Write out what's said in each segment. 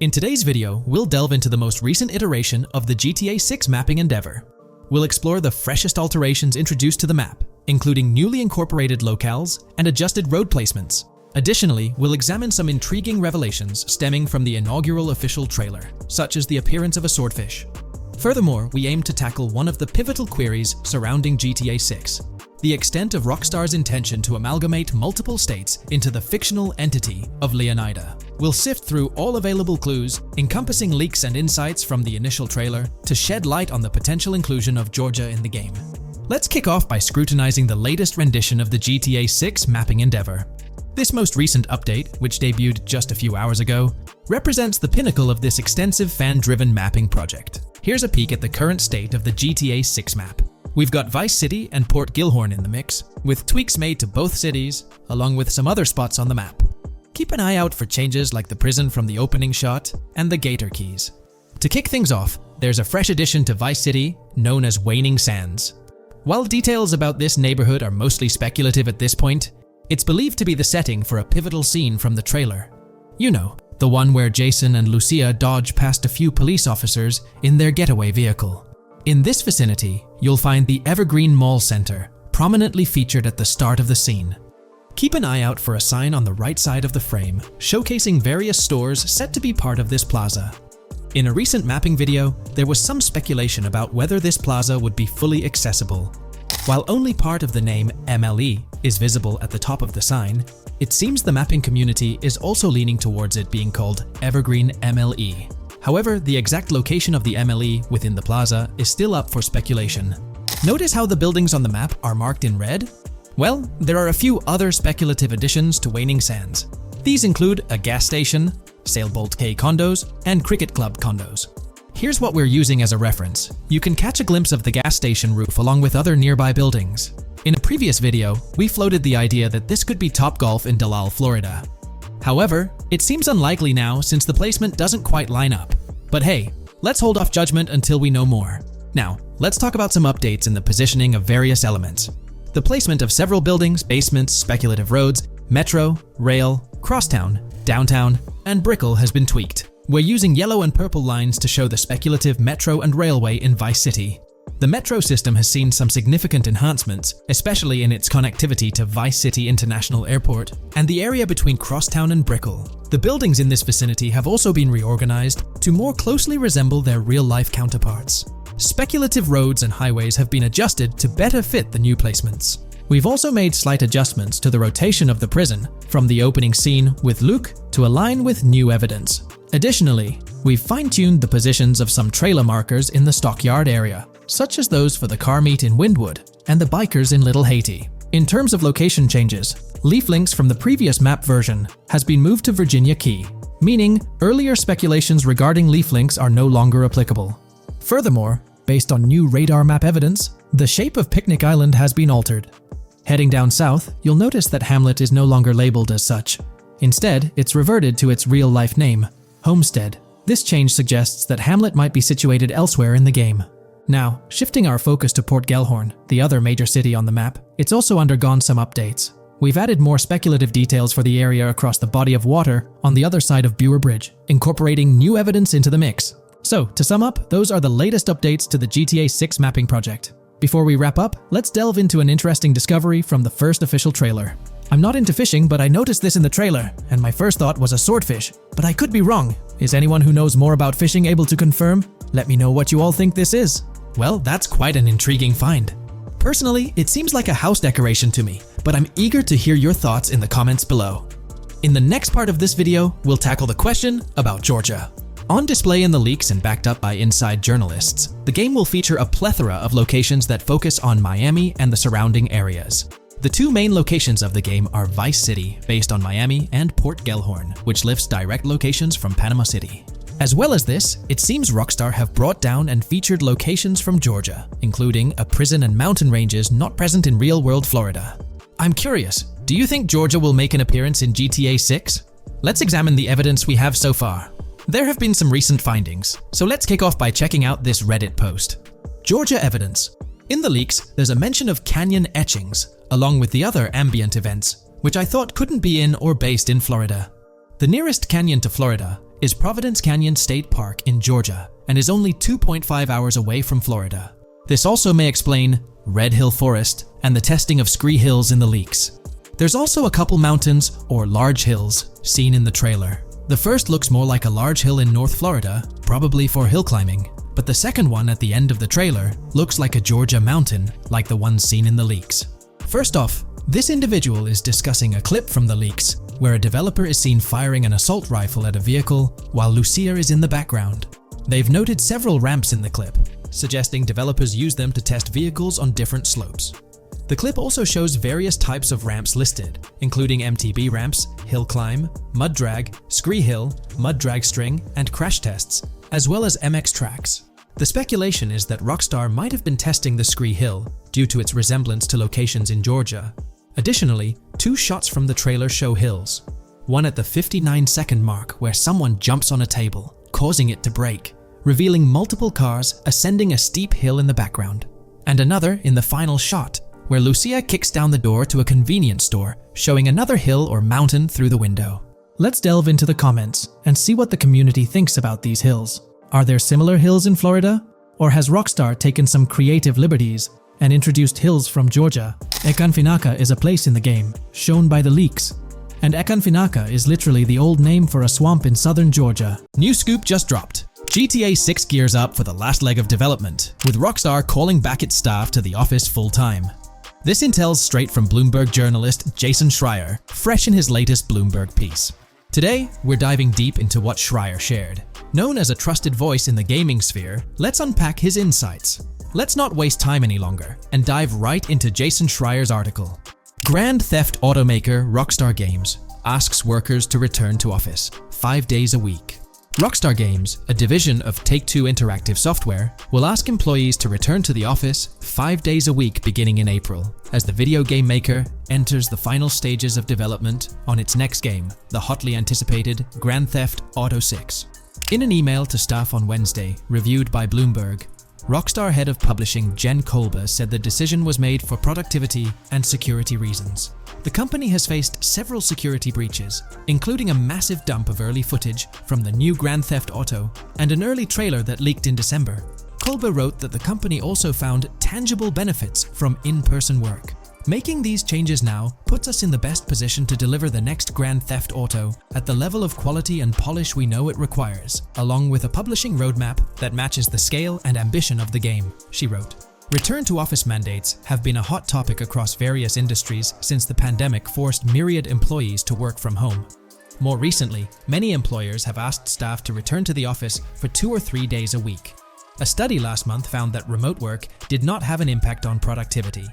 In today's video, we'll delve into the most recent iteration of the GTA 6 mapping endeavor. We'll explore the freshest alterations introduced to the map, including newly incorporated locales and adjusted road placements. Additionally, we'll examine some intriguing revelations stemming from the inaugural official trailer, such as the appearance of a swordfish. Furthermore, we aim to tackle one of the pivotal queries surrounding GTA 6, the extent of Rockstar's intention to amalgamate multiple states into the fictional entity of Leonida. We'll sift through all available clues, encompassing leaks and insights from the initial trailer, to shed light on the potential inclusion of Georgia in the game. Let's kick off by scrutinizing the latest rendition of the GTA 6 mapping endeavor. This most recent update, which debuted just a few hours ago, represents the pinnacle of this extensive fan-driven mapping project. Here's a peek at the current state of the GTA 6 map. We've got Vice City and Port Gilhorn in the mix, with tweaks made to both cities, along with some other spots on the map. Keep an eye out for changes like the prison from the opening shot and the Gator Keys. To kick things off, there's a fresh addition to Vice City known as Waning Sands. While details about this neighborhood are mostly speculative at this point, it's believed to be the setting for a pivotal scene from the trailer. You know, the one where Jason and Lucia dodge past a few police officers in their getaway vehicle. In this vicinity, you'll find the Evergreen Mall Center, prominently featured at the start of the scene. Keep an eye out for a sign on the right side of the frame, showcasing various stores set to be part of this plaza. In a recent mapping video, there was some speculation about whether this plaza would be fully accessible. While only part of the name MLE is visible at the top of the sign, it seems the mapping community is also leaning towards it being called Evergreen MLE. However, the exact location of the MLE within the plaza is still up for speculation. Notice how the buildings on the map are marked in red? Well, there are a few other speculative additions to Waning Sands. These include a gas station, Sailbolt K condos, and Cricket Club condos. Here's what we're using as a reference. You can catch a glimpse of the gas station roof along with other nearby buildings. In a previous video, we floated the idea that this could be Topgolf in Dalal, Florida. However, it seems unlikely now since the placement doesn't quite line up. But hey, let's hold off judgment until we know more. Now, let's talk about some updates in the positioning of various elements. The placement of several buildings, basements, speculative roads, metro, rail, crosstown, downtown, and Brickell has been tweaked. We're using yellow and purple lines to show the speculative metro and railway in Vice City. The metro system has seen some significant enhancements, especially in its connectivity to Vice City International Airport and the area between Crosstown and Brickell. The buildings in this vicinity have also been reorganized to more closely resemble their real-life counterparts. Speculative roads and highways have been adjusted to better fit the new placements. We've also made slight adjustments to the rotation of the prison from the opening scene with Luke to align with new evidence. Additionally, we've fine-tuned the positions of some trailer markers in the stockyard area, such as those for the car meet in Windwood and the bikers in Little Haiti. In terms of location changes, leaf links from the previous map version has been moved to Virginia Key, meaning earlier speculations regarding leaf links are no longer applicable. Furthermore, based on new radar map evidence, the shape of Picnic Island has been altered. Heading down south, you'll notice that Hamlet is no longer labeled as such. Instead, it's reverted to its real-life name, Homestead. This change suggests that Hamlet might be situated elsewhere in the game. Now, shifting our focus to Port Gilhorn, the other major city on the map, it's also undergone some updates. We've added more speculative details for the area across the body of water on the other side of Buer Bridge, incorporating new evidence into the mix. So, to sum up, those are the latest updates to the GTA 6 mapping project. Before we wrap up, let's delve into an interesting discovery from the first official trailer. I'm not into fishing, but I noticed this in the trailer, and my first thought was a swordfish. But I could be wrong. Is anyone who knows more about fishing able to confirm? Let me know what you all think this is. Well, that's quite an intriguing find. Personally, it seems like a house decoration to me, but I'm eager to hear your thoughts in the comments below. In the next part of this video, we'll tackle the question about Georgia. On display in the leaks and backed up by inside journalists, the game will feature a plethora of locations that focus on Miami and the surrounding areas. The two main locations of the game are Vice City, based on Miami, and Port Gilhorn, which lifts direct locations from Panama City. As well as this, it seems Rockstar have brought down and featured locations from Georgia, including a prison and mountain ranges not present in real-world Florida. I'm curious, do you think Georgia will make an appearance in GTA 6? Let's examine the evidence we have so far. There have been some recent findings, so let's kick off by checking out this Reddit post. Georgia evidence. In the leaks, there's a mention of canyon etchings, along with the other ambient events, which I thought couldn't be in or based in Florida. The nearest canyon to Florida is Providence Canyon State Park in Georgia and is only 2.5 hours away from Florida. This also may explain Red Hill Forest and the testing of scree hills in the leaks. There's also a couple mountains or large hills seen in the trailer. The first looks more like a large hill in North Florida, probably for hill climbing, but the second one at the end of the trailer looks like a Georgia mountain, like the ones seen in the leaks. First off, this individual is discussing a clip from the leaks where a developer is seen firing an assault rifle at a vehicle while Lucia is in the background. They've noted several ramps in the clip, suggesting developers use them to test vehicles on different slopes. The clip also shows various types of ramps listed, including MTB ramps, hill climb, mud drag, scree hill, mud drag string, and crash tests, as well as MX tracks. The speculation is that Rockstar might have been testing the scree hill due to its resemblance to locations in Georgia. Additionally, 2 shots from the trailer show hills. One at the 59-second mark where someone jumps on a table, causing it to break, revealing multiple cars ascending a steep hill in the background. And another in the final shot, where Lucia kicks down the door to a convenience store, showing another hill or mountain through the window. Let's delve into the comments and see what the community thinks about these hills. Are there similar hills in Florida? Or has Rockstar taken some creative liberties and introduced hills from Georgia? Ekanfinaka is a place in the game, shown by the leaks. And Ekanfinaka is literally the old name for a swamp in southern Georgia. New scoop just dropped. GTA 6 gears up for the last leg of development, with Rockstar calling back its staff to the office full-time. This intel's straight from Bloomberg journalist Jason Schreier, fresh in his latest Bloomberg piece. Today, we're diving deep into what Schreier shared. Known as a trusted voice in the gaming sphere, let's unpack his insights. Let's not waste time any longer and dive right into Jason Schreier's article. Grand Theft automaker Rockstar Games asks workers to return to office 5 days a week. Rockstar Games, a division of Take-Two Interactive Software, will ask employees to return to the office 5 days a week beginning in April, as the video game maker enters the final stages of development on its next game, the hotly anticipated Grand Theft Auto 6. In an email to staff on Wednesday, reviewed by Bloomberg, Rockstar head of publishing Jen Kolber said the decision was made for productivity and security reasons. The company has faced several security breaches, including a massive dump of early footage from the new Grand Theft Auto and an early trailer that leaked in December. Kolber wrote that the company also found tangible benefits from in-person work. Making these changes now puts us in the best position to deliver the next Grand Theft Auto at the level of quality and polish we know it requires, along with a publishing roadmap that matches the scale and ambition of the game, she wrote. Return-to-office mandates have been a hot topic across various industries since the pandemic forced myriad employees to work from home. More recently, many employers have asked staff to return to the office for 2 or 3 days a week. A study last month found that remote work did not have an impact on productivity.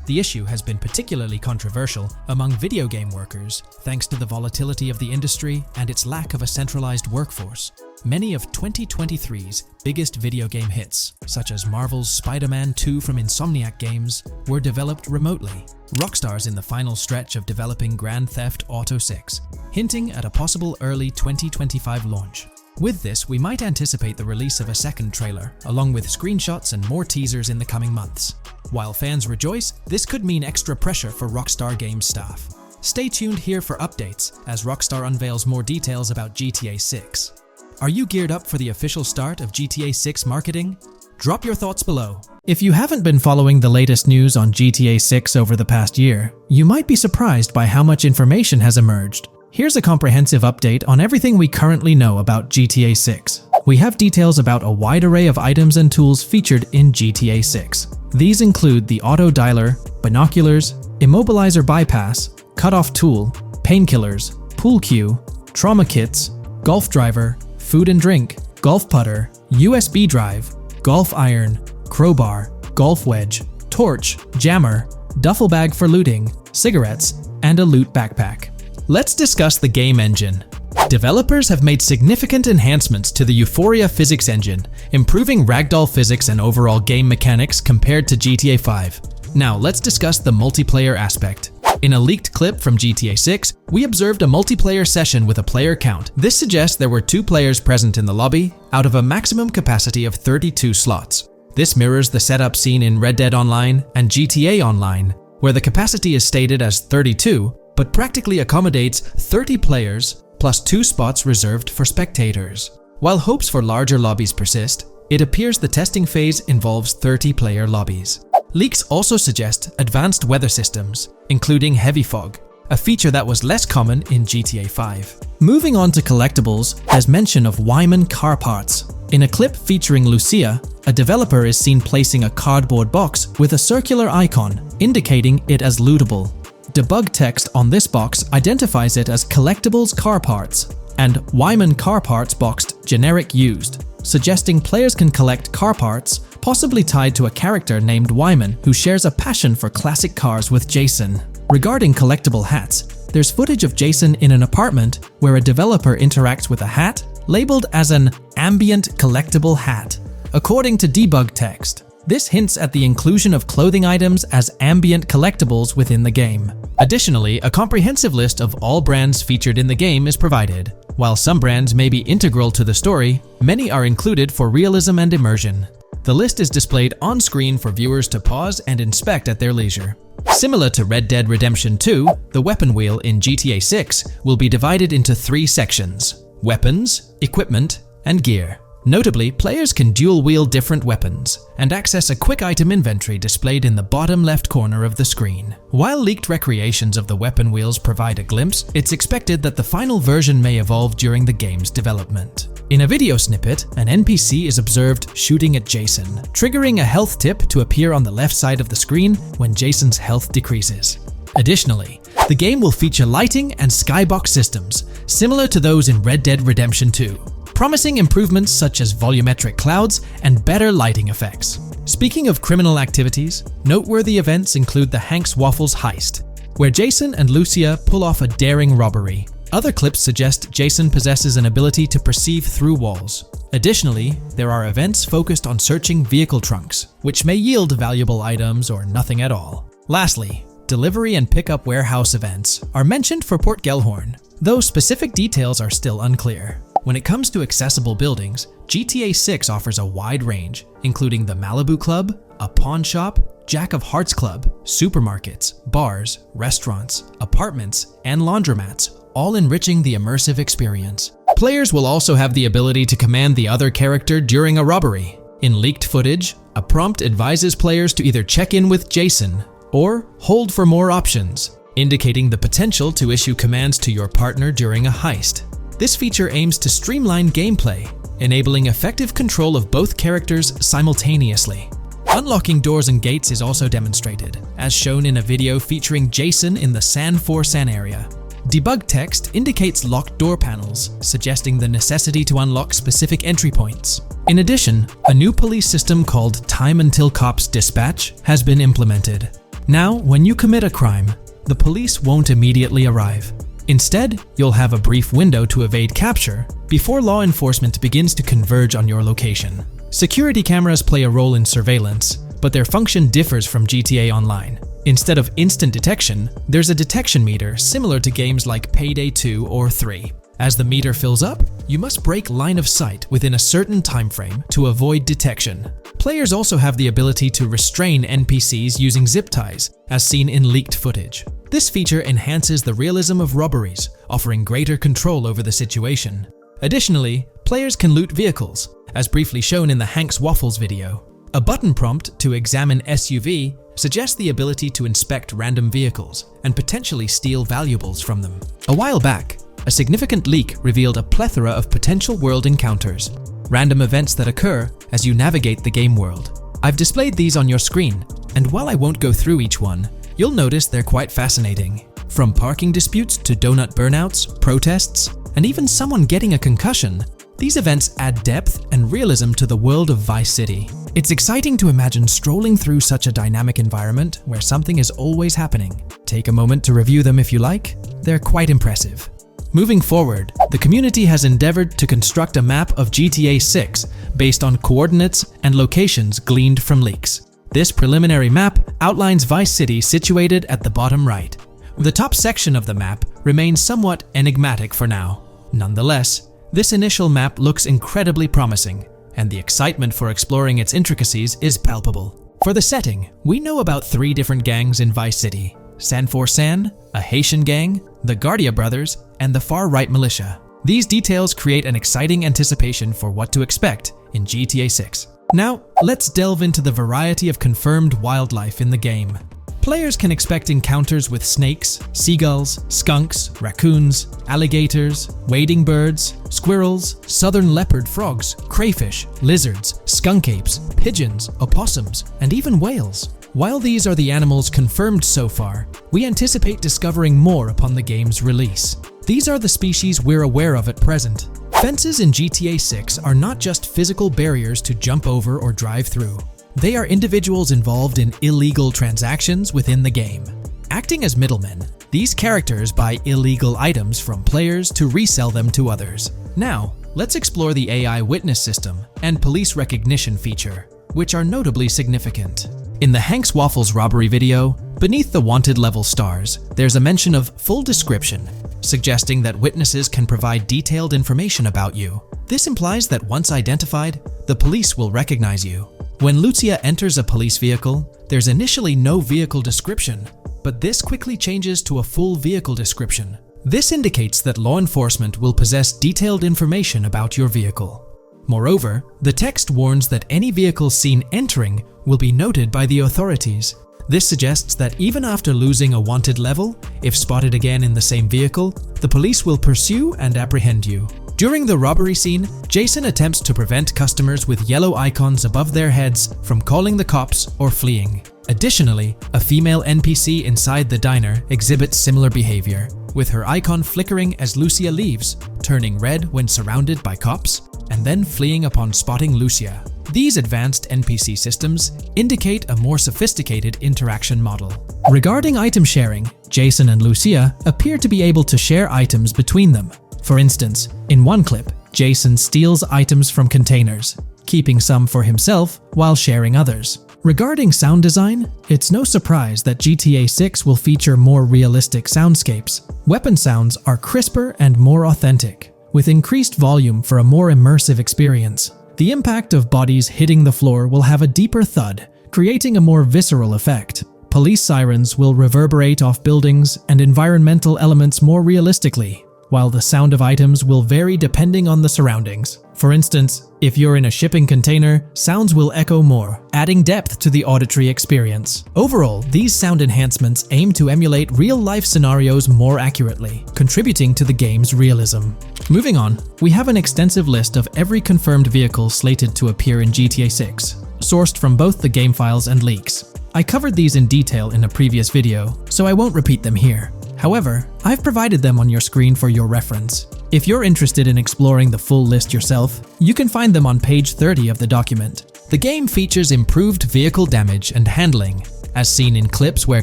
The issue has been particularly controversial among video game workers, thanks to the volatility of the industry and its lack of a centralized workforce. Many of 2023's biggest video game hits, such as Marvel's Spider-Man 2 from Insomniac Games, were developed remotely. Rockstar's in the final stretch of developing Grand Theft Auto 6, hinting at a possible early 2025 launch. With this, we might anticipate the release of a second trailer, along with screenshots and more teasers in the coming months. While fans rejoice, this could mean extra pressure for Rockstar Games staff. Stay tuned here for updates as Rockstar unveils more details about GTA 6. Are you geared up for the official start of GTA 6 marketing? Drop your thoughts below. If you haven't been following the latest news on GTA 6 over the past year, you might be surprised by how much information has emerged. Here's a comprehensive update on everything we currently know about GTA 6. We have details about a wide array of items and tools featured in GTA 6. These include the auto dialer, binoculars, immobilizer bypass, cutoff tool, painkillers, pool cue, trauma kits, golf driver, food and drink, golf putter, USB drive, golf iron, crowbar, golf wedge, torch, jammer, duffel bag for looting, cigarettes, and a loot backpack. Let's discuss the game engine. Developers have made significant enhancements to the Euphoria physics engine, improving ragdoll physics and overall game mechanics compared to GTA 5. Now let's discuss the multiplayer aspect. In a leaked clip from GTA 6, we observed a multiplayer session with a player count. This suggests there were 2 players present in the lobby, out of a maximum capacity of 32 slots. This mirrors the setup seen in Red Dead Online and GTA Online, where the capacity is stated as 32, but practically accommodates 30 players plus 2 spots reserved for spectators. While hopes for larger lobbies persist, it appears the testing phase involves 30-player lobbies. Leaks also suggest advanced weather systems, including heavy fog, a feature that was less common in GTA 5. Moving on to collectibles, there's mention of Wyman car parts. In a clip featuring Lucia, a developer is seen placing a cardboard box with a circular icon, indicating it as lootable. Debug text on this box identifies it as Collectibles Car Parts and Wyman Car Parts boxed Generic Used, suggesting players can collect car parts, possibly tied to a character named Wyman who shares a passion for classic cars with Jason. Regarding collectible hats, there's footage of Jason in an apartment where a developer interacts with a hat labeled as an ambient collectible hat. According to debug text, this hints at the inclusion of clothing items as ambient collectibles within the game. Additionally, a comprehensive list of all brands featured in the game is provided. While some brands may be integral to the story, many are included for realism and immersion. The list is displayed on screen for viewers to pause and inspect at their leisure. Similar to Red Dead Redemption 2, the weapon wheel in GTA 6 will be divided into 3 sections: weapons, equipment, and gear. Notably, players can dual-wield different weapons and access a quick item inventory displayed in the bottom left corner of the screen. While leaked recreations of the weapon wheels provide a glimpse, it's expected that the final version may evolve during the game's development. In a video snippet, an NPC is observed shooting at Jason, triggering a health tip to appear on the left side of the screen when Jason's health decreases. Additionally, the game will feature lighting and skybox systems, similar to those in Red Dead Redemption 2. Promising improvements such as volumetric clouds and better lighting effects. Speaking of criminal activities, noteworthy events include the Hank's Waffles heist, where Jason and Lucia pull off a daring robbery. Other clips suggest Jason possesses an ability to perceive through walls. Additionally, there are events focused on searching vehicle trunks, which may yield valuable items or nothing at all. Lastly, delivery and pickup warehouse events are mentioned for Port Gellhorn, though specific details are still unclear. When it comes to accessible buildings, GTA 6 offers a wide range, including the Malibu Club, a pawn shop, Jack of Hearts Club, supermarkets, bars, restaurants, apartments, and laundromats, all enriching the immersive experience. Players will also have the ability to command the other character during a robbery. In leaked footage, a prompt advises players to either check in with Jason or hold for more options, indicating the potential to issue commands to your partner during a heist. This feature aims to streamline gameplay, enabling effective control of both characters simultaneously. Unlocking doors and gates is also demonstrated, as shown in a video featuring Jason in the San Forsan area. Debug text indicates locked door panels, suggesting the necessity to unlock specific entry points. In addition, a new police system called Time Until Cops Dispatch has been implemented. Now, when you commit a crime, the police won't immediately arrive. Instead, you'll have a brief window to evade capture before law enforcement begins to converge on your location. Security cameras play a role in surveillance, but their function differs from GTA Online. Instead of instant detection, there's a detection meter similar to games like Payday 2 or 3. As the meter fills up, you must break line of sight within a certain time frame to avoid detection. Players also have the ability to restrain NPCs using zip ties, as seen in leaked footage. This feature enhances the realism of robberies, offering greater control over the situation. Additionally, players can loot vehicles, as briefly shown in the Hank's Waffles video. A button prompt to examine SUV suggests the ability to inspect random vehicles and potentially steal valuables from them. A while back, a significant leak revealed a plethora of potential world encounters, random events that occur as you navigate the game world. I've displayed these on your screen, and while I won't go through each one, you'll notice they're quite fascinating. From parking disputes to donut burnouts, protests, and even someone getting a concussion, these events add depth and realism to the world of Vice City. It's exciting to imagine strolling through such a dynamic environment where something is always happening. Take a moment to review them if you like. They're quite impressive. Moving forward, the community has endeavored to construct a map of GTA 6 based on coordinates and locations gleaned from leaks. This preliminary map outlines Vice City situated at the bottom right. The top section of the map remains somewhat enigmatic for now. Nonetheless, this initial map looks incredibly promising, and the excitement for exploring its intricacies is palpable. For the setting, we know about 3 different gangs in Vice City: San, a Haitian gang, the Guardia brothers, and the far-right militia. These details create an exciting anticipation for what to expect in GTA 6. Now, let's delve into the variety of confirmed wildlife in the game. Players can expect encounters with snakes, seagulls, skunks, raccoons, alligators, wading birds, squirrels, southern leopard frogs, crayfish, lizards, skunk apes, pigeons, opossums, and even whales. While these are the animals confirmed so far, we anticipate discovering more upon the game's release. These are the species we're aware of at present. Fences in GTA 6 are not just physical barriers to jump over or drive through. They are individuals involved in illegal transactions within the game. Acting as middlemen, these characters buy illegal items from players to resell them to others. Now, let's explore the AI witness system and police recognition feature, which are notably significant. In the Hank's Waffles robbery video, beneath the wanted level stars, there's a mention of full description, suggesting that witnesses can provide detailed information about you. This implies that once identified, the police will recognize you. When Lucia enters a police vehicle, there's initially no vehicle description, but this quickly changes to a full vehicle description. This indicates that law enforcement will possess detailed information about your vehicle. Moreover, the text warns that any vehicle seen entering will be noted by the authorities. This suggests that even after losing a wanted level, if spotted again in the same vehicle, the police will pursue and apprehend you. During the robbery scene, Jason attempts to prevent customers with yellow icons above their heads from calling the cops or fleeing. Additionally, a female NPC inside the diner exhibits similar behavior, with her icon flickering as Lucia leaves, turning red when surrounded by cops, and then fleeing upon spotting Lucia. These advanced NPC systems indicate a more sophisticated interaction model. Regarding item sharing, Jason and Lucia appear to be able to share items between them. For instance, in one clip, Jason steals items from containers, keeping some for himself while sharing others. Regarding sound design, it's no surprise that GTA 6 will feature more realistic soundscapes. Weapon sounds are crisper and more authentic, with increased volume for a more immersive experience. The impact of bodies hitting the floor will have a deeper thud, creating a more visceral effect. Police sirens will reverberate off buildings and environmental elements more realistically, while the sound of items will vary depending on the surroundings. For instance, if you're in a shipping container, sounds will echo more, adding depth to the auditory experience. Overall, these sound enhancements aim to emulate real-life scenarios more accurately, contributing to the game's realism. Moving on, we have an extensive list of every confirmed vehicle slated to appear in GTA 6, sourced from both the game files and leaks. I covered these in detail in a previous video, so I won't repeat them here. However, I've provided them on your screen for your reference. If you're interested in exploring the full list yourself, you can find them on page 30 of the document. The game features improved vehicle damage and handling, as seen in clips where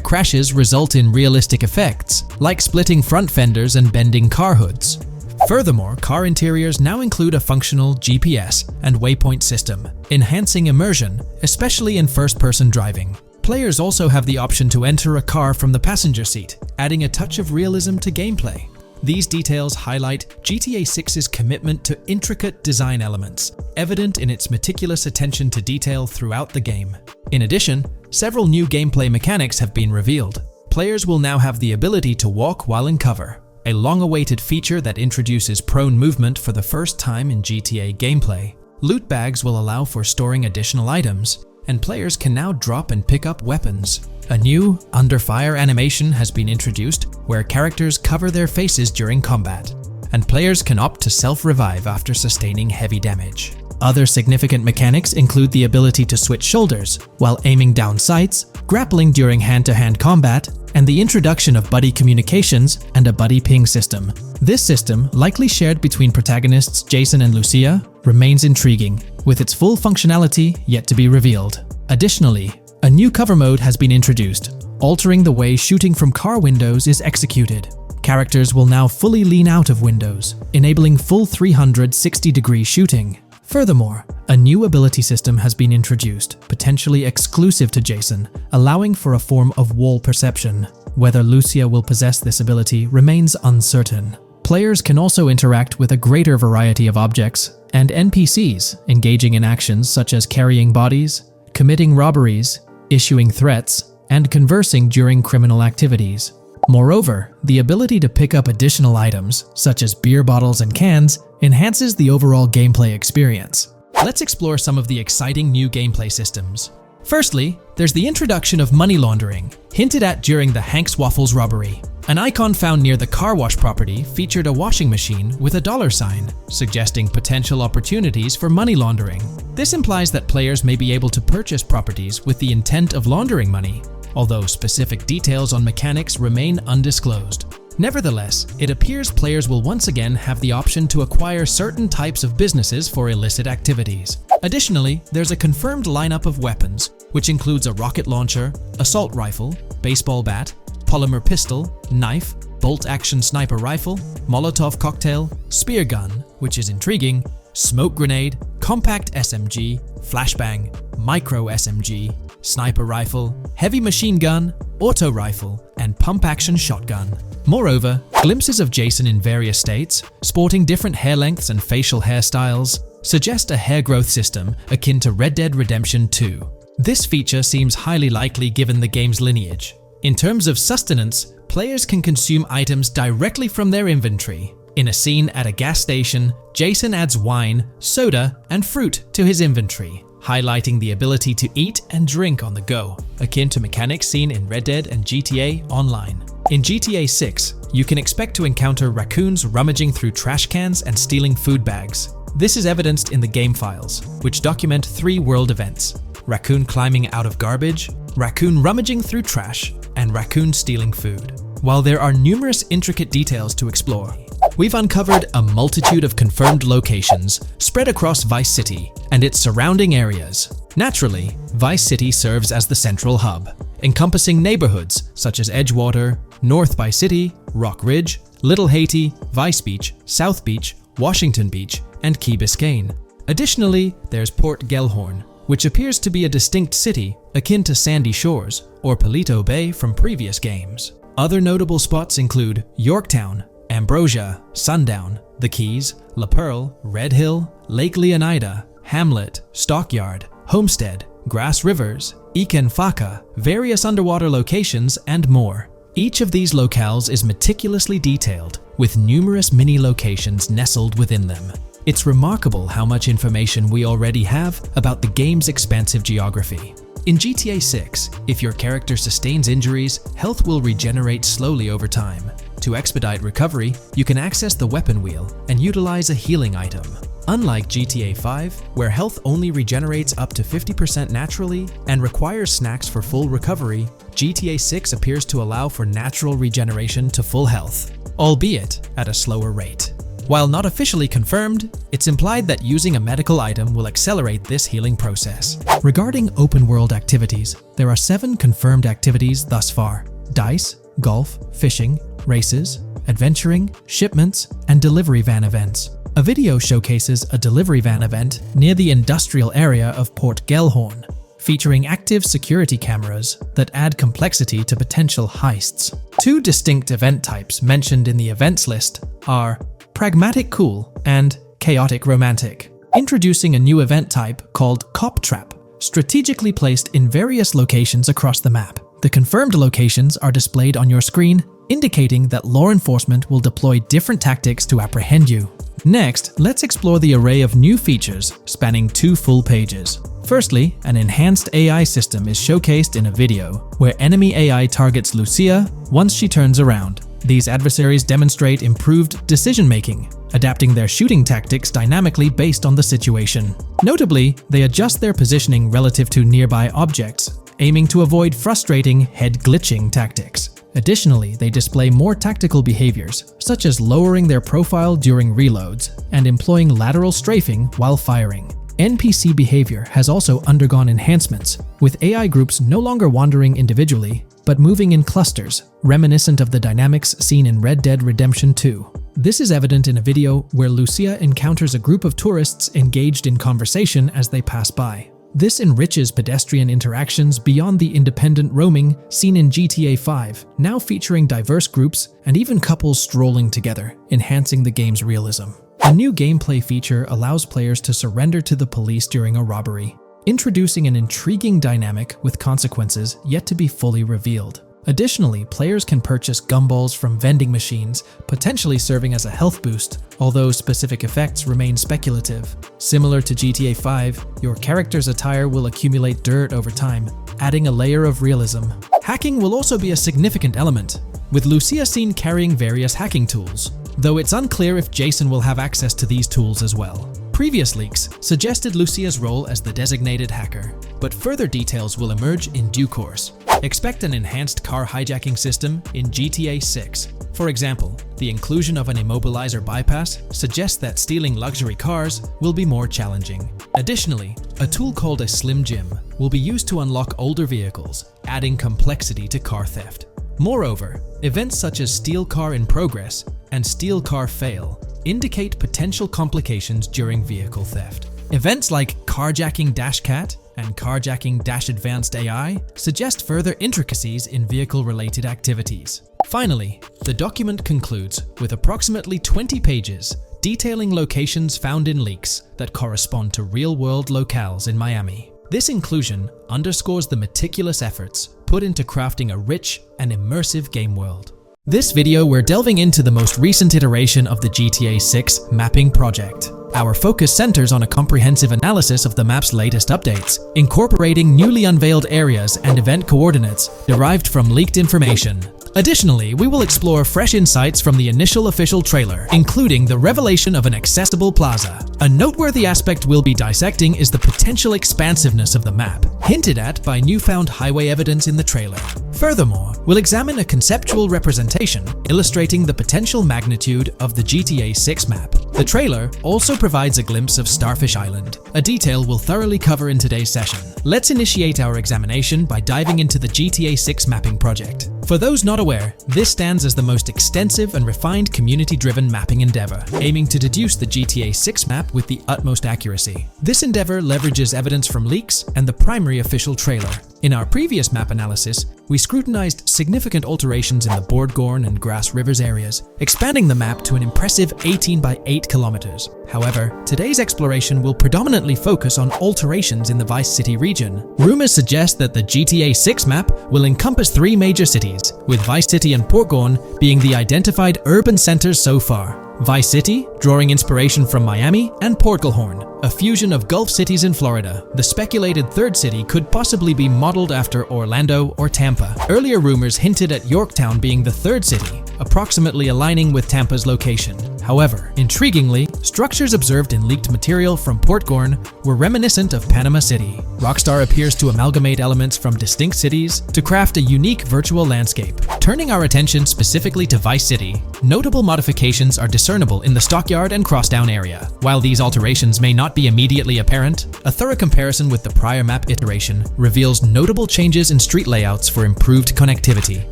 crashes result in realistic effects, like splitting front fenders and bending car hoods. Furthermore, car interiors now include a functional GPS and waypoint system, enhancing immersion, especially in first-person driving. Players also have the option to enter a car from the passenger seat, adding a touch of realism to gameplay. These details highlight GTA 6's commitment to intricate design elements, evident in its meticulous attention to detail throughout the game. In addition, several new gameplay mechanics have been revealed. Players will now have the ability to walk while in cover, a long-awaited feature that introduces prone movement for the first time in GTA gameplay. Loot bags will allow for storing additional items, and players can now drop and pick up weapons. A new under fire animation has been introduced where characters cover their faces during combat, and players can opt to self-revive after sustaining heavy damage. Other significant mechanics include the ability to switch shoulders while aiming down sights, grappling during hand-to-hand combat, and the introduction of buddy communications and a buddy ping system. This system, likely shared between protagonists Jason and Lucia, remains intriguing, with its full functionality yet to be revealed. Additionally, a new cover mode has been introduced, altering the way shooting from car windows is executed. Characters will now fully lean out of windows, enabling full 360-degree shooting. Furthermore, a new ability system has been introduced, potentially exclusive to Jason, allowing for a form of wall perception. Whether Lucia will possess this ability remains uncertain. Players can also interact with a greater variety of objects and NPCs, engaging in actions such as carrying bodies, committing robberies, issuing threats, and conversing during criminal activities. Moreover, the ability to pick up additional items, such as beer bottles and cans, enhances the overall gameplay experience. Let's explore some of the exciting new gameplay systems. Firstly, there's the introduction of money laundering, hinted at during the Hank's Waffles robbery. An icon found near the car wash property featured a washing machine with a dollar sign, suggesting potential opportunities for money laundering. This implies that players may be able to purchase properties with the intent of laundering money, although specific details on mechanics remain undisclosed. Nevertheless, it appears players will once again have the option to acquire certain types of businesses for illicit activities. Additionally, there's a confirmed lineup of weapons, which includes a rocket launcher, assault rifle, baseball bat, polymer pistol, knife, bolt-action sniper rifle, Molotov cocktail, spear gun, which is intriguing, smoke grenade, compact SMG, flashbang, micro SMG, sniper rifle, heavy machine gun, auto rifle, and pump-action shotgun. Moreover, glimpses of Jason in various states, sporting different hair lengths and facial hairstyles, suggest a hair growth system akin to Red Dead Redemption 2. This feature seems highly likely given the game's lineage. In terms of sustenance, players can consume items directly from their inventory. In a scene at a gas station, Jason adds wine, soda, and fruit to his inventory, highlighting the ability to eat and drink on the go, akin to mechanics seen in Red Dead and GTA Online. In GTA 6, you can expect to encounter raccoons rummaging through trash cans and stealing food bags. This is evidenced in the game files, which document 3 world events: raccoon climbing out of garbage, raccoon rummaging through trash, and raccoon stealing food. While there are numerous intricate details to explore, we've uncovered a multitude of confirmed locations spread across Vice City and its surrounding areas. Naturally, Vice City serves as the central hub, encompassing neighborhoods such as Edgewater, North Vice City, Rock Ridge, Little Haiti, Vice Beach, South Beach, Washington Beach, and Key Biscayne. Additionally, there's Port Gellhorn, which appears to be a distinct city akin to Sandy Shores or Palito Bay from previous games. Other notable spots include Yorktown, Ambrosia, Sundown, The Keys, La Pearl, Red Hill, Lake Leonida, Hamlet, Stockyard, Homestead, Grass Rivers, Ikenfaka, various underwater locations, and more. Each of these locales is meticulously detailed, with numerous mini-locations nestled within them. It's remarkable how much information we already have about the game's expansive geography. In GTA 6, if your character sustains injuries, health will regenerate slowly over time. To expedite recovery, you can access the weapon wheel and utilize a healing item. Unlike GTA 5, where health only regenerates up to 50% naturally and requires snacks for full recovery, GTA 6 appears to allow for natural regeneration to full health, albeit at a slower rate. While not officially confirmed, it's implied that using a medical item will accelerate this healing process. Regarding open-world activities, there are 7 confirmed activities thus far: dice, golf, fishing, races, adventuring, shipments, and delivery van events. A video showcases a delivery van event near the industrial area of Port Gellhorn, featuring active security cameras that add complexity to potential heists. 2 distinct event types mentioned in the events list are Pragmatic Cool and Chaotic Romantic, introducing a new event type called Cop Trap, strategically placed in various locations across the map. The confirmed locations are displayed on your screen, indicating that law enforcement will deploy different tactics to apprehend you. Next, let's explore the array of new features spanning 2 full pages. Firstly, an enhanced AI system is showcased in a video, where enemy AI targets Lucia once she turns around. These adversaries demonstrate improved decision-making, adapting their shooting tactics dynamically based on the situation. Notably, they adjust their positioning relative to nearby objects, aiming to avoid frustrating head-glitching tactics. Additionally, they display more tactical behaviors, such as lowering their profile during reloads and employing lateral strafing while firing. NPC behavior has also undergone enhancements, with AI groups no longer wandering individually, but moving in clusters, reminiscent of the dynamics seen in Red Dead Redemption 2. This is evident in a video where Lucia encounters a group of tourists engaged in conversation as they pass by. This enriches pedestrian interactions beyond the independent roaming seen in GTA 5, now featuring diverse groups and even couples strolling together, enhancing the game's realism. A new gameplay feature allows players to surrender to the police during a robbery. introducing an intriguing dynamic with consequences yet to be fully revealed. Additionally, players can purchase gumballs from vending machines, potentially serving as a health boost, although specific effects remain speculative. Similar to GTA 5, your character's attire will accumulate dirt over time, adding a layer of realism. Hacking will also be a significant element, with Lucia seen carrying various hacking tools, though it's unclear if Jason will have access to these tools as well. Previous leaks suggested Lucia's role as the designated hacker, but further details will emerge in due course. Expect an enhanced car hijacking system in GTA 6. For example, the inclusion of an immobilizer bypass suggests that stealing luxury cars will be more challenging. Additionally, a tool called a Slim Jim will be used to unlock older vehicles, adding complexity to car theft. Moreover, events such as Steal Car in Progress and Steal Car Fail indicate potential complications during vehicle theft. Events like Carjacking Cat and Carjacking Advanced AI suggest further intricacies in vehicle-related activities. Finally, the document concludes with approximately 20 pages detailing locations found in leaks that correspond to real-world locales in Miami. This inclusion underscores the meticulous efforts put into crafting a rich and immersive game world. This video, we're delving into the most recent iteration of the GTA 6 mapping project. Our focus centers on a comprehensive analysis of the map's latest updates, incorporating newly unveiled areas and event coordinates derived from leaked information. Additionally, we will explore fresh insights from the initial official trailer, including the revelation of an accessible plaza. A noteworthy aspect we'll be dissecting is the potential expansiveness of the map, hinted at by newfound highway evidence in the trailer. Furthermore, we'll examine a conceptual representation illustrating the potential magnitude of the GTA 6 map. The trailer also provides a glimpse of Starfish Island, a detail we'll thoroughly cover in today's session. Let's initiate our examination by diving into the GTA 6 mapping project. For those not aware, this stands as the most extensive and refined community-driven mapping endeavor, aiming to deduce the GTA 6 map with the utmost accuracy. This endeavor leverages evidence from leaks and the primary official trailer. In our previous map analysis, we scrutinized significant alterations in the Boardgorn and Grass Rivers areas, expanding the map to an impressive 18 by 8 kilometers. However, today's exploration will predominantly focus on alterations in the Vice City region. Rumors suggest that the GTA 6 map will encompass 3 major cities, with Vice City and Portgorn being the identified urban centers so far. Vice City, drawing inspiration from Miami, and Portgorn, a fusion of Gulf cities in Florida. The speculated third city could possibly be modeled after Orlando or Tampa. Earlier rumors hinted at Yorktown being the third city, approximately aligning with Tampa's location. However, intriguingly, structures observed in leaked material from Portgorn were reminiscent of Panama City. Rockstar appears to amalgamate elements from distinct cities to craft a unique virtual landscape. Turning our attention specifically to Vice City, notable modifications are discernible in the Stockyard and Crosstown area. While these alterations may not be immediately apparent, a thorough comparison with the prior map iteration reveals notable changes in street layouts for improved connectivity.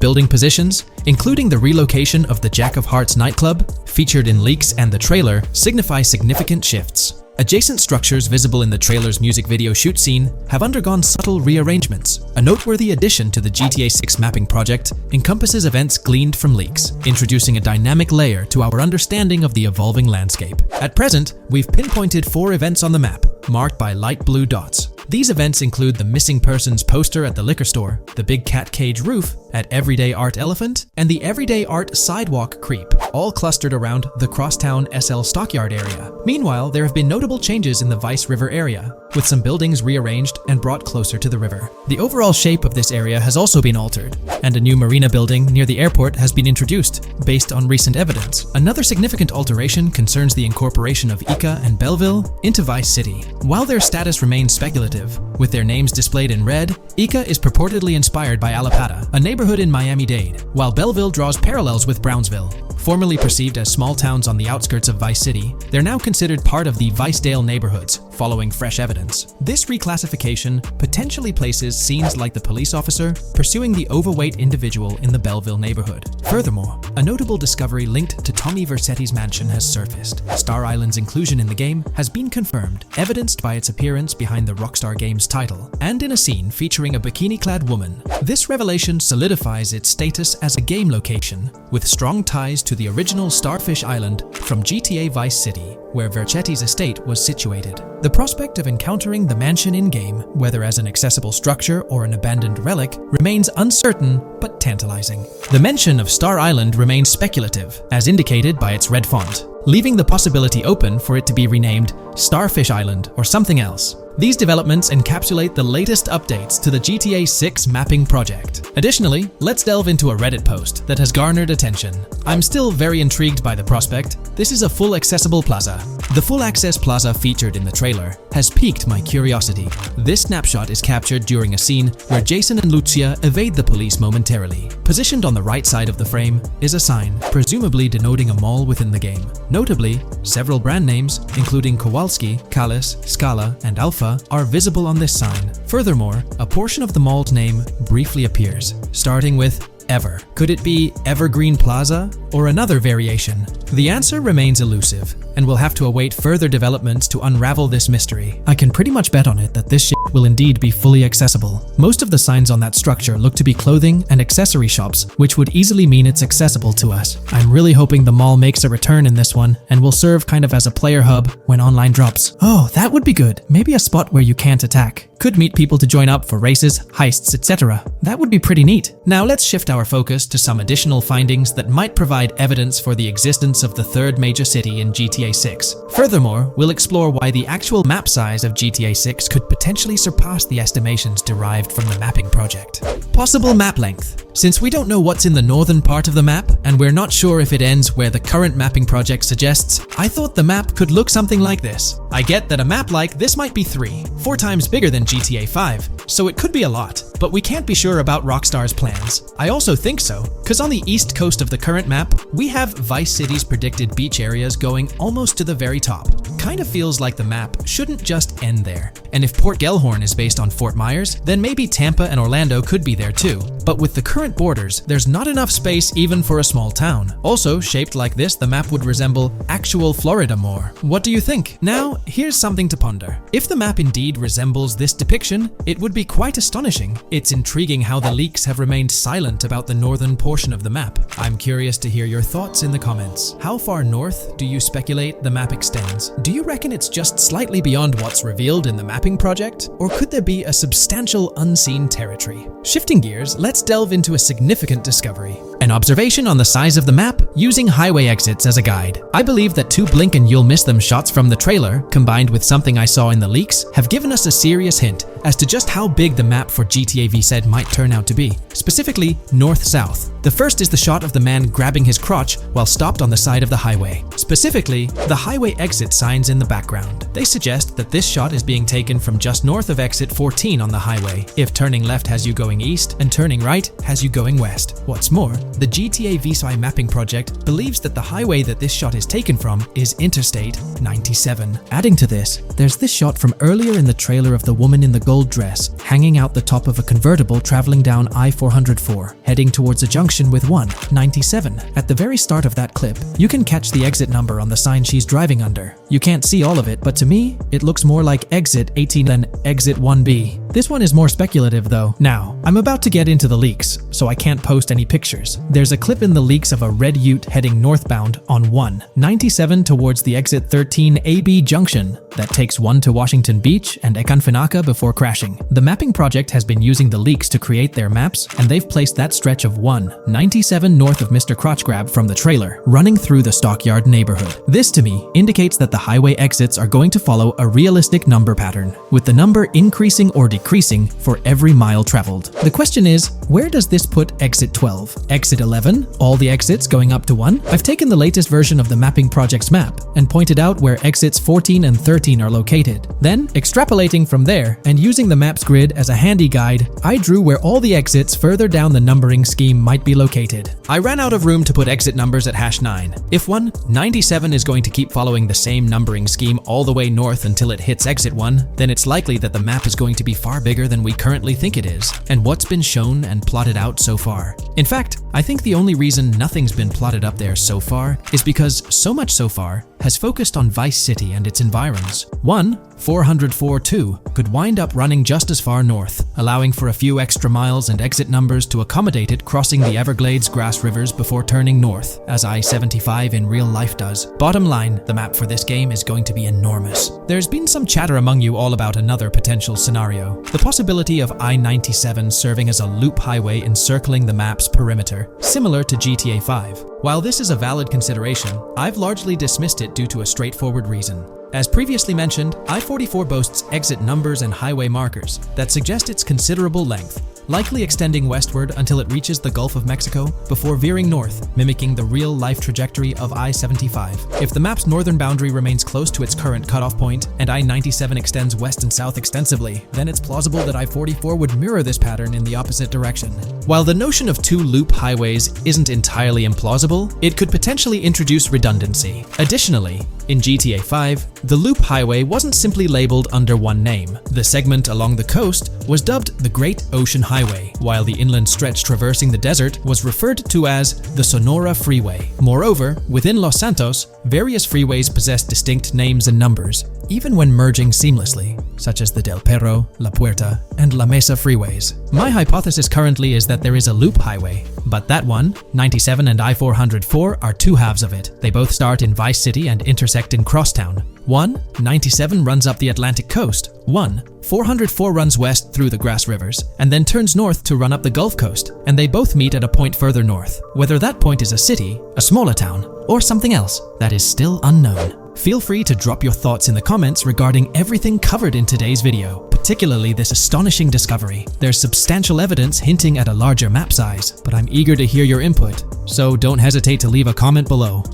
Building positions, including the relocation of the Jack of Hearts nightclub, featured in leaks and the trailer, signify significant shifts. Adjacent structures visible in the trailer's music video shoot scene have undergone subtle rearrangements. A noteworthy addition to the GTA 6 mapping project encompasses events gleaned from leaks, introducing a dynamic layer to our understanding of the evolving landscape. At present, we've pinpointed 4 events on the map, marked by light blue dots. These events include the missing persons poster at the liquor store, the big cat cage roof at Everyday Art Elephant, and the Everyday Art Sidewalk Creep, all clustered around the Crosstown SL Stockyard area. Meanwhile, there have been notable changes in the Vice River area, with some buildings rearranged and brought closer to the river. The overall shape of this area has also been altered, and a new marina building near the airport has been introduced, based on recent evidence. Another significant alteration concerns the incorporation of Ica and Belleville into Vice City. While their status remains speculative, with their names displayed in red, Ica is purportedly inspired by Alapata, a neighborhood in Miami-Dade, while Belleville draws parallels with Brownsville. Formerly perceived as small towns on the outskirts of Vice City, they're now considered part of the Vicedale neighborhoods, following fresh evidence. This reclassification potentially places scenes like the police officer pursuing the overweight individual in the Belleville neighborhood. Furthermore, a notable discovery linked to Tommy Vercetti's mansion has surfaced. Star Island's inclusion in the game has been confirmed, evidenced by its appearance behind the Rockstar Games title, and in a scene featuring a bikini-clad woman. This revelation solidifies its status as a game location, with strong ties to to the original Starfish Island from GTA Vice City, where Vercetti's estate was situated. The prospect of encountering the mansion in-game, whether as an accessible structure or an abandoned relic, remains uncertain but tantalizing. The mention of Star Island remains speculative, as indicated by its red font, leaving the possibility open for it to be renamed Starfish Island or something else. These developments encapsulate the latest updates to the GTA 6 mapping project. Additionally, let's delve into a Reddit post that has garnered attention. I'm still very intrigued by the prospect. This is a full accessible plaza. The full access plaza featured in the trailer has piqued my curiosity. This snapshot is captured during a scene where Jason and Lucia evade the police momentarily. Positioned on the right side of the frame is a sign, presumably denoting a mall within the game. Notably, several brand names, including Kowalski, Kalis, Scala, and Alpha, are visible on this sign. Furthermore, a portion of the mall's name briefly appears, starting with Ever. Could it be Evergreen Plaza or another variation? The answer remains elusive, and we'll have to await further developments to unravel this mystery. I can pretty much bet on it that this shit will indeed be fully accessible. Most of the signs on that structure look to be clothing and accessory shops, which would easily mean it's accessible to us. I'm really hoping the mall makes a return in this one and will serve kind of as a player hub when online drops. Oh, that would be good. Maybe a spot where you can't attack. Could meet people to join up for races, heists, etc. That would be pretty neat. Now let's shift our focus to some additional findings that might provide evidence for the existence of the third major city in GTA 6. Furthermore, we'll explore why the actual map size of GTA 6 could potentially surpass the estimations derived from the mapping project. Possible map length. Since we don't know what's in the northern part of the map, and we're not sure if it ends where the current mapping project suggests, I thought the map could look something like this. I get that a map like this might be 4 times bigger than GTA 5, so it could be a lot, but we can't be sure about Rockstar's plans. I also think so, because on the east coast of the current map, we have Vice City's predicted beach areas going almost to the very top. Kind of feels like the map shouldn't just end there. And if Port Gellhorn is based on Fort Myers, then maybe Tampa and Orlando could be there too. But with the current borders, there's not enough space even for a small town. Also, shaped like this, the map would resemble actual Florida more. What do you think? Now, here's something to ponder. If the map indeed resembles this depiction, it would be quite astonishing. It's intriguing how the leaks have remained silent about the northern portion of the map. I'm curious to hear your thoughts in the comments. How far north do you speculate the map extends? Do you reckon it's just slightly beyond what's revealed in the mapping project? Or could there be a substantial unseen territory? Shifting gears, let's delve into a significant discovery. An observation on the size of the map using highway exits as a guide. I believe that 2 blink and you'll miss them shots from the trailer, combined with something I saw in the leaks, have given us a serious hint as to just how big the map for GTA VZ might turn out to be. Specifically, north-south. The first is the shot of the man grabbing his crotch while stopped on the side of the highway. Specifically, the highway exit signs in the background. They suggest that this shot is being taken from just north of exit 14 on the highway, if turning left has you going east and turning right has you going west. What's more, the GTA VSI mapping project believes that the highway that this shot is taken from is Interstate 97. Adding to this, there's this shot from earlier in the trailer of the woman in the gold dress hanging out the top of a convertible traveling down I-404, heading towards a junction with 197. At the very start of that clip, you can catch the exit number on the sign she's driving under. You can't see all of it, but to me, it looks more like exit 18 than exit 1B. This one is more speculative though. Now, I'm about to get into the leaks, so I can't post any pictures. There's a clip in the leaks of a red ute heading northbound on 197 towards the exit 13 AB junction that takes 1 to Washington Beach and Ekanfinaka before crashing. The mapping project has been using the leaks to create their maps, and they've placed that stretch of 197 north of Mr. Crotch Grab from the trailer, running through the Stockyard neighborhood. This to me indicates that the highway exits are going to follow a realistic number pattern, with the number increasing or decreasing for every mile traveled. The question is, where does this put exit 12? Exit 11? All the exits going up to 1? I've taken the latest version of the mapping project's map and pointed out where exits 14 and 13 are located. Then, extrapolating from there and using the map's grid as a handy guide, I drew where all the exits further down the numbering scheme might be located. I ran out of room to put exit numbers at #9. If 197 is going to keep following the same numbering scheme all the way north until it hits exit 1, then it's likely that the map is going to be far bigger than we currently think it is, and what's been shown and plotted out so far. In fact, I think the only reason nothing's been plotted up there so far is because so much so far has focused on Vice City and its environs. 1, 404 too could wind up running just as far north, allowing for a few extra miles and exit numbers to accommodate it crossing the Everglades grass rivers before turning north, as I-75 in real life does. Bottom line, the map for this game is going to be enormous. There's been some chatter among you all about another potential scenario, the possibility of I-97 serving as a loop highway encircling the map's perimeter, similar to GTA 5. While this is a valid consideration, I've largely dismissed it due to a straightforward reason. As previously mentioned, I-44 boasts exit numbers and highway markers that suggest its considerable length, likely extending westward until it reaches the Gulf of Mexico before veering north, mimicking the real-life trajectory of I-75. If the map's northern boundary remains close to its current cutoff point, and I-97 extends west and south extensively, then it's plausible that I-44 would mirror this pattern in the opposite direction. While the notion of two loop highways isn't entirely implausible, it could potentially introduce redundancy. Additionally, in GTA 5, the loop highway wasn't simply labeled under one name. The segment along the coast was dubbed the Great Ocean Highway, while the inland stretch traversing the desert was referred to as the Sonora Freeway. Moreover, within Los Santos, various freeways possess distinct names and numbers, even when merging seamlessly, such as the Del Perro, La Puerta, and La Mesa freeways. My hypothesis currently is that there is a loop highway, but that one, 97 and I-404, are two halves of it. They both start in Vice City and intersect in Crosstown. 97 runs up the Atlantic coast. 404 runs west through the Grass Rivers, and then turns north to run up the Gulf Coast, and they both meet at a point further north. Whether that point is a city, a smaller town, or something else, that is still unknown. Feel free to drop your thoughts in the comments regarding everything covered in today's video, particularly this astonishing discovery. There's substantial evidence hinting at a larger map size, but I'm eager to hear your input, so don't hesitate to leave a comment below.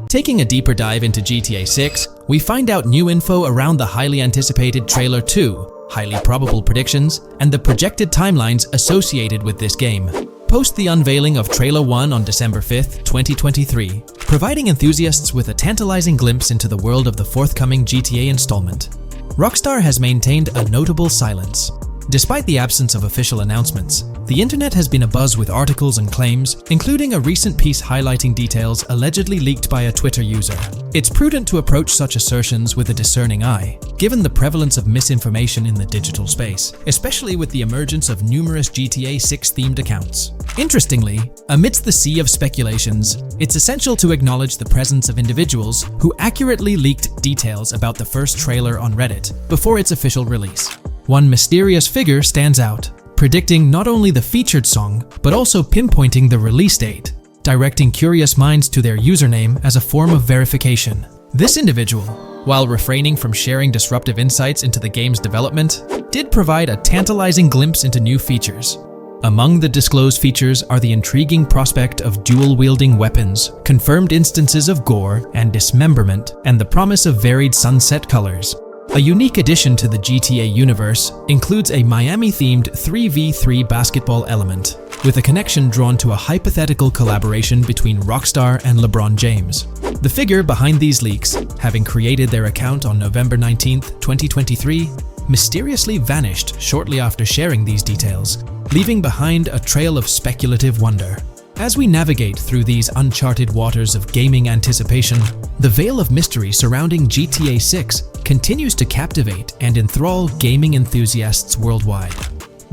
Taking a deeper dive into GTA 6, we find out new info around the highly anticipated Trailer 2, highly probable predictions, and the projected timelines associated with this game. Post the unveiling of Trailer 1 on December 5th, 2023, providing enthusiasts with a tantalizing glimpse into the world of the forthcoming GTA installment. Rockstar has maintained a notable silence. Despite the absence of official announcements, the internet has been abuzz with articles and claims, including a recent piece highlighting details allegedly leaked by a Twitter user. It's prudent to approach such assertions with a discerning eye, given the prevalence of misinformation in the digital space, especially with the emergence of numerous GTA 6-themed accounts. Interestingly, amidst the sea of speculations, it's essential to acknowledge the presence of individuals who accurately leaked details about the first trailer on Reddit before its official release. One mysterious figure stands out, predicting not only the featured song, but also pinpointing the release date, directing curious minds to their username as a form of verification. This individual, while refraining from sharing disruptive insights into the game's development, did provide a tantalizing glimpse into new features. Among the disclosed features are the intriguing prospect of dual-wielding weapons, confirmed instances of gore and dismemberment, and the promise of varied sunset colors. A unique addition to the GTA universe includes a Miami-themed 3v3 basketball element, with a connection drawn to a hypothetical collaboration between Rockstar and LeBron James. The figure behind these leaks, having created their account on November 19, 2023, mysteriously vanished shortly after sharing these details, leaving behind a trail of speculative wonder. As we navigate through these uncharted waters of gaming anticipation, the veil of mystery surrounding GTA 6 continues to captivate and enthrall gaming enthusiasts worldwide.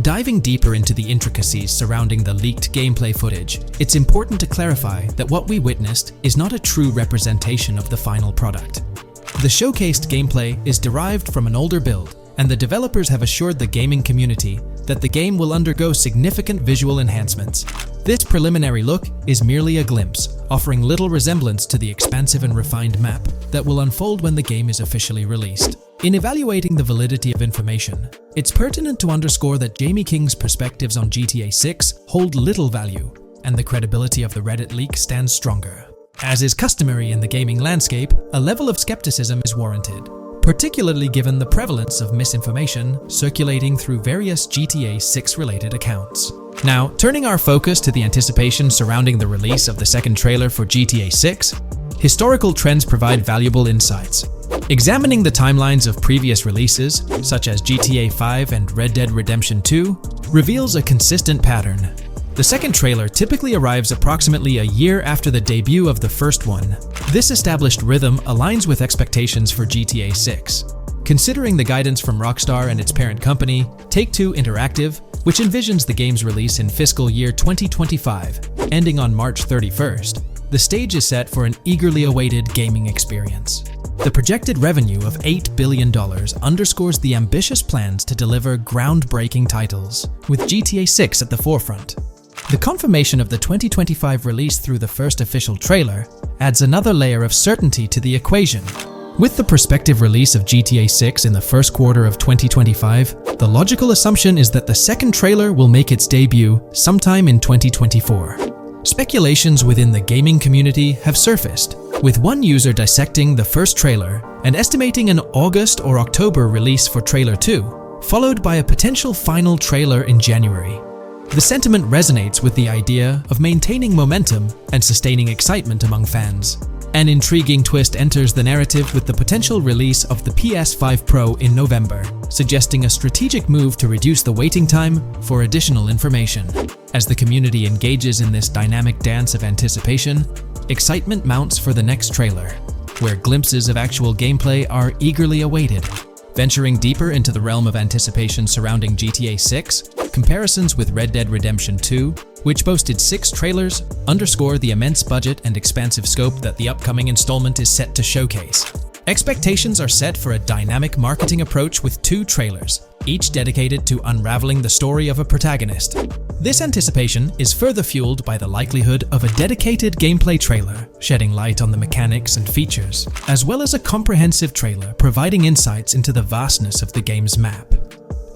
Diving deeper into the intricacies surrounding the leaked gameplay footage, it's important to clarify that what we witnessed is not a true representation of the final product. The showcased gameplay is derived from an older build, and the developers have assured the gaming community that the game will undergo significant visual enhancements. This preliminary look is merely a glimpse, offering little resemblance to the expansive and refined map that will unfold when the game is officially released. In evaluating the validity of information, it's pertinent to underscore that Jamie King's perspectives on GTA 6 hold little value, and the credibility of the Reddit leak stands stronger. As is customary in the gaming landscape, a level of skepticism is warranted, particularly given the prevalence of misinformation circulating through various GTA 6 related accounts. Now, turning our focus to the anticipation surrounding the release of the second trailer for GTA 6, historical trends provide valuable insights. Examining the timelines of previous releases, such as GTA 5 and Red Dead Redemption 2, reveals a consistent pattern. The second trailer typically arrives approximately a year after the debut of the first one. This established rhythm aligns with expectations for GTA 6. Considering the guidance from Rockstar and its parent company, Take-Two Interactive, which envisions the game's release in fiscal year 2025, ending on March 31st, the stage is set for an eagerly awaited gaming experience. The projected revenue of $8 billion underscores the ambitious plans to deliver groundbreaking titles, with GTA 6 at the forefront. The confirmation of the 2025 release through the first official trailer adds another layer of certainty to the equation. With the prospective release of GTA 6 in the first quarter of 2025, the logical assumption is that the second trailer will make its debut sometime in 2024. Speculations within the gaming community have surfaced, with one user dissecting the first trailer and estimating an August or October release for Trailer 2, followed by a potential final trailer in January. The sentiment resonates with the idea of maintaining momentum and sustaining excitement among fans. An intriguing twist enters the narrative with the potential release of the PS5 Pro in November, suggesting a strategic move to reduce the waiting time for additional information. As the community engages in this dynamic dance of anticipation, excitement mounts for the next trailer, where glimpses of actual gameplay are eagerly awaited. Venturing deeper into the realm of anticipation surrounding GTA 6, comparisons with Red Dead Redemption 2, which boasted 6 trailers, underscore the immense budget and expansive scope that the upcoming installment is set to showcase. Expectations are set for a dynamic marketing approach with 2 trailers, each dedicated to unraveling the story of a protagonist. This anticipation is further fueled by the likelihood of a dedicated gameplay trailer, shedding light on the mechanics and features, as well as a comprehensive trailer providing insights into the vastness of the game's map.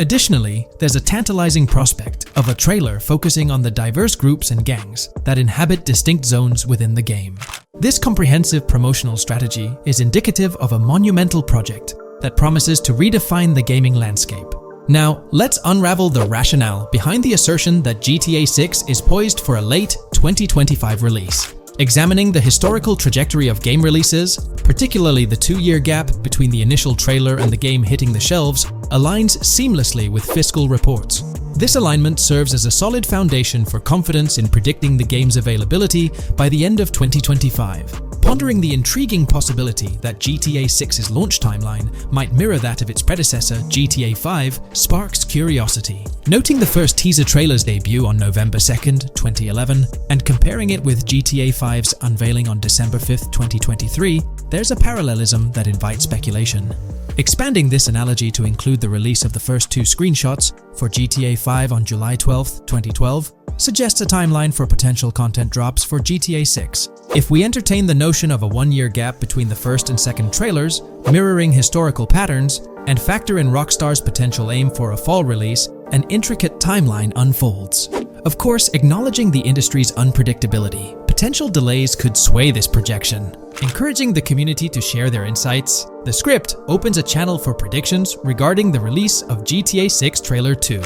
Additionally, there's a tantalizing prospect of a trailer focusing on the diverse groups and gangs that inhabit distinct zones within the game. This comprehensive promotional strategy is indicative of a monumental project that promises to redefine the gaming landscape. Now, let's unravel the rationale behind the assertion that GTA 6 is poised for a late 2025 release. Examining the historical trajectory of game releases, particularly the 2-year gap between the initial trailer and the game hitting the shelves, aligns seamlessly with fiscal reports. This alignment serves as a solid foundation for confidence in predicting the game's availability by the end of 2025. Pondering the intriguing possibility that GTA 6's launch timeline might mirror that of its predecessor, GTA 5, sparks curiosity. Noting the first teaser trailer's debut on November 2nd, 2011, and comparing it with GTA 5's unveiling on December 5th, 2023, there's a parallelism that invites speculation. Expanding this analogy to include the release of the first 2 screenshots for GTA 5 on July 12, 2012, suggests a timeline for potential content drops for GTA 6. If we entertain the notion of a 1-year gap between the first and second trailers, mirroring historical patterns, and factor in Rockstar's potential aim for a fall release, an intricate timeline unfolds. Of course, acknowledging the industry's unpredictability, potential delays could sway this projection. Encouraging the community to share their insights, the script opens a channel for predictions regarding the release of GTA 6 Trailer 2.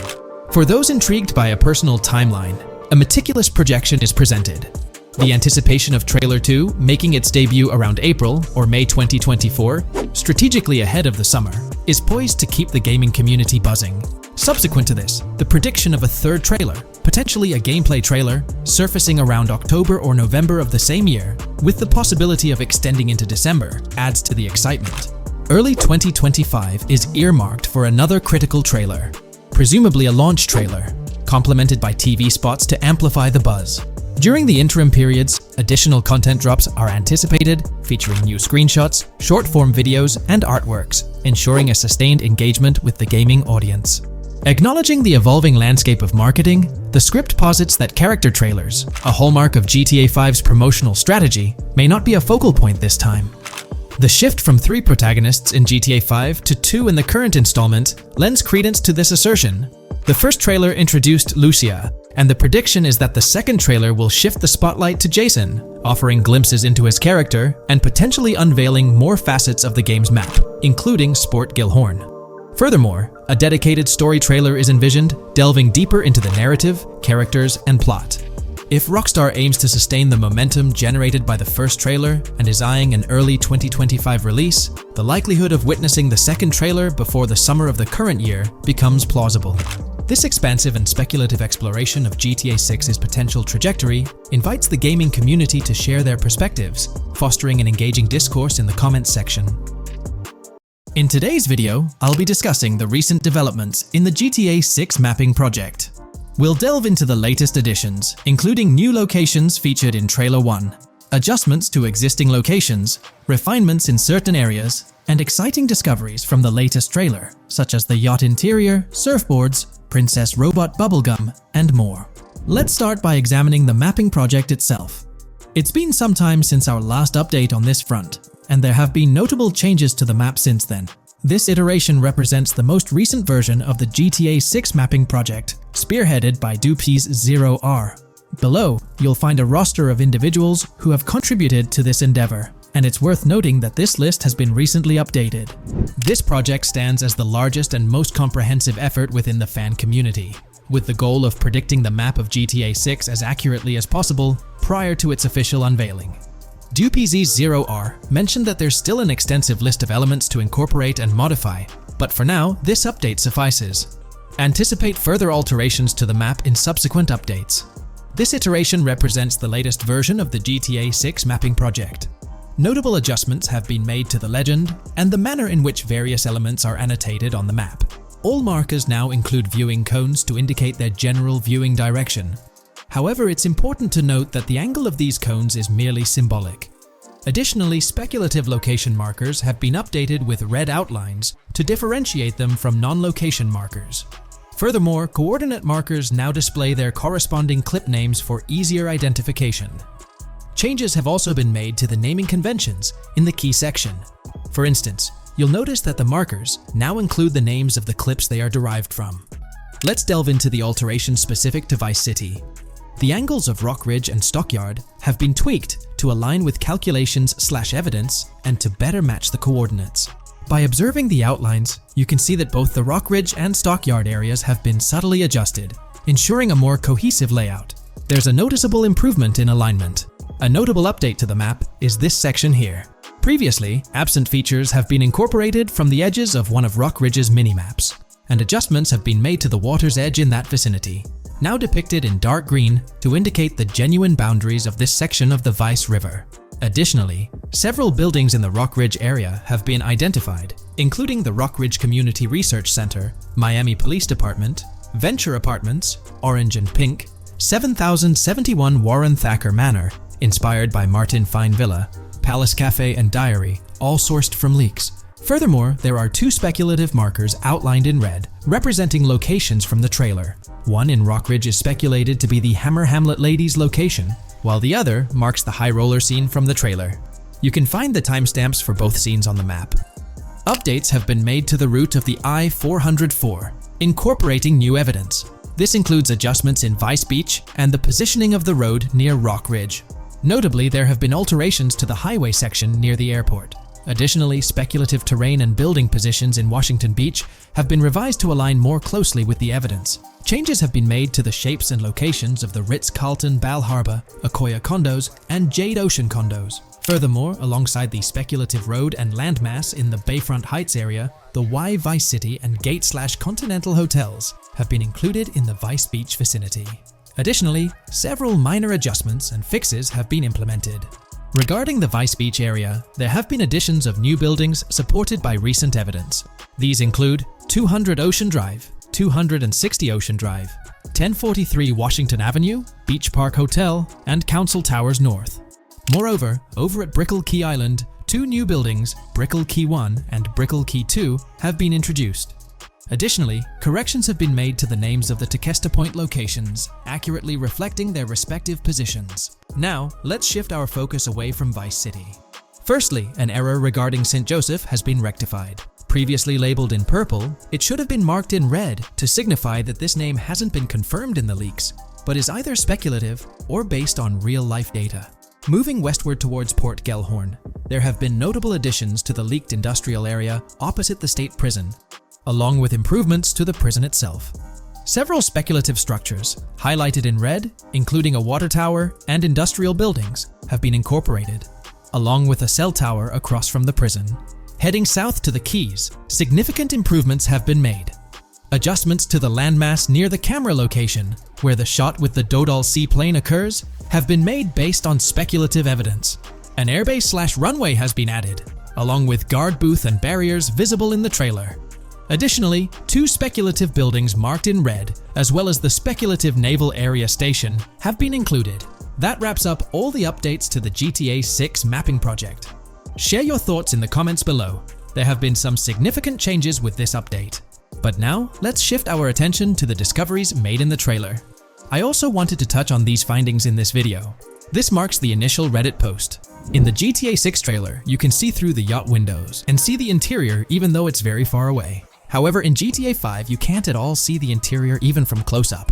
For those intrigued by a personal timeline, a meticulous projection is presented. The anticipation of Trailer 2 making its debut around April or May 2024, strategically ahead of the summer, is poised to keep the gaming community buzzing. Subsequent to this, the prediction of a 3rd trailer, potentially a gameplay trailer, surfacing around October or November of the same year, with the possibility of extending into December, adds to the excitement. Early 2025 is earmarked for another critical trailer, presumably a launch trailer, complemented by TV spots to amplify the buzz. During the interim periods, additional content drops are anticipated, featuring new screenshots, short-form videos, and artworks, ensuring a sustained engagement with the gaming audience. Acknowledging the evolving landscape of marketing, the script posits that character trailers, a hallmark of GTA 5's promotional strategy, may not be a focal point this time. The shift from 3 protagonists in GTA 5 to 2 in the current installment lends credence to this assertion. The first trailer introduced Lucia, and the prediction is that the second trailer will shift the spotlight to Jason, offering glimpses into his character and potentially unveiling more facets of the game's map, including Sport Gilhorn. Furthermore, a dedicated story trailer is envisioned, delving deeper into the narrative, characters, and plot. If Rockstar aims to sustain the momentum generated by the first trailer and is eyeing an early 2025 release, the likelihood of witnessing the second trailer before the summer of the current year becomes plausible. This expansive and speculative exploration of GTA 6's potential trajectory invites the gaming community to share their perspectives, fostering an engaging discourse in the comments section. In today's video, I'll be discussing the recent developments in the GTA 6 mapping project. We'll delve into the latest additions, including new locations featured in Trailer 1, adjustments to existing locations, refinements in certain areas, and exciting discoveries from the latest trailer, such as the yacht interior, surfboards, Princess Robot bubblegum, and more. Let's start by examining the mapping project itself. It's been some time since our last update on this front, and there have been notable changes to the map since then. This iteration represents the most recent version of the GTA 6 mapping project, spearheaded by Dupe's 0R. Below, you'll find a roster of individuals who have contributed to this endeavor, and it's worth noting that this list has been recently updated. This project stands as the largest and most comprehensive effort within the fan community, with the goal of predicting the map of GTA 6 as accurately as possible prior to its official unveiling. DuPZ0R mentioned that there's still an extensive list of elements to incorporate and modify, but for now, this update suffices. Anticipate further alterations to the map in subsequent updates. This iteration represents the latest version of the GTA 6 mapping project. Notable adjustments have been made to the legend and the manner in which various elements are annotated on the map. All markers now include viewing cones to indicate their general viewing direction. However, it's important to note that the angle of these cones is merely symbolic. Additionally, speculative location markers have been updated with red outlines to differentiate them from non-location markers. Furthermore, coordinate markers now display their corresponding clip names for easier identification. Changes have also been made to the naming conventions in the key section. For instance, you'll notice that the markers now include the names of the clips they are derived from. Let's delve into the alterations specific to Vice City. The angles of Rock Ridge and Stockyard have been tweaked to align with calculations/evidence and to better match the coordinates. By observing the outlines, you can see that both the Rock Ridge and Stockyard areas have been subtly adjusted, ensuring a more cohesive layout. There's a noticeable improvement in alignment. A notable update to the map is this section here. Previously, absent features have been incorporated from the edges of one of Rock Ridge's mini-maps, and adjustments have been made to the water's edge in that vicinity, now depicted in dark green to indicate the genuine boundaries of this section of the Vice River. Additionally, several buildings in the Rock Ridge area have been identified, including the Rock Ridge Community Research Center, Miami Police Department, Venture Apartments, Orange and Pink, 7071 Warren Thacker Manor, inspired by Martin Fine Villa, Palace Cafe and Diary, all sourced from leaks. Furthermore, there are two speculative markers outlined in red, representing locations from the trailer. One in Rock Ridge is speculated to be the Hammer Hamlet Ladies location, while the other marks the high roller scene from the trailer. You can find the timestamps for both scenes on the map. Updates have been made to the route of the I-404, incorporating new evidence. This includes adjustments in Vice Beach and the positioning of the road near Rock Ridge. Notably, there have been alterations to the highway section near the airport. Additionally, speculative terrain and building positions in Washington Beach have been revised to align more closely with the evidence. Changes have been made to the shapes and locations of the Ritz-Carlton Bal Harbour, Akoya condos, and Jade Ocean condos. Furthermore, alongside the speculative road and landmass in the Bayfront Heights area, the Y Vice City and Gate/Continental hotels have been included in the Vice Beach vicinity. Additionally, several minor adjustments and fixes have been implemented. Regarding the Vice Beach area, there have been additions of new buildings supported by recent evidence. These include 200 Ocean Drive, 260 Ocean Drive, 1043 Washington Avenue, Beach Park Hotel, and Council Towers North. Moreover, over at Brickell Key Island, two new buildings, Brickell Key 1 and Brickell Key 2, have been introduced. Additionally, corrections have been made to the names of the Tequesta Point locations, accurately reflecting their respective positions. Now, let's shift our focus away from Vice City. Firstly, an error regarding St. Joseph has been rectified. Previously labeled in purple, it should have been marked in red to signify that this name hasn't been confirmed in the leaks, but is either speculative or based on real-life data. Moving westward towards Port Gellhorn, there have been notable additions to the leaked industrial area opposite the state prison, along with improvements to the prison itself. Several speculative structures, highlighted in red, including a water tower and industrial buildings, have been incorporated, along with a cell tower across from the prison. Heading south to the Keys, significant improvements have been made. Adjustments to the landmass near the camera location, where the shot with the Dodal seaplane occurs, have been made based on speculative evidence. An airbase/runway has been added, along with guard booth and barriers visible in the trailer. Additionally, 2 speculative buildings marked in red, as well as the speculative naval area station, have been included. That wraps up all the updates to the GTA 6 mapping project. Share your thoughts in the comments below. There have been some significant changes with this update. But now, let's shift our attention to the discoveries made in the trailer. I also wanted to touch on these findings in this video. This marks the initial Reddit post. In the GTA 6 trailer, you can see through the yacht windows and see the interior even though it's very far away. However, in GTA 5, you can't at all see the interior even from close up.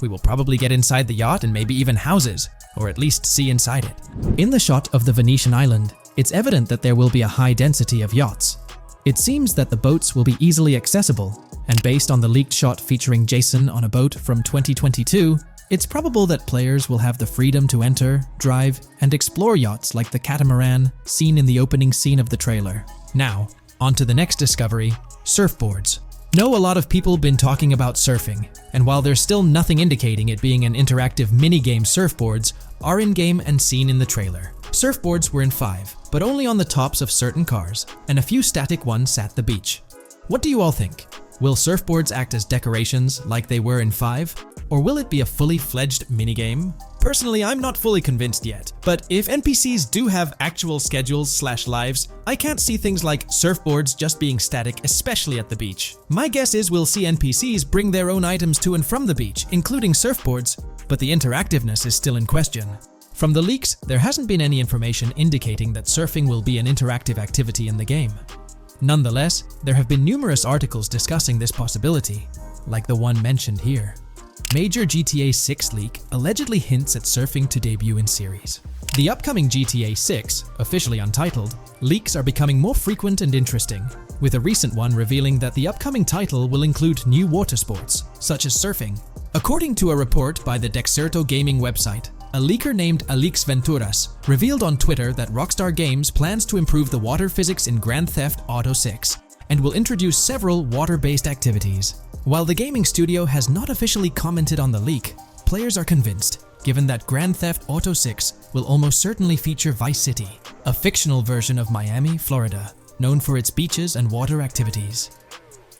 We will probably get inside the yacht and maybe even houses, or at least see inside it. In the shot of the Venetian island, it's evident that there will be a high density of yachts. It seems that the boats will be easily accessible, and based on the leaked shot featuring Jason on a boat from 2022, it's probable that players will have the freedom to enter, drive, and explore yachts like the catamaran seen in the opening scene of the trailer. Now, on to the next discovery, surfboards. Know a lot of people been talking about surfing, and while there's still nothing indicating it being an interactive minigame, surfboards are in-game and seen in the trailer. Surfboards were in 5, but only on the tops of certain cars, and a few static ones sat the beach. What do you all think? Will surfboards act as decorations like they were in 5? Or will it be a fully fledged minigame? Personally, I'm not fully convinced yet, but if NPCs do have actual schedules/lives, I can't see things like surfboards just being static, especially at the beach. My guess is we'll see NPCs bring their own items to and from the beach, including surfboards, but the interactiveness is still in question. From the leaks, there hasn't been any information indicating that surfing will be an interactive activity in the game. Nonetheless, there have been numerous articles discussing this possibility, like the one mentioned here. Major GTA 6 leak allegedly hints at surfing to debut in series. The upcoming GTA 6, officially untitled, leaks are becoming more frequent and interesting, with a recent one revealing that the upcoming title will include new water sports, such as surfing. According to a report by the Dexerto gaming website, a leaker named Alix Venturas revealed on Twitter that Rockstar Games plans to improve the water physics in Grand Theft Auto 6 and will introduce several water-based activities. While the gaming studio has not officially commented on the leak, players are convinced, given that Grand Theft Auto 6 will almost certainly feature Vice City, a fictional version of Miami, Florida, known for its beaches and water activities.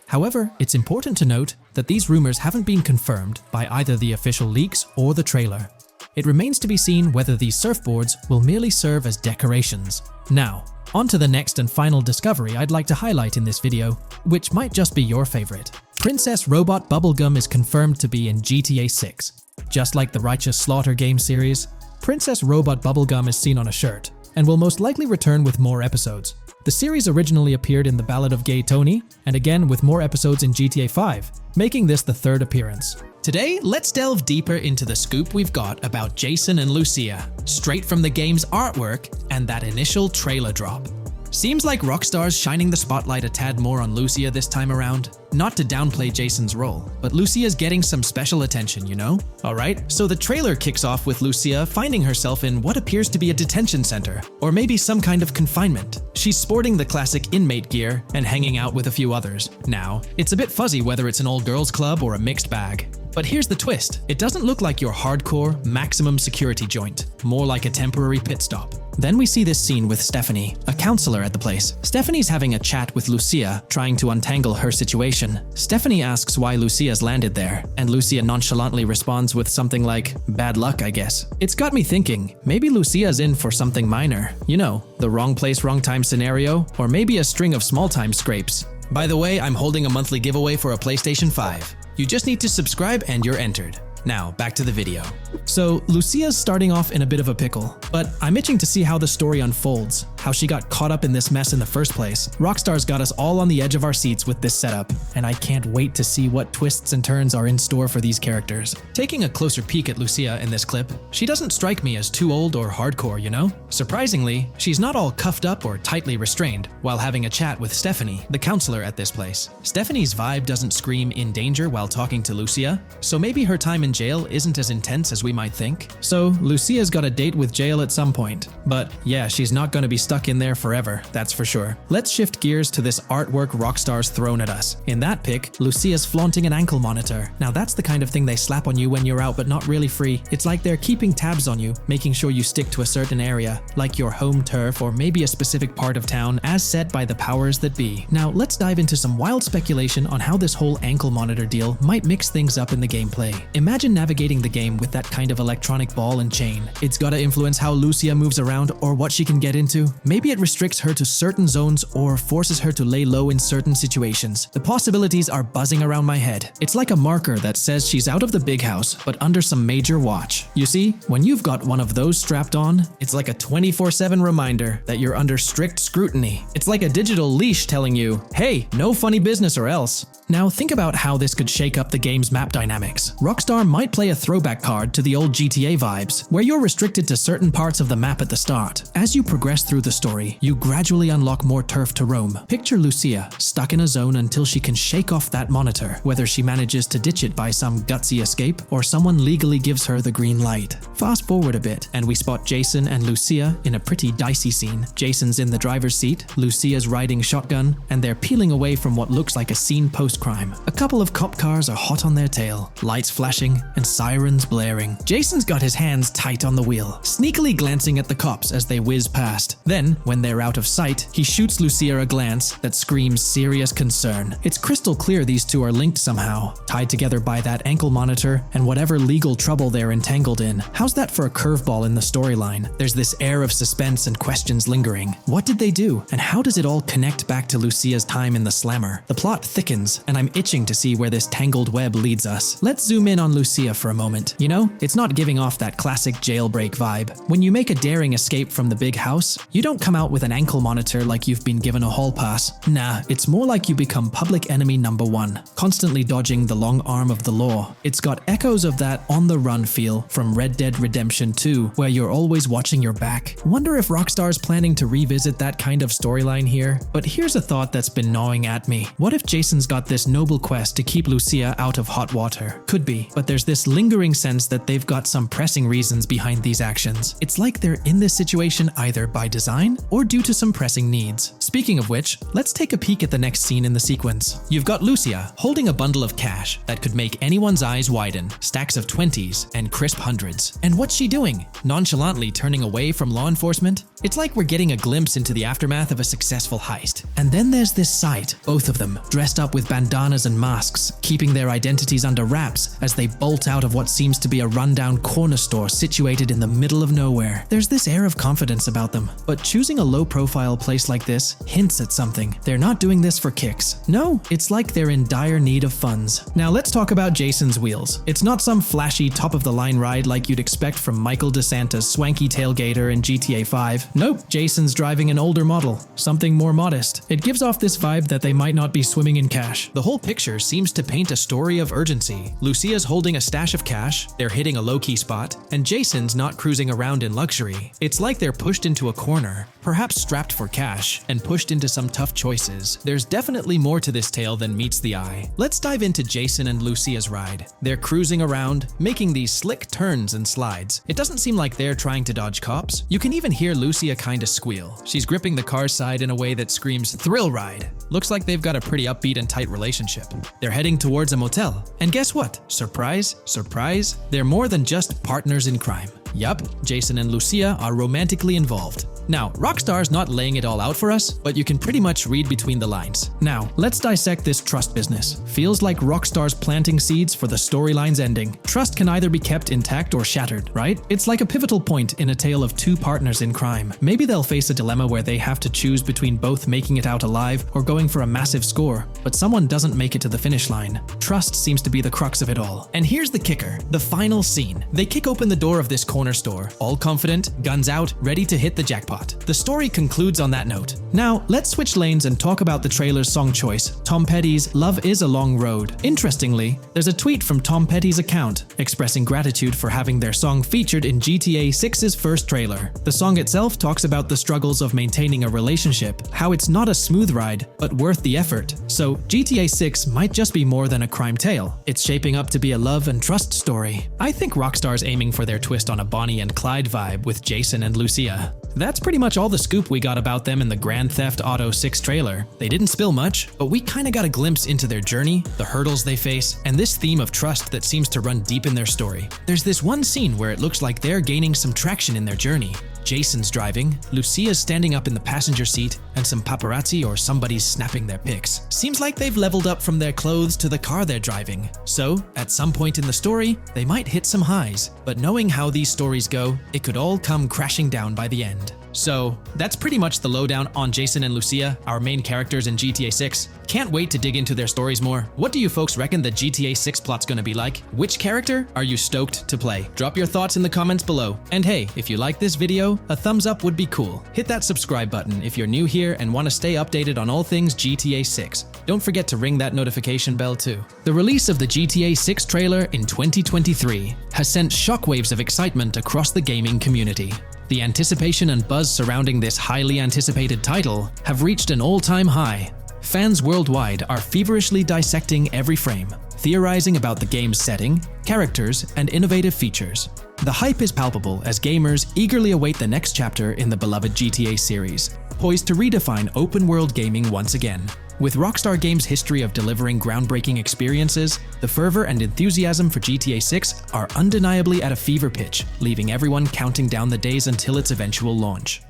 However, it's important to note that these rumors haven't been confirmed by either the official leaks or the trailer. It remains to be seen whether these surfboards will merely serve as decorations. Now, on to the next and final discovery I'd like to highlight in this video, which might just be your favorite. Princess Robot Bubblegum is confirmed to be in GTA 6. Just like the Righteous Slaughter game series, Princess Robot Bubblegum is seen on a shirt, and will most likely return with more episodes. The series originally appeared in The Ballad of Gay Tony, and again with more episodes in GTA 5, making this the 3rd appearance. Today, let's delve deeper into the scoop we've got about Jason and Lucia, straight from the game's artwork and that initial trailer drop. Seems like Rockstar's shining the spotlight a tad more on Lucia this time around. Not to downplay Jason's role, but Lucia's getting some special attention, you know? Alright, so the trailer kicks off with Lucia finding herself in what appears to be a detention center, or maybe some kind of confinement. She's sporting the classic inmate gear and hanging out with a few others. Now, it's a bit fuzzy whether it's an all-girls club or a mixed bag. But here's the twist. It doesn't look like your hardcore, maximum security joint, more like a temporary pit stop. Then we see this scene with Stephanie, a counselor at the place. Stephanie's having a chat with Lucia, trying to untangle her situation. Stephanie asks why Lucia's landed there, and Lucia nonchalantly responds with something like, "Bad luck, I guess." It's got me thinking, maybe Lucia's in for something minor. You know, the wrong place, wrong time scenario, or maybe a string of small-time scrapes. By the way, I'm holding a monthly giveaway for a PlayStation 5. You just need to subscribe and you're entered. Now, back to the video. So, Lucia's starting off in a bit of a pickle, but I'm itching to see how the story unfolds, how she got caught up in this mess in the first place. Rockstar's got us all on the edge of our seats with this setup, and I can't wait to see what twists and turns are in store for these characters. Taking a closer peek at Lucia in this clip, she doesn't strike me as too old or hardcore, you know? Surprisingly, she's not all cuffed up or tightly restrained while having a chat with Stephanie, the counselor at this place. Stephanie's vibe doesn't scream in danger while talking to Lucia, so maybe her time in jail isn't as intense as we might think. So, Lucia's got a date with jail at some point. But yeah, she's not gonna be stuck in there forever, that's for sure. Let's shift gears to this artwork Rockstar's thrown at us. In that pic, Lucia's flaunting an ankle monitor. Now that's the kind of thing they slap on you when you're out but not really free. It's like they're keeping tabs on you, making sure you stick to a certain area, like your home turf or maybe a specific part of town as set by the powers that be. Now let's dive into some wild speculation on how this whole ankle monitor deal might mix things up in the gameplay. Imagine navigating the game with that kind of electronic ball and chain. It's gotta influence how Lucia moves around or what she can get into. Maybe it restricts her to certain zones or forces her to lay low in certain situations. The possibilities are buzzing around my head. It's like a marker that says she's out of the big house, but under some major watch. You see, when you've got one of those strapped on, it's like a 24/7 reminder that you're under strict scrutiny. It's like a digital leash telling you, hey, no funny business or else. Now think about how this could shake up the game's map dynamics. Rockstar might play a throwback card to the old GTA vibes, where you're restricted to certain parts of the map at the start. As you progress through the story, you gradually unlock more turf to roam. Picture Lucia, stuck in a zone until she can shake off that monitor, whether she manages to ditch it by some gutsy escape or someone legally gives her the green light. Fast forward a bit, and we spot Jason and Lucia in a pretty dicey scene. Jason's in the driver's seat, Lucia's riding shotgun, and they're peeling away from what looks like a scene post-crime. A couple of cop cars are hot on their tail, lights flashing and sirens blaring. Jason's got his hands tight on the wheel, sneakily glancing at the cops as they whiz past. Then, when they're out of sight, he shoots Lucia a glance that screams serious concern. It's crystal clear these two are linked somehow, tied together by that ankle monitor and whatever legal trouble they're entangled in. How's that for a curveball in the storyline? There's this air of suspense and questions lingering. What did they do? And how does it all connect back to Lucia's time in the slammer? The plot thickens, and I'm itching to see where this tangled web leads us. Let's zoom in on Lucia for a moment. You know, it's not giving off that classic jailbreak vibe. When you make a daring escape from the big house, you don't come out with an ankle monitor like you've been given a hall pass. Nah, it's more like you become public enemy number one, constantly dodging the long arm of the law. It's got echoes of that on-the-run feel from Red Dead Redemption 2, where you're always watching your back. Wonder if Rockstar's planning to revisit that kind of storyline here? But here's a thought that's been gnawing at me. What if Jason's got this noble quest to keep Lucia out of hot water? Could be, but there's this lingering sense that they've got some pressing reasons behind these actions. It's like they're in this situation either by design or due to some pressing needs. Speaking of which, let's take a peek at the next scene in the sequence. You've got Lucia holding a bundle of cash that could make anyone's eyes widen, stacks of 20s and crisp hundreds. And what's she doing? Nonchalantly turning away from law enforcement? It's like we're getting a glimpse into the aftermath of a successful heist. And then there's this sight, both of them, dressed up with bandanas and masks, keeping their identities under wraps as they bolt out of what seems to be a rundown corner store situated in the middle of nowhere. There's this air of confidence about them, but choosing a low-profile place like this hints at something. They're not doing this for kicks. No, it's like they're in dire need of funds. Now let's talk about Jason's wheels. It's not some flashy top-of-the-line ride like you'd expect from Michael DeSanta's swanky tailgater in GTA 5. Nope, Jason's driving an older model, something more modest. It gives off this vibe that they might not be swimming in cash. The whole picture seems to paint a story of urgency. Lucia's holding a stash of cash, they're hitting a low-key spot, and Jason's not cruising around in luxury. It's like they're pushed into a corner, perhaps strapped for cash, and pushed into some tough choices. There's definitely more to this tale than meets the eye. Let's dive into Jason and Lucia's ride. They're cruising around, making these slick turns and slides. It doesn't seem like they're trying to dodge cops. You can even hear Lucia kinda squeal. She's gripping the car's side in a way that screams thrill ride. Looks like they've got a pretty upbeat and tight relationship. They're heading towards a motel. And guess what? Surprise, surprise, they're more than just partners in crime. Yup, Jason and Lucia are romantically involved. Now, Rockstar's not laying it all out for us, but you can pretty much read between the lines. Now, let's dissect this trust business. Feels like Rockstar's planting seeds for the storyline's ending. Trust can either be kept intact or shattered, right? It's like a pivotal point in a tale of two partners in crime. Maybe they'll face a dilemma where they have to choose between both making it out alive or going for a massive score, but someone doesn't make it to the finish line. Trust seems to be the crux of it all. And here's the kicker, the final scene. They kick open the door of this corner store, all confident, guns out, ready to hit the jackpot. spot. The story concludes on that note. Now, let's switch lanes and talk about the trailer's song choice, Tom Petty's Love Is a Long Road. Interestingly, there's a tweet from Tom Petty's account expressing gratitude for having their song featured in GTA 6's first trailer. The song itself talks about the struggles of maintaining a relationship, how it's not a smooth ride, but worth the effort. So, GTA 6 might just be more than a crime tale. It's shaping up to be a love and trust story. I think Rockstar's aiming for their twist on a Bonnie and Clyde vibe with Jason and Lucia. That's pretty much all the scoop we got about them in the Grand Theft Auto 6 trailer. They didn't spill much, but we kinda got a glimpse into their journey, the hurdles they face, and this theme of trust that seems to run deep in their story. There's this one scene where it looks like they're gaining some traction in their journey. Jason's driving, Lucia's standing up in the passenger seat, and some paparazzi or somebody's snapping their pics. Seems like they've leveled up from their clothes to the car they're driving. So, at some point in the story, they might hit some highs. But knowing how these stories go, it could all come crashing down by the end. So, that's pretty much the lowdown on Jason and Lucia, our main characters in GTA 6. Can't wait to dig into their stories more. What do you folks reckon the GTA 6 plot's gonna be like? Which character are you stoked to play? Drop your thoughts in the comments below. And hey, if you like this video, a thumbs up would be cool. Hit that subscribe button if you're new here and want to stay updated on all things GTA 6. Don't forget to ring that notification bell too. The release of the GTA 6 trailer in 2023 has sent shockwaves of excitement across the gaming community. The anticipation and buzz surrounding this highly anticipated title have reached an all-time high. Fans worldwide are feverishly dissecting every frame, theorizing about the game's setting, characters, and innovative features. The hype is palpable as gamers eagerly await the next chapter in the beloved GTA series, poised to redefine open-world gaming once again. With Rockstar Games' history of delivering groundbreaking experiences, the fervor and enthusiasm for GTA 6 are undeniably at a fever pitch, leaving everyone counting down the days until its eventual launch.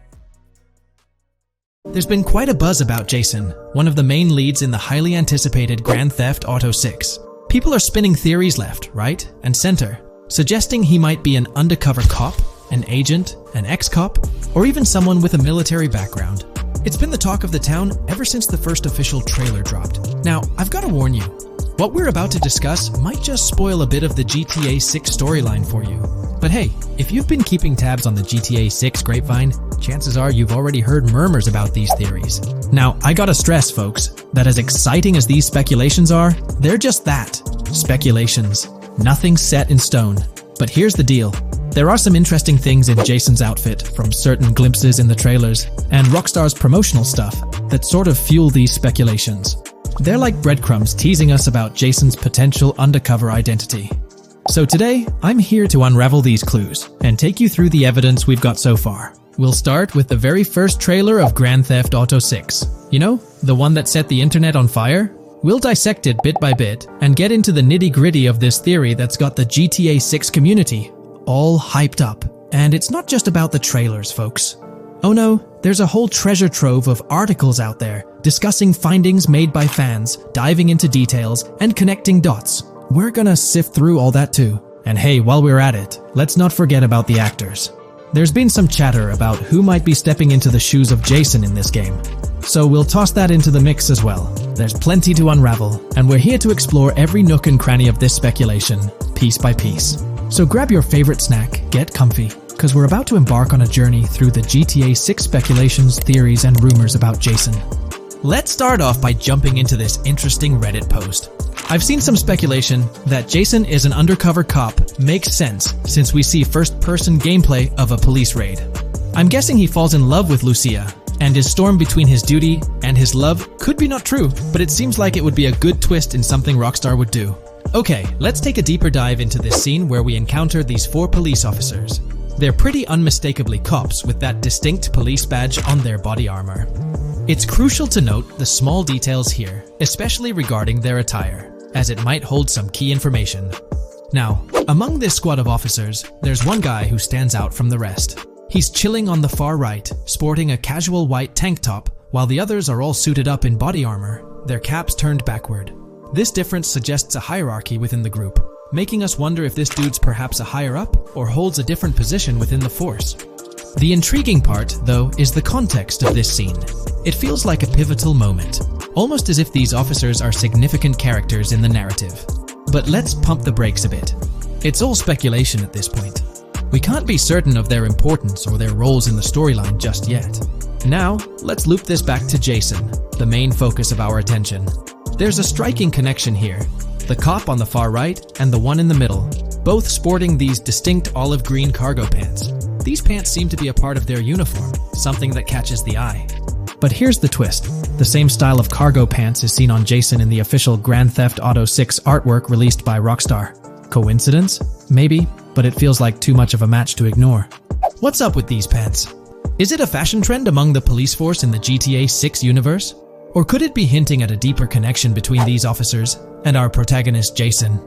There's been quite a buzz about Jason, one of the main leads in the highly anticipated Grand Theft Auto 6. People are spinning theories left, right, and center, suggesting he might be an undercover cop, an agent, an ex-cop, or even someone with a military background. It's been the talk of the town ever since the first official trailer dropped. Now, I've got to warn you, what we're about to discuss might just spoil a bit of the GTA 6 storyline for you. But hey, if you've been keeping tabs on the GTA 6 grapevine, chances are you've already heard murmurs about these theories. Now, I gotta stress, folks, that as exciting as these speculations are, they're just that, speculations. Nothing set in stone. But here's the deal. There are some interesting things in Jason's outfit from certain glimpses in the trailers and Rockstar's promotional stuff that sort of fuel these speculations. They're like breadcrumbs teasing us about Jason's potential undercover identity. So today, I'm here to unravel these clues and take you through the evidence we've got so far. We'll start with the very first trailer of Grand Theft Auto 6. You know, the one that set the internet on fire? We'll dissect it bit by bit and get into the nitty-gritty of this theory that's got the GTA 6 community all hyped up. And it's not just about the trailers, folks. Oh no, there's a whole treasure trove of articles out there discussing findings made by fans, diving into details, and connecting dots. We're gonna sift through all that too. And hey, while we're at it, let's not forget about the actors. There's been some chatter about who might be stepping into the shoes of Jason in this game. So we'll toss that into the mix as well. There's plenty to unravel, and we're here to explore every nook and cranny of this speculation, piece by piece. So grab your favorite snack, get comfy, because we're about to embark on a journey through the GTA 6 speculations, theories, and rumors about Jason. Let's start off by jumping into this interesting Reddit post. I've seen some speculation that Jason is an undercover cop makes sense since we see first-person gameplay of a police raid. I'm guessing he falls in love with Lucia, and his storm between his duty and his love could be not true, but it seems like it would be a good twist in something Rockstar would do. Okay, let's take a deeper dive into this scene where we encounter these 4 police officers. They're pretty unmistakably cops with that distinct police badge on their body armor. It's crucial to note the small details here, especially regarding their attire, as it might hold some key information. Now, among this squad of officers, there's one guy who stands out from the rest. He's chilling on the far right, sporting a casual white tank top, while the others are all suited up in body armor, their caps turned backward. This difference suggests a hierarchy within the group, making us wonder if this dude's perhaps a higher up or holds a different position within the force. The intriguing part, though, is the context of this scene. It feels like a pivotal moment, almost as if these officers are significant characters in the narrative. But let's pump the brakes a bit. It's all speculation at this point. We can't be certain of their importance or their roles in the storyline just yet. Now, let's loop this back to Jason, the main focus of our attention. There's a striking connection here. The cop on the far right and the one in the middle, both sporting these distinct olive green cargo pants. These pants seem to be a part of their uniform, something that catches the eye. But here's the twist. The same style of cargo pants is seen on Jason in the official Grand Theft Auto 6 artwork released by Rockstar. Coincidence? Maybe, but it feels like too much of a match to ignore. What's up with these pants? Is it a fashion trend among the police force in the GTA 6 universe? Or could it be hinting at a deeper connection between these officers and our protagonist Jason?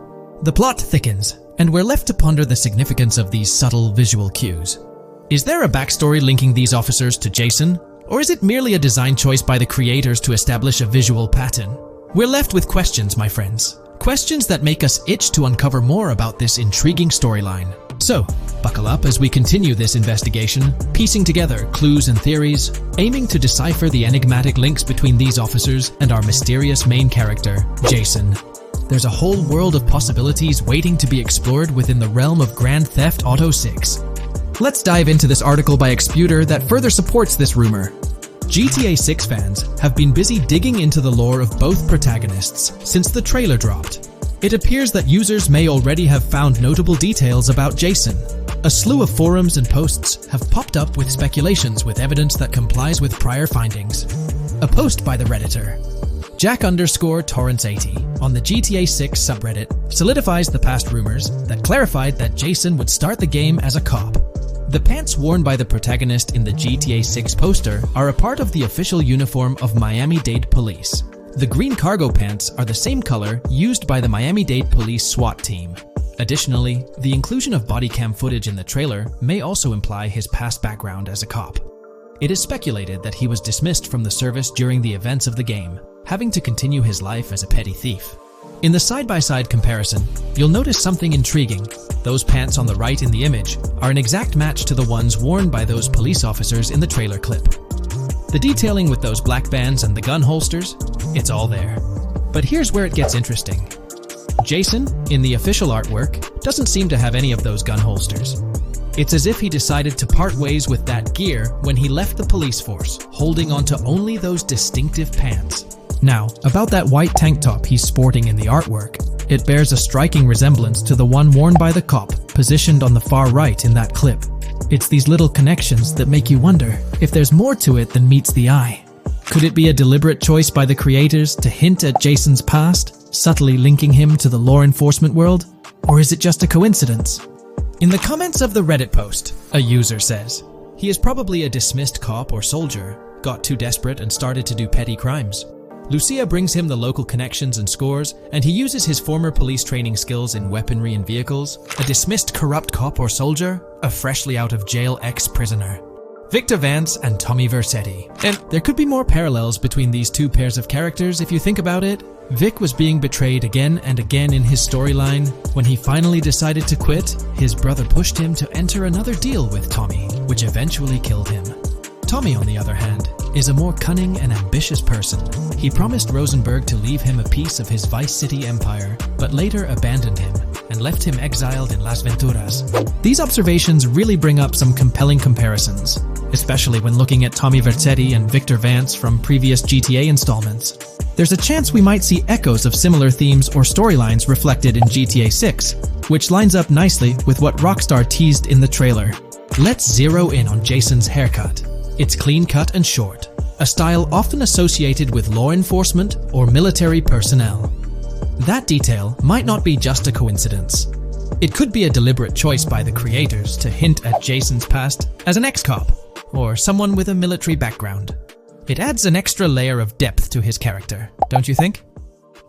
The plot thickens, and we're left to ponder the significance of these subtle visual cues. Is there a backstory linking these officers to Jason? Or is it merely a design choice by the creators to establish a visual pattern? We're left with questions, my friends. Questions that make us itch to uncover more about this intriguing storyline. So, buckle up as we continue this investigation, piecing together clues and theories, aiming to decipher the enigmatic links between these officers and our mysterious main character, Jason. There's a whole world of possibilities waiting to be explored within the realm of Grand Theft Auto 6. Let's dive into this article by Exputer that further supports this rumor. GTA 6 fans have been busy digging into the lore of both protagonists since the trailer dropped. It appears that users may already have found notable details about Jason. A slew of forums and posts have popped up with speculations with evidence that complies with prior findings. A post by the Redditor, Jack_Torrance80, on the GTA 6 subreddit solidifies the past rumors that clarified that Jason would start the game as a cop. The pants worn by the protagonist in the GTA 6 poster are a part of the official uniform of Miami-Dade Police. The green cargo pants are the same color used by the Miami-Dade Police SWAT team. Additionally, the inclusion of body cam footage in the trailer may also imply his past background as a cop. It is speculated that he was dismissed from the service during the events of the game, having to continue his life as a petty thief. In the side-by-side comparison, you'll notice something intriguing. Those pants on the right in the image are an exact match to the ones worn by those police officers in the trailer clip. The detailing with those black bands and the gun holsters, it's all there. But here's where it gets interesting. Jason, in the official artwork, doesn't seem to have any of those gun holsters. It's as if he decided to part ways with that gear when he left the police force, holding onto only those distinctive pants. Now, about that white tank top he's sporting in the artwork, it bears a striking resemblance to the one worn by the cop, positioned on the far right in that clip. It's these little connections that make you wonder if there's more to it than meets the eye. Could it be a deliberate choice by the creators to hint at Jason's past, subtly linking him to the law enforcement world? Or is it just a coincidence? In the comments of the Reddit post, a user says, he is probably a dismissed cop or soldier, got too desperate and started to do petty crimes. Lucia brings him the local connections and scores, and he uses his former police training skills in weaponry and vehicles. A dismissed corrupt cop or soldier, a freshly out of jail ex-prisoner. Victor Vance and Tommy Vercetti. And there could be more parallels between these two pairs of characters if you think about it. Vic was being betrayed again and again in his storyline. When he finally decided to quit, his brother pushed him to enter another deal with Tommy, which eventually killed him. Tommy, on the other hand, is a more cunning and ambitious person. He promised Rosenberg to leave him a piece of his Vice City empire, but later abandoned him and left him exiled in Las Venturas. These observations really bring up some compelling comparisons, especially when looking at Tommy Vercetti and Victor Vance from previous GTA installments. There's a chance we might see echoes of similar themes or storylines reflected in GTA 6, which lines up nicely with what Rockstar teased in the trailer. Let's zero in on Jason's haircut. It's clean cut and short, a style often associated with law enforcement or military personnel. That detail might not be just a coincidence. It could be a deliberate choice by the creators to hint at Jason's past as an ex-cop or someone with a military background. It adds an extra layer of depth to his character, don't you think?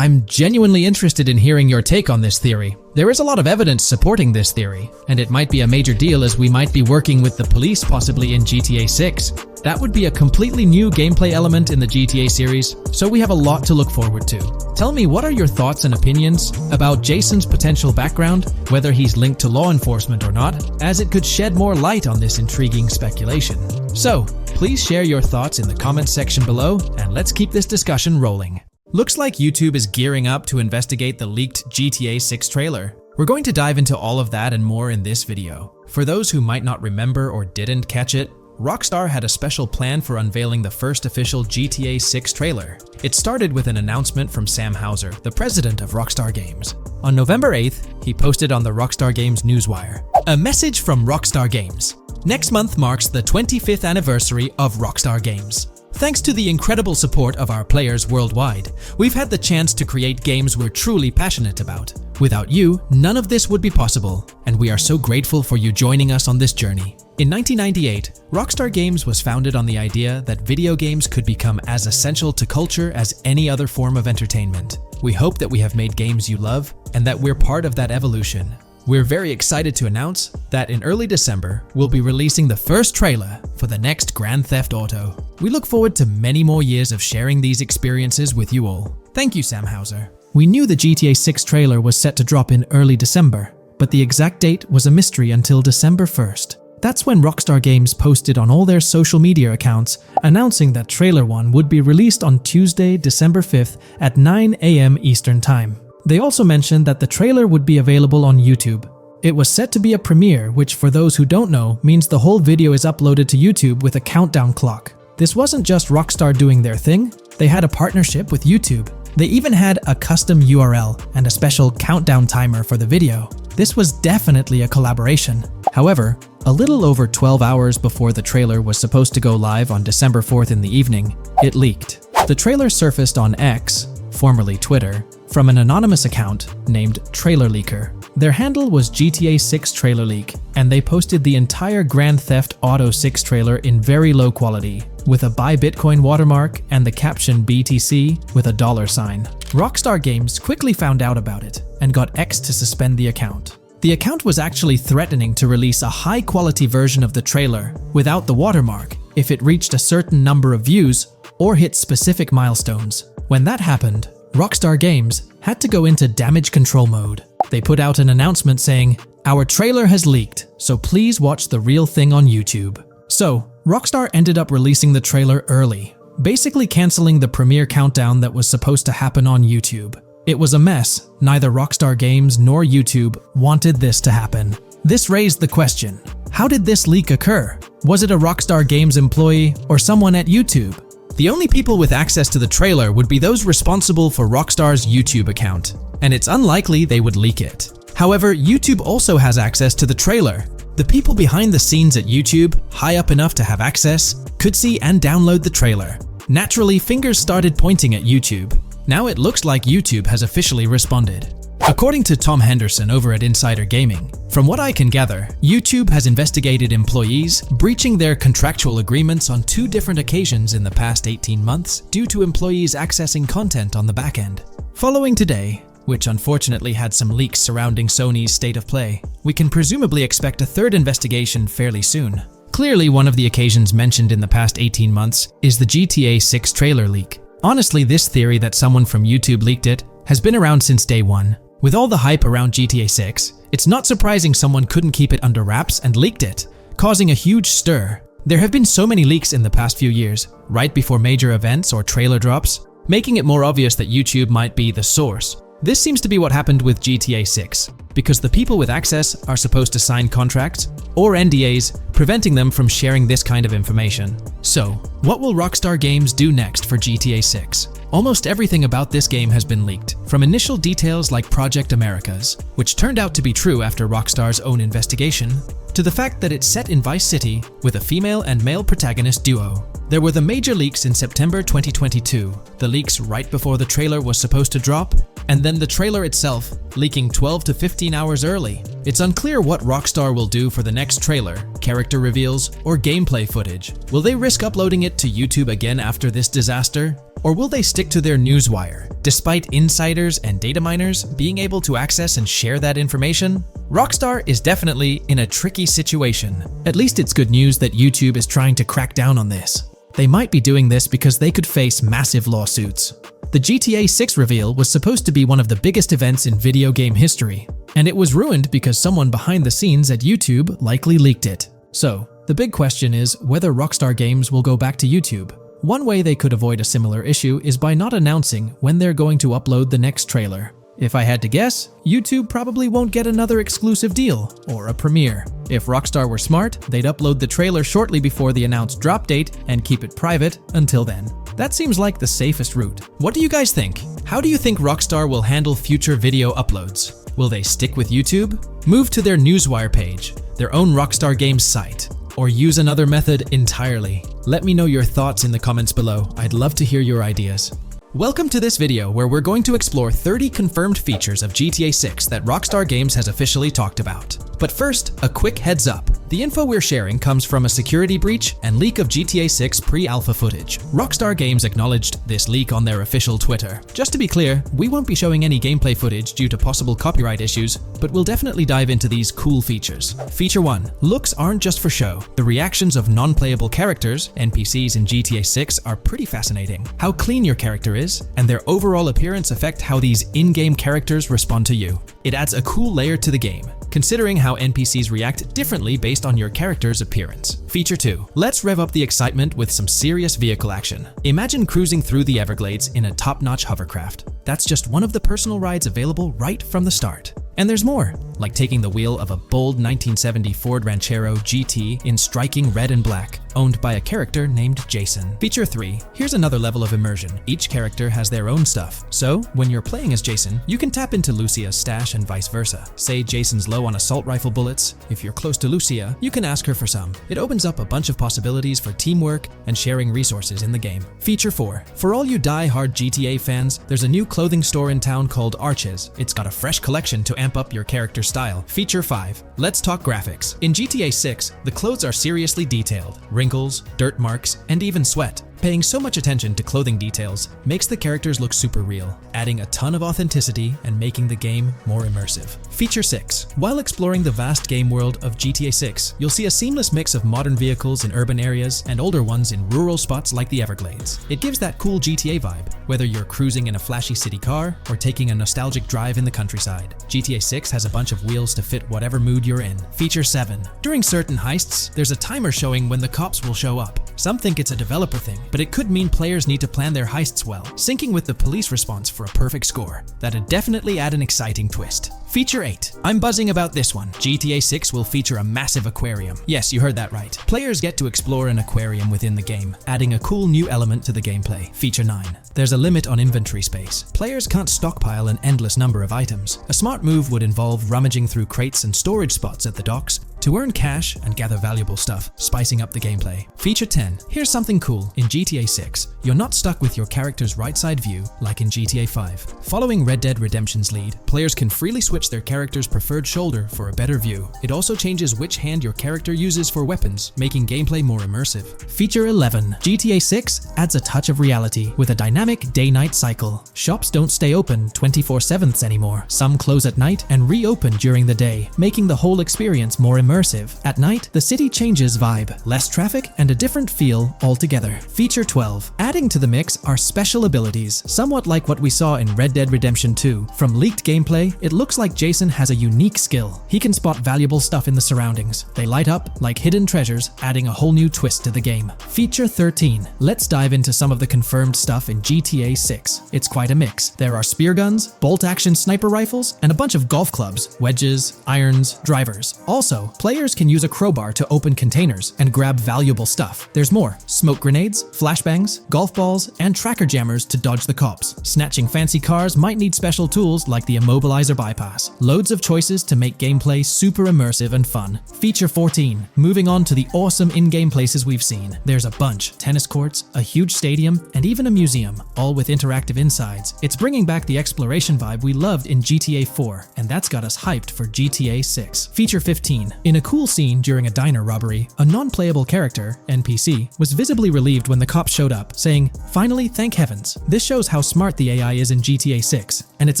I'm genuinely interested in hearing your take on this theory. There is a lot of evidence supporting this theory, and it might be a major deal as we might be working with the police possibly in GTA 6. That would be a completely new gameplay element in the GTA series, so we have a lot to look forward to. Tell me, what are your thoughts and opinions about Jason's potential background, whether he's linked to law enforcement or not, as it could shed more light on this intriguing speculation. So, please share your thoughts in the comments section below, and let's keep this discussion rolling. Looks like YouTube is gearing up to investigate the leaked GTA 6 trailer. We're going to dive into all of that and more in this video. For those who might not remember or didn't catch it, Rockstar had a special plan for unveiling the first official GTA 6 trailer. It started with an announcement from Sam Houser, the president of Rockstar Games. On November 8th, he posted on the Rockstar Games newswire, "A message from Rockstar Games. Next month marks the 25th anniversary of Rockstar Games. Thanks to the incredible support of our players worldwide, we've had the chance to create games we're truly passionate about. Without you, none of this would be possible, and we are so grateful for you joining us on this journey." In 1998, Rockstar Games was founded on the idea that video games could become as essential to culture as any other form of entertainment. We hope that we have made games you love, and that we're part of that evolution. We're very excited to announce that in early December, we'll be releasing the first trailer for the next Grand Theft Auto. We look forward to many more years of sharing these experiences with you all. Thank you, Sam Houser. We knew the GTA 6 trailer was set to drop in early December, but the exact date was a mystery until December 1st. That's when Rockstar Games posted on all their social media accounts announcing that Trailer 1 would be released on Tuesday, December 5th at 9 a.m. Eastern Time. They also mentioned that the trailer would be available on YouTube. It was set to be a premiere, which for those who don't know, means the whole video is uploaded to YouTube with a countdown clock. This wasn't just Rockstar doing their thing, they had a partnership with YouTube. They even had a custom URL and a special countdown timer for the video. This was definitely a collaboration. However, a little over 12 hours before the trailer was supposed to go live on December 4th in the evening, it leaked. The trailer surfaced on X, formerly Twitter, from an anonymous account named Trailer Leaker. Their handle was GTA 6 Trailer Leak, and they posted the entire Grand Theft Auto 6 trailer in very low quality, with a Buy Bitcoin watermark and the caption BTC with a $sign. Rockstar Games quickly found out about it and got X to suspend the account. The account was actually threatening to release a high-quality version of the trailer without the watermark if it reached a certain number of views or hit specific milestones. When that happened, Rockstar Games had to go into damage control mode. They put out an announcement saying, "Our trailer has leaked, so please watch the real thing on YouTube." So, Rockstar ended up releasing the trailer early, basically canceling the premiere countdown that was supposed to happen on YouTube. It was a mess. Neither Rockstar Games nor YouTube wanted this to happen. This raised the question, how did this leak occur? Was it a Rockstar Games employee or someone at YouTube? The only people with access to the trailer would be those responsible for Rockstar's YouTube account, and it's unlikely they would leak it. However, YouTube also has access to the trailer. The people behind the scenes at YouTube, high up enough to have access, could see and download the trailer. Naturally, fingers started pointing at YouTube. Now it looks like YouTube has officially responded. According to Tom Henderson over at Insider Gaming, from what I can gather, YouTube has investigated employees breaching their contractual agreements on 2 different occasions in the past 18 months due to employees accessing content on the back end. Following today, which unfortunately had some leaks surrounding Sony's state of play, we can presumably expect a 3rd investigation fairly soon. Clearly, one of the occasions mentioned in the past 18 months is the GTA 6 trailer leak. Honestly, this theory that someone from YouTube leaked it has been around since day one. With all the hype around GTA 6, it's not surprising someone couldn't keep it under wraps and leaked it, causing a huge stir. There have been so many leaks in the past few years, right before major events or trailer drops, making it more obvious that YouTube might be the source. This seems to be what happened with GTA 6, because the people with access are supposed to sign contracts or NDAs, preventing them from sharing this kind of information. So, what will Rockstar Games do next for GTA 6? Almost everything about this game has been leaked, from initial details like Project Americas, which turned out to be true after Rockstar's own investigation, to the fact that it's set in Vice City with a female and male protagonist duo. There were the major leaks in September 2022, the leaks right before the trailer was supposed to drop, and then the trailer itself leaking 12 to 15 hours early. It's unclear what Rockstar will do for the next trailer, character reveals, or gameplay footage. Will they risk uploading it to YouTube again after this disaster? Or will they stick to their newswire, despite insiders and data miners being able to access and share that information? Rockstar is definitely in a tricky situation. At least it's good news that YouTube is trying to crack down on this. They might be doing this because they could face massive lawsuits. The GTA 6 reveal was supposed to be one of the biggest events in video game history, and it was ruined because someone behind the scenes at YouTube likely leaked it. So, the big question is whether Rockstar Games will go back to YouTube. One way they could avoid a similar issue is by not announcing when they're going to upload the next trailer. If I had to guess, YouTube probably won't get another exclusive deal or a premiere. If Rockstar were smart, they'd upload the trailer shortly before the announced drop date and keep it private until then. That seems like the safest route. What do you guys think? How do you think Rockstar will handle future video uploads? Will they stick with YouTube, move to their Newswire page, their own Rockstar Games site, or use another method entirely? Let me know your thoughts in the comments below. I'd love to hear your ideas. Welcome to this video where we're going to explore 30 confirmed features of GTA 6 that Rockstar Games has officially talked about. But first, a quick heads up. The info we're sharing comes from a security breach and leak of GTA 6 pre-alpha footage. Rockstar Games acknowledged this leak on their official Twitter. Just to be clear, we won't be showing any gameplay footage due to possible copyright issues, but we'll definitely dive into these cool features. Feature 1. Looks aren't just for show. The reactions of non-playable characters, NPCs in GTA 6, are pretty fascinating. How clean your character is, and their overall appearance affect how these in-game characters respond to you. It adds a cool layer to the game, considering how NPCs react differently based on your character's appearance. Feature 2. Let's rev up the excitement with some serious vehicle action. Imagine cruising through the Everglades in a top-notch hovercraft. That's just one of the personal rides available right from the start. And there's more, like taking the wheel of a bold 1970 Ford Ranchero GT in striking red and black, owned by a character named Jason. Feature 3. Here's another level of immersion. Each character has their own stuff, so when you're playing as Jason, you can tap into Lucia's stash and vice versa. Say Jason's low on assault rifle bullets. If you're close to Lucia, you can ask her for some. It opens up a bunch of possibilities for teamwork and sharing resources in the game. Feature 4. For all you die-hard GTA fans, there's a new clothing store in town called Arches. It's got a fresh collection to amp up your character style. Feature 5. Let's talk graphics. In GTA 6, the clothes are seriously detailed. Wrinkles, dirt marks, and even sweat. Paying so much attention to clothing details makes the characters look super real, adding a ton of authenticity and making the game more immersive. Feature 6. While exploring the vast game world of GTA 6, you'll see a seamless mix of modern vehicles in urban areas and older ones in rural spots like the Everglades. It gives that cool GTA vibe, whether you're cruising in a flashy city car or taking a nostalgic drive in the countryside. GTA 6 has a bunch of wheels to fit whatever mood you're in. Feature 7. During certain heists, there's a timer showing when the cops will show up. Some think it's a developer thing, but it could mean players need to plan their heists well, syncing with the police response for a perfect score. That'd definitely add an exciting twist. Feature 8. I'm buzzing about this one. GTA 6 will feature a massive aquarium. Yes, you heard that right. Players get to explore an aquarium within the game, adding a cool new element to the gameplay. Feature 9. There's a limit on inventory space. Players can't stockpile an endless number of items. A smart move would involve rummaging through crates and storage spots at the docks to earn cash and gather valuable stuff, spicing up the gameplay. Feature 10. Here's something cool. In GTA 6, you're not stuck with your character's right side view like in GTA 5. Following Red Dead Redemption's lead, players can freely switch their character's preferred shoulder for a better view. It also changes which hand your character uses for weapons, making gameplay more immersive. Feature 11. GTA 6 adds a touch of reality with a dynamic day-night cycle. Shops don't stay open 24/7 anymore. Some close at night and reopen during the day, making the whole experience more immersive. At night, the city changes vibe, less traffic, and a different feel altogether. Feature 12. Adding to the mix are special abilities, somewhat like what we saw in Red Dead Redemption 2. From leaked gameplay, it looks like Jason has a unique skill. He can spot valuable stuff in the surroundings. They light up like hidden treasures, adding a whole new twist to the game. Feature 13. Let's dive into some of the confirmed stuff in GTA 6. It's quite a mix. There are spear guns, bolt-action sniper rifles, and a bunch of golf clubs, wedges, irons, drivers. Also, players can use a crowbar to open containers and grab valuable stuff. There's more. Smoke grenades, flashbangs, golf balls, and tracker jammers to dodge the cops. Snatching fancy cars might need special tools like the immobilizer bypass. Loads of choices to make gameplay super immersive and fun. Feature 14. Moving on to the awesome in-game places we've seen. There's a bunch. Tennis courts, a huge stadium, and even a museum, all with interactive insides. It's bringing back the exploration vibe we loved in GTA 4, and that's got us hyped for GTA 6. Feature 15. In a cool scene during a diner robbery, a non-playable character, NPC, was visibly relieved when the cops showed up, saying, "Finally, thank heavens." This shows how smart the AI is in GTA 6, and it's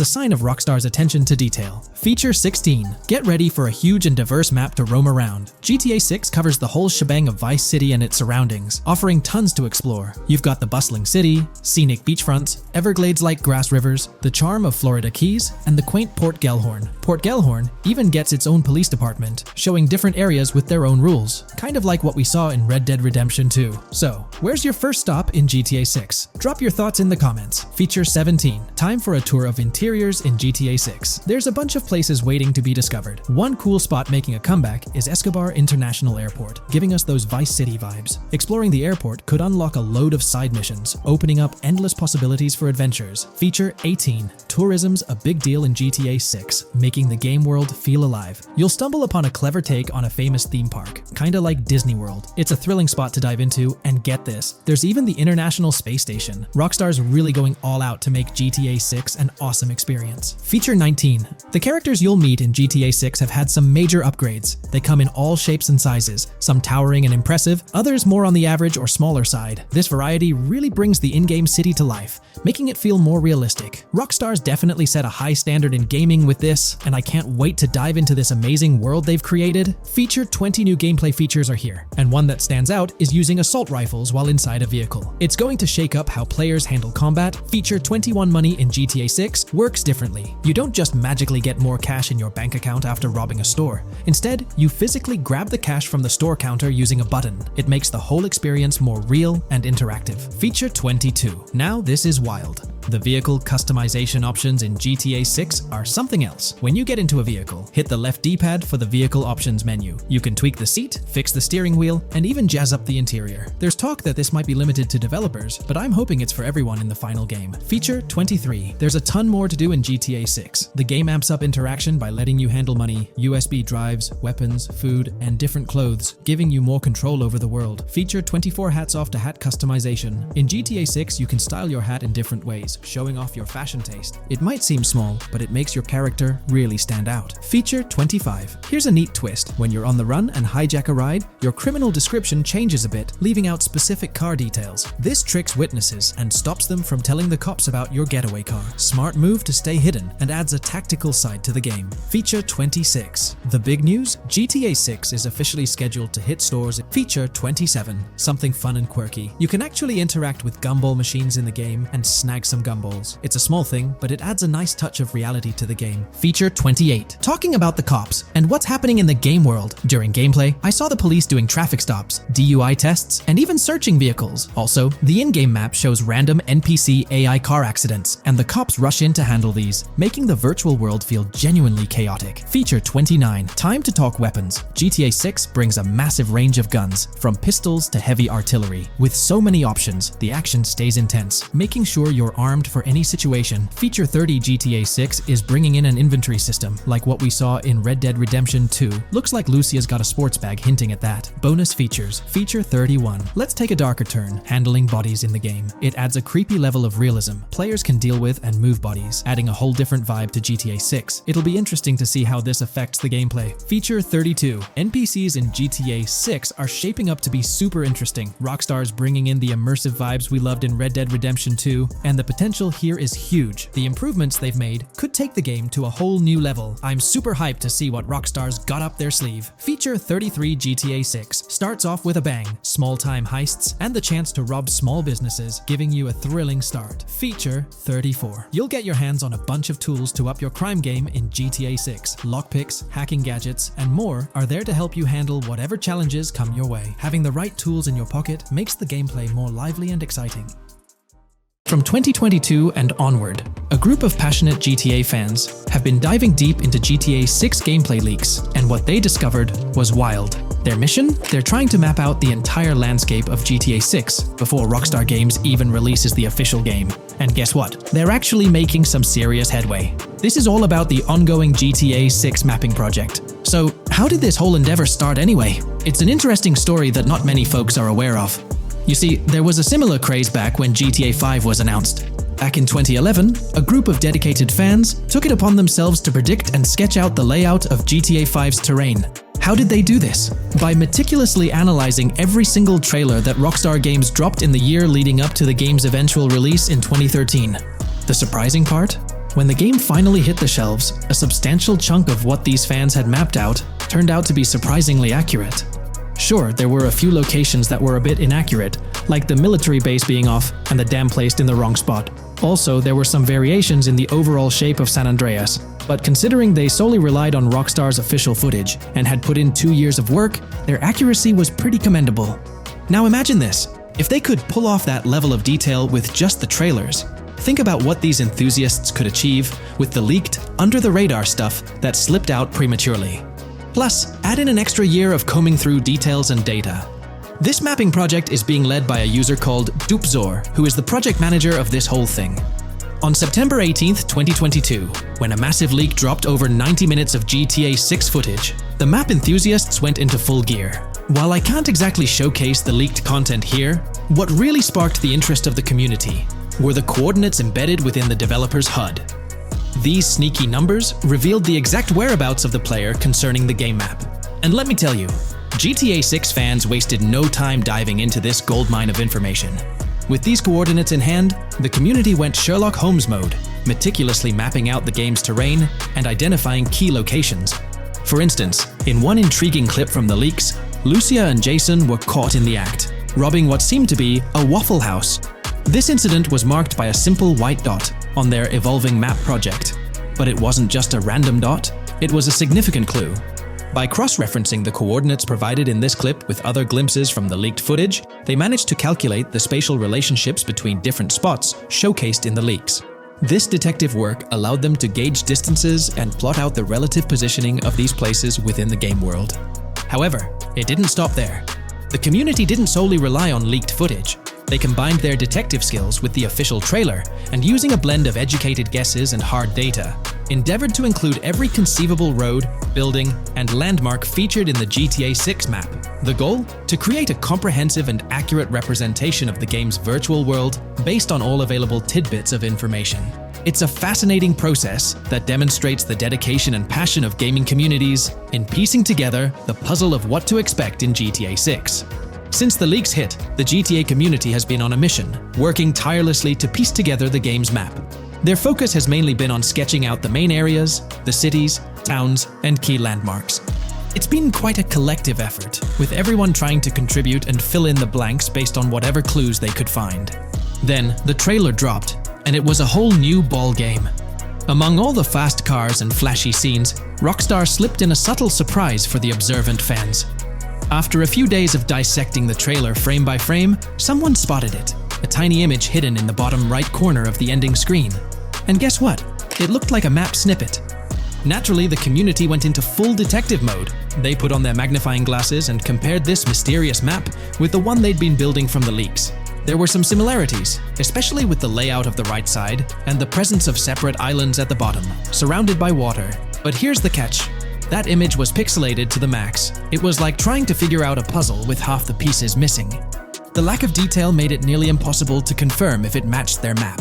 a sign of Rockstar's attention to detail. Feature 16. Get ready for a huge and diverse map to roam around. GTA 6 covers the whole shebang of Vice City and its surroundings, offering tons to explore. You've got the bustling city, scenic beachfronts, Everglades-like grass rivers, the charm of Florida Keys, and the quaint Port Gellhorn. Port Gellhorn even gets its own police department, showing showing different areas with their own rules, kind of like what we saw in Red Dead Redemption 2. So, where's your first stop in GTA 6? Drop your thoughts in the comments. Feature 17. Time for a tour of interiors in GTA 6. There's a bunch of places waiting to be discovered. One cool spot making a comeback is Escobar International Airport, giving us those Vice City vibes. Exploring the airport could unlock a load of side missions, opening up endless possibilities for adventures. Feature 18. Tourism's a big deal in GTA 6, making the game world feel alive. You'll stumble upon a clever take on a famous theme park, kinda like Disney World. It's a thrilling spot to dive into, and get this, there's even the International Space Station. Rockstar's really going all out to make GTA 6 an awesome experience. Feature 19. The characters you'll meet in GTA 6 have had some major upgrades. They come in all shapes and sizes, some towering and impressive, others more on the average or smaller side. This variety really brings the in-game city to life, making it feel more realistic. Rockstar's definitely set a high standard in gaming with this, and I can't wait to dive into this amazing world they've created. Feature 20 new gameplay features are here, and one that stands out is using assault rifles while inside a vehicle. It's going to shake up how players handle combat. Feature 21 money in GTA 6 works differently. You don't just magically get more cash in your bank account after robbing a store. Instead, you physically grab the cash from the store counter using a button. It makes the whole experience more real and interactive. Feature 22. Now this is wild. The vehicle customization options in GTA 6 are something else. When you get into a vehicle, hit the left D-pad for the vehicle options menu. You can tweak the seat, fix the steering wheel, and even jazz up the interior. There's talk that this might be limited to developers, but I'm hoping it's for everyone in the final game. Feature 23. There's a ton more to do in GTA 6. The game amps up interaction by letting you handle money, USB drives, weapons, food, and different clothes, giving you more control over the world. Feature 24 hats off to hat customization. In GTA 6, you can style your hat in different ways, showing off your fashion taste. It might seem small, but it makes your character really stand out. Feature 25. Here's a neat twist. When you're on the run and hijack a ride, your criminal description changes a bit, leaving out specific car details. This tricks witnesses and stops them from telling the cops about your getaway car. Smart move to stay hidden and adds a tactical side to the game. Feature 26. The big news? GTA 6 is officially scheduled to hit stores. Feature 27. Something fun and quirky. You can actually interact with gumball machines in the game and snag some gumballs. It's a small thing, but it adds a nice touch of reality to the game. Feature 28. Talking about the cops and what's happening in the game world. During gameplay, I saw the police doing traffic stops, DUI tests, and even searching vehicles. Also, the in-game map shows random NPC AI car accidents, and the cops rush in to handle these, making the virtual world feel genuinely chaotic. Feature 29. Time to talk weapons. GTA 6 brings a massive range of guns, from pistols to heavy artillery. With so many options, the action stays intense, making sure you're armed for any situation. Feature 30. GTA 6 is bringing in an inventory system, like what we saw in Red Dead Redemption 2. Looks like Lucia's got a sports bag hinting at that. Bonus features. Feature 31. Let's take a darker turn, handling bodies in the game. It adds a creepy level of realism. Players can deal with and move bodies, adding a whole different vibe to GTA 6. It'll be interesting to see how this affects the gameplay. Feature 32. NPCs in GTA 6 are shaping up to be super interesting. Rockstar's bringing in the immersive vibes we loved in Red Dead Redemption 2, and the potential here is huge. The improvements they've made could take the game to a whole new level. I'm super hyped to see what Rockstar's got up their sleeve. Feature 33. GTA 6 starts off with a bang, small-time heists, and the chance to rob small businesses, giving you a thrilling start. Feature 34. You'll get your hands on a bunch of tools to up your crime game in GTA 6. Lockpicks, hacking gadgets, and more are there to help you handle whatever challenges come your way. Having the right tools in your pocket makes the gameplay more lively and exciting. From 2022 and onward, a group of passionate GTA fans have been diving deep into GTA 6 gameplay leaks, and what they discovered was wild. Their mission? They're trying to map out the entire landscape of GTA 6 before Rockstar Games even releases the official game. And guess what? They're actually making some serious headway. This is all about the ongoing GTA 6 mapping project. So, how did this whole endeavor start anyway? It's an interesting story that not many folks are aware of. You see, there was a similar craze back when GTA 5 was announced. Back in 2011, a group of dedicated fans took it upon themselves to predict and sketch out the layout of GTA 5's terrain. How did they do this? By meticulously analyzing every single trailer that Rockstar Games dropped in the year leading up to the game's eventual release in 2013. The surprising part? When the game finally hit the shelves, a substantial chunk of what these fans had mapped out turned out to be surprisingly accurate. Sure, there were a few locations that were a bit inaccurate, like the military base being off and the dam placed in the wrong spot. Also, there were some variations in the overall shape of San Andreas. But considering they solely relied on Rockstar's official footage and had put in 2 years of work, their accuracy was pretty commendable. Now imagine this, if they could pull off that level of detail with just the trailers, think about what these enthusiasts could achieve with the leaked, under-the-radar stuff that slipped out prematurely. Plus, add in an extra year of combing through details and data. This mapping project is being led by a user called Dupzor, who is the project manager of this whole thing. On September 18th, 2022, when a massive leak dropped over 90 minutes of GTA 6 footage, the map enthusiasts went into full gear. While I can't exactly showcase the leaked content here, what really sparked the interest of the community were the coordinates embedded within the developer's HUD. These sneaky numbers revealed the exact whereabouts of the player concerning the game map. And let me tell you, GTA 6 fans wasted no time diving into this goldmine of information. With these coordinates in hand, the community went Sherlock Holmes mode, meticulously mapping out the game's terrain and identifying key locations. For instance, in one intriguing clip from the leaks, Lucia and Jason were caught in the act, robbing what seemed to be a Waffle House. This incident was marked by a simple white dot on their evolving map project. But it wasn't just a random dot, it was a significant clue. By cross-referencing the coordinates provided in this clip with other glimpses from the leaked footage, they managed to calculate the spatial relationships between different spots showcased in the leaks. This detective work allowed them to gauge distances and plot out the relative positioning of these places within the game world. However, it didn't stop there. The community didn't solely rely on leaked footage. They combined their detective skills with the official trailer and, using a blend of educated guesses and hard data, endeavored to include every conceivable road, building, and landmark featured in the GTA 6 map. The goal? To create a comprehensive and accurate representation of the game's virtual world based on all available tidbits of information. It's a fascinating process that demonstrates the dedication and passion of gaming communities in piecing together the puzzle of what to expect in GTA 6. Since the leaks hit, the GTA community has been on a mission, working tirelessly to piece together the game's map. Their focus has mainly been on sketching out the main areas, the cities, towns, and key landmarks. It's been quite a collective effort, with everyone trying to contribute and fill in the blanks based on whatever clues they could find. Then, the trailer dropped, and it was a whole new ballgame. Among all the fast cars and flashy scenes, Rockstar slipped in a subtle surprise for the observant fans. After a few days of dissecting the trailer frame by frame, someone spotted it, a tiny image hidden in the bottom right corner of the ending screen. And guess what? It looked like a map snippet. Naturally, the community went into full detective mode. They put on their magnifying glasses and compared this mysterious map with the one they'd been building from the leaks. There were some similarities, especially with the layout of the right side and the presence of separate islands at the bottom, surrounded by water. But here's the catch. That image was pixelated to the max. It was like trying to figure out a puzzle with half the pieces missing. The lack of detail made it nearly impossible to confirm if it matched their map.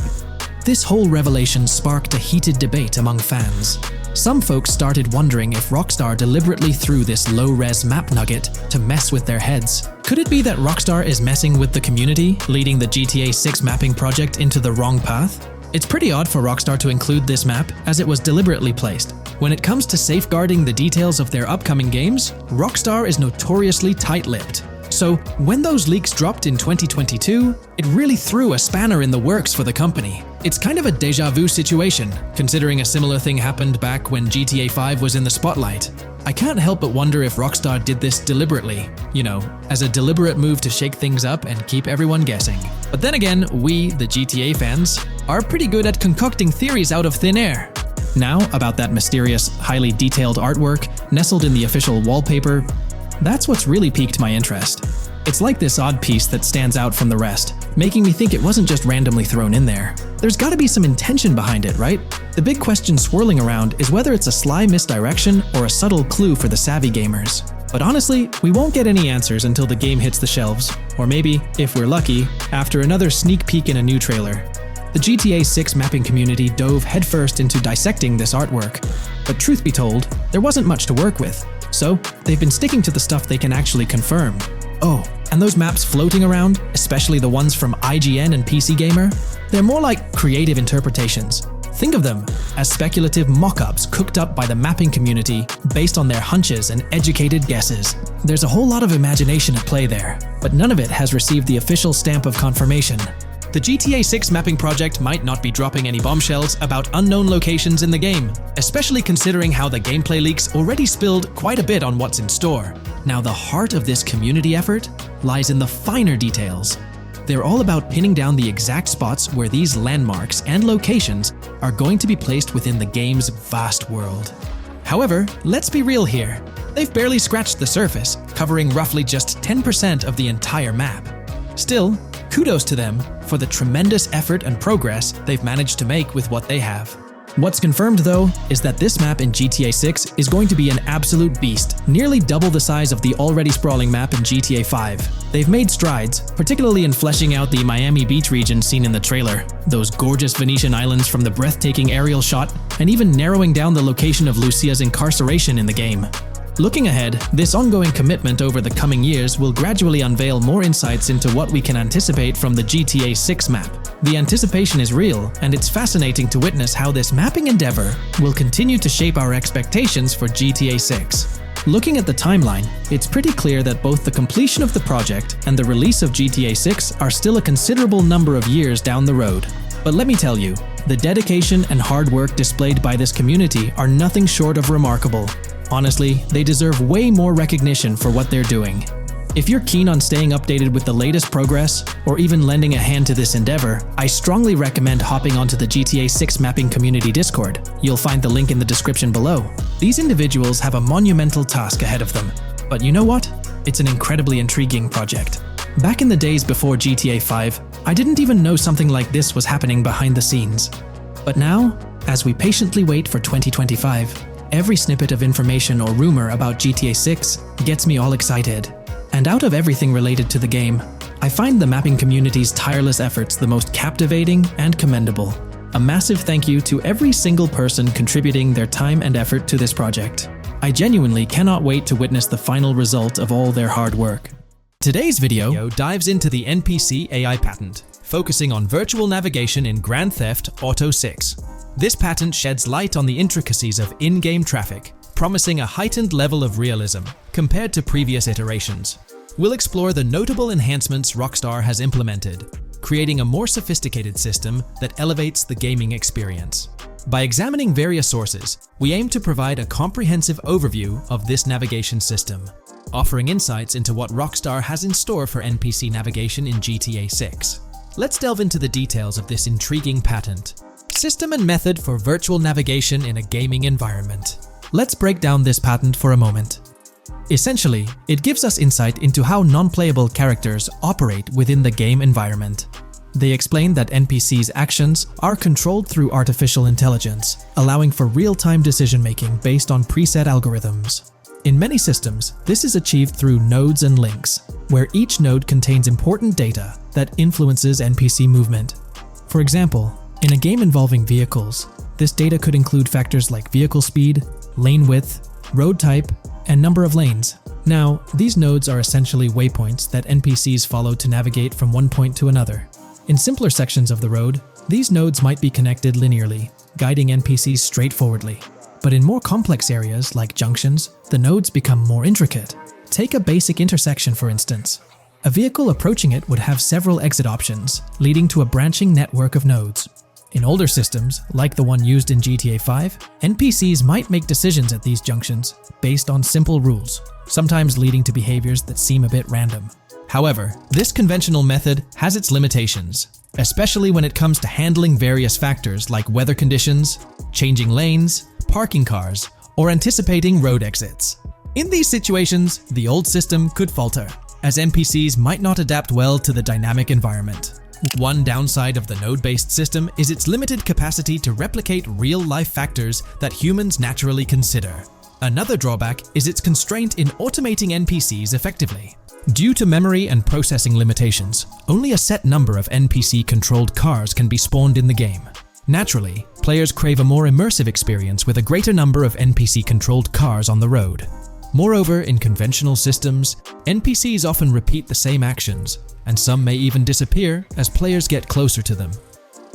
This whole revelation sparked a heated debate among fans. Some folks started wondering if Rockstar deliberately threw this low-res map nugget to mess with their heads. Could it be that Rockstar is messing with the community, leading the GTA 6 mapping project into the wrong path? It's pretty odd for Rockstar to include this map, as it was deliberately placed. When it comes to safeguarding the details of their upcoming games, Rockstar is notoriously tight-lipped. So, when those leaks dropped in 2022, it really threw a spanner in the works for the company. It's kind of a déjà vu situation, considering a similar thing happened back when GTA 5 was in the spotlight. I can't help but wonder if Rockstar did this deliberately, as a deliberate move to shake things up and keep everyone guessing. But then again, we, the GTA fans, are pretty good at concocting theories out of thin air. Now, about that mysterious, highly detailed artwork nestled in the official wallpaper, that's what's really piqued my interest. It's like this odd piece that stands out from the rest, making me think it wasn't just randomly thrown in there. There's gotta be some intention behind it, right? The big question swirling around is whether it's a sly misdirection or a subtle clue for the savvy gamers. But honestly, we won't get any answers until the game hits the shelves, or maybe, if we're lucky, after another sneak peek in a new trailer. The GTA 6 mapping community dove headfirst into dissecting this artwork, but truth be told, there wasn't much to work with. So, they've been sticking to the stuff they can actually confirm. Oh, and those maps floating around, especially the ones from IGN and PC Gamer, they're more like creative interpretations. Think of them as speculative mock-ups cooked up by the mapping community based on their hunches and educated guesses. There's a whole lot of imagination at play there, but none of it has received the official stamp of confirmation. The GTA 6 mapping project might not be dropping any bombshells about unknown locations in the game, especially considering how the gameplay leaks already spilled quite a bit on what's in store. Now, the heart of this community effort lies in the finer details. They're all about pinning down the exact spots where these landmarks and locations are going to be placed within the game's vast world. However, let's be real here. They've barely scratched the surface, covering roughly just 10% of the entire map. Still, kudos to them for the tremendous effort and progress they've managed to make with what they have. What's confirmed though is that this map in GTA 6 is going to be an absolute beast, nearly double the size of the already sprawling map in GTA 5. They've made strides, particularly in fleshing out the Miami Beach region seen in the trailer, those gorgeous Venetian islands from the breathtaking aerial shot, and even narrowing down the location of Lucia's incarceration in the game. Looking ahead, this ongoing commitment over the coming years will gradually unveil more insights into what we can anticipate from the GTA 6 map. The anticipation is real, and it's fascinating to witness how this mapping endeavor will continue to shape our expectations for GTA 6. Looking at the timeline, it's pretty clear that both the completion of the project and the release of GTA 6 are still a considerable number of years down the road. But let me tell you, the dedication and hard work displayed by this community are nothing short of remarkable. Honestly, they deserve way more recognition for what they're doing. If you're keen on staying updated with the latest progress, or even lending a hand to this endeavor, I strongly recommend hopping onto the GTA 6 Mapping Community Discord. You'll find the link in the description below. These individuals have a monumental task ahead of them. But you know what? It's an incredibly intriguing project. Back in the days before GTA 5, I didn't even know something like this was happening behind the scenes. But now, as we patiently wait for 2025, every snippet of information or rumor about GTA 6 gets me all excited. And out of everything related to the game, I find the mapping community's tireless efforts the most captivating and commendable. A massive thank you to every single person contributing their time and effort to this project. I genuinely cannot wait to witness the final result of all their hard work. Today's video dives into the NPC AI patent, focusing on virtual navigation in Grand Theft Auto 6. This patent sheds light on the intricacies of in-game traffic, promising a heightened level of realism compared to previous iterations. We'll explore the notable enhancements Rockstar has implemented, creating a more sophisticated system that elevates the gaming experience. By examining various sources, we aim to provide a comprehensive overview of this navigation system, offering insights into what Rockstar has in store for NPC navigation in GTA 6. Let's delve into the details of this intriguing patent. System and method for virtual navigation in a gaming environment. Let's break down this patent for a moment. Essentially, it gives us insight into how non-playable characters operate within the game environment. They explain that NPCs' actions are controlled through artificial intelligence, allowing for real-time decision-making based on preset algorithms. In many systems, this is achieved through nodes and links, where each node contains important data that influences NPC movement. For example, in a game involving vehicles, this data could include factors like vehicle speed, lane width, road type, and number of lanes. Now, these nodes are essentially waypoints that NPCs follow to navigate from one point to another. In simpler sections of the road, these nodes might be connected linearly, guiding NPCs straightforwardly. But in more complex areas like junctions, the nodes become more intricate. Take a basic intersection, for instance. A vehicle approaching it would have several exit options, leading to a branching network of nodes. In older systems, like the one used in GTA 5, NPCs might make decisions at these junctions based on simple rules, sometimes leading to behaviors that seem a bit random. However, this conventional method has its limitations, especially when it comes to handling various factors like weather conditions, changing lanes, parking cars, or anticipating road exits. In these situations, the old system could falter, as NPCs might not adapt well to the dynamic environment. One downside of the node-based system is its limited capacity to replicate real-life factors that humans naturally consider. Another drawback is its constraint in automating NPCs effectively. Due to memory and processing limitations, only a set number of NPC-controlled cars can be spawned in the game. Naturally, players crave a more immersive experience with a greater number of NPC-controlled cars on the road. Moreover, in conventional systems, NPCs often repeat the same actions, and some may even disappear as players get closer to them.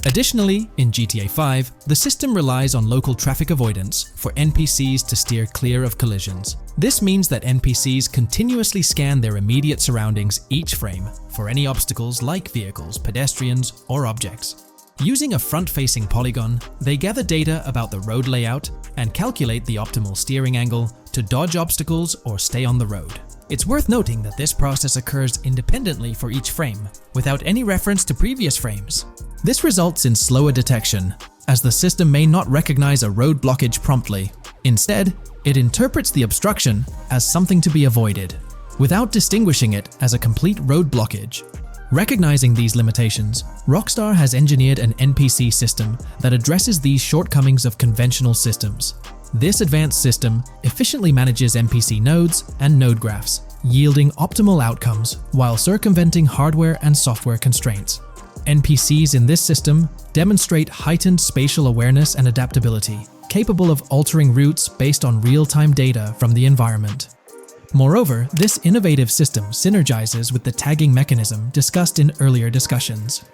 Additionally, in GTA 5, the system relies on local traffic avoidance for NPCs to steer clear of collisions. This means that NPCs continuously scan their immediate surroundings each frame for any obstacles like vehicles, pedestrians, or objects. Using a front-facing polygon, they gather data about the road layout and calculate the optimal steering angle to dodge obstacles or stay on the road. It's worth noting that this process occurs independently for each frame, without any reference to previous frames. This results in slower detection, as the system may not recognize a road blockage promptly. Instead, it interprets the obstruction as something to be avoided, without distinguishing it as a complete road blockage. Recognizing these limitations, Rockstar has engineered an NPC system that addresses these shortcomings of conventional systems. This advanced system efficiently manages NPC nodes and node graphs, yielding optimal outcomes while circumventing hardware and software constraints. NPCs in this system demonstrate heightened spatial awareness and adaptability, capable of altering routes based on real-time data from the environment. Moreover, this innovative system synergizes with the tagging mechanism discussed in earlier discussions.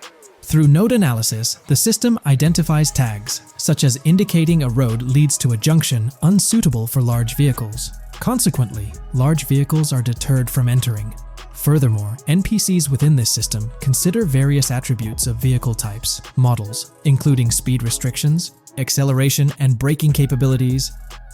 Through node analysis, the system identifies tags, such as indicating a road leads to a junction unsuitable for large vehicles. Consequently, large vehicles are deterred from entering. Furthermore, NPCs within this system consider various attributes of vehicle types, models, including speed restrictions, acceleration and braking capabilities,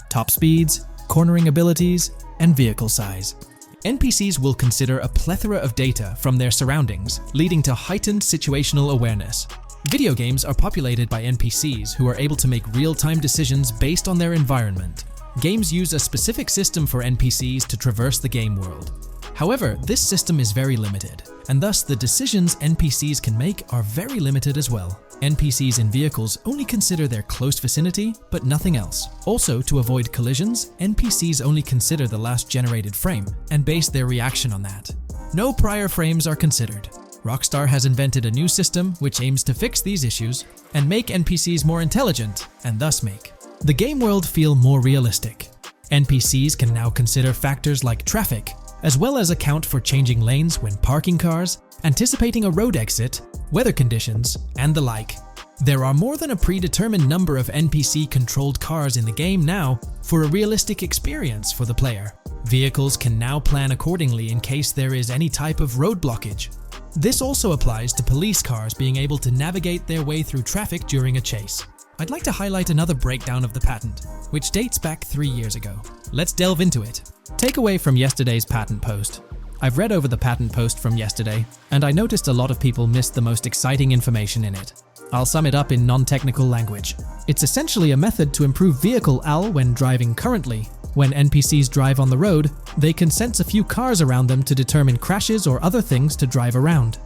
top speeds, cornering abilities, and vehicle size. NPCs will consider a plethora of data from their surroundings, leading to heightened situational awareness. Video games are populated by NPCs who are able to make real-time decisions based on their environment. Games use a specific system for NPCs to traverse the game world. However, this system is very limited, and thus the decisions NPCs can make are very limited as well. NPCs in vehicles only consider their close vicinity, but nothing else. Also, to avoid collisions, NPCs only consider the last generated frame and base their reaction on that. No prior frames are considered. Rockstar has invented a new system which aims to fix these issues and make NPCs more intelligent, and thus make the game world feel more realistic. NPCs can now consider factors like traffic, as well as account for changing lanes when parking cars, anticipating a road exit, weather conditions, and the like. There are more than a predetermined number of NPC-controlled cars in the game now for a realistic experience for the player. Vehicles can now plan accordingly in case there is any type of road blockage. This also applies to police cars being able to navigate their way through traffic during a chase. I'd like to highlight another breakdown of the patent, which dates back 3 years ago. Let's delve into it. Takeaway from yesterday's patent post. I've read over the patent post from yesterday, and I noticed a lot of people missed the most exciting information in it. I'll sum it up in non-technical language. It's essentially a method to improve vehicle AL when driving currently. When NPCs drive on the road, they can sense a few cars around them to determine crashes or other things to drive around.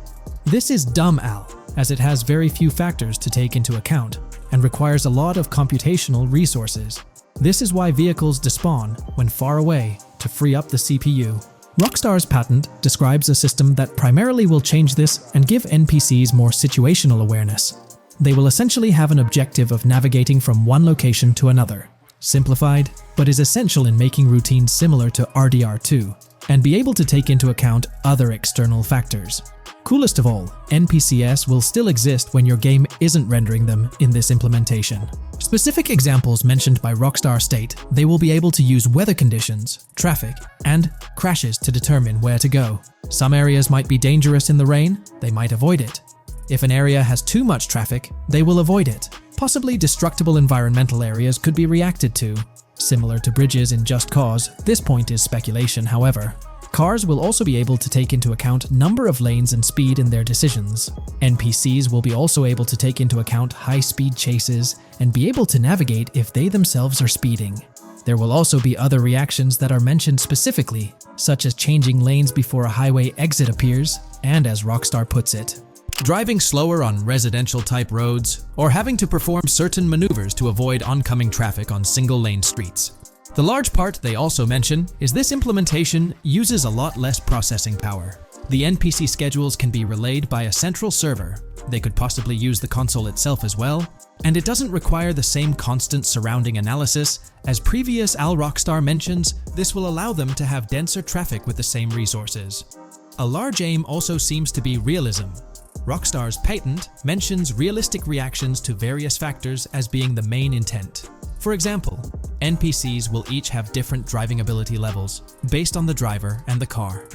This is dumb AL, as it has very few factors to take into account, and requires a lot of computational resources. This is why vehicles despawn when far away to free up the CPU. Rockstar's patent describes a system that primarily will change this and give NPCs more situational awareness. They will essentially have an objective of navigating from one location to another. Simplified, but is essential in making routines similar to RDR2, and be able to take into account other external factors. Coolest of all, NPCs will still exist when your game isn't rendering them in this implementation. Specific examples mentioned by Rockstar state they will be able to use weather conditions, traffic, and crashes to determine where to go. Some areas might be dangerous in the rain, they might avoid it. If an area has too much traffic, they will avoid it. Possibly destructible environmental areas could be reacted to. Similar to bridges in Just Cause, this point is speculation, however. Cars will also be able to take into account number of lanes and speed in their decisions. NPCs will be also able to take into account high-speed chases and be able to navigate if they themselves are speeding. There will also be other reactions that are mentioned specifically, such as changing lanes before a highway exit appears, and as Rockstar puts it, driving slower on residential-type roads, or having to perform certain maneuvers to avoid oncoming traffic on single-lane streets. The large part they also mention is this implementation uses a lot less processing power. The NPC schedules can be relayed by a central server. They could possibly use the console itself as well, and it doesn't require the same constant surrounding analysis. As previous Rockstar mentions, this will allow them to have denser traffic with the same resources. A large aim also seems to be realism. Rockstar's patent mentions realistic reactions to various factors as being the main intent. For example, NPCs will each have different driving ability levels based on the driver and the car.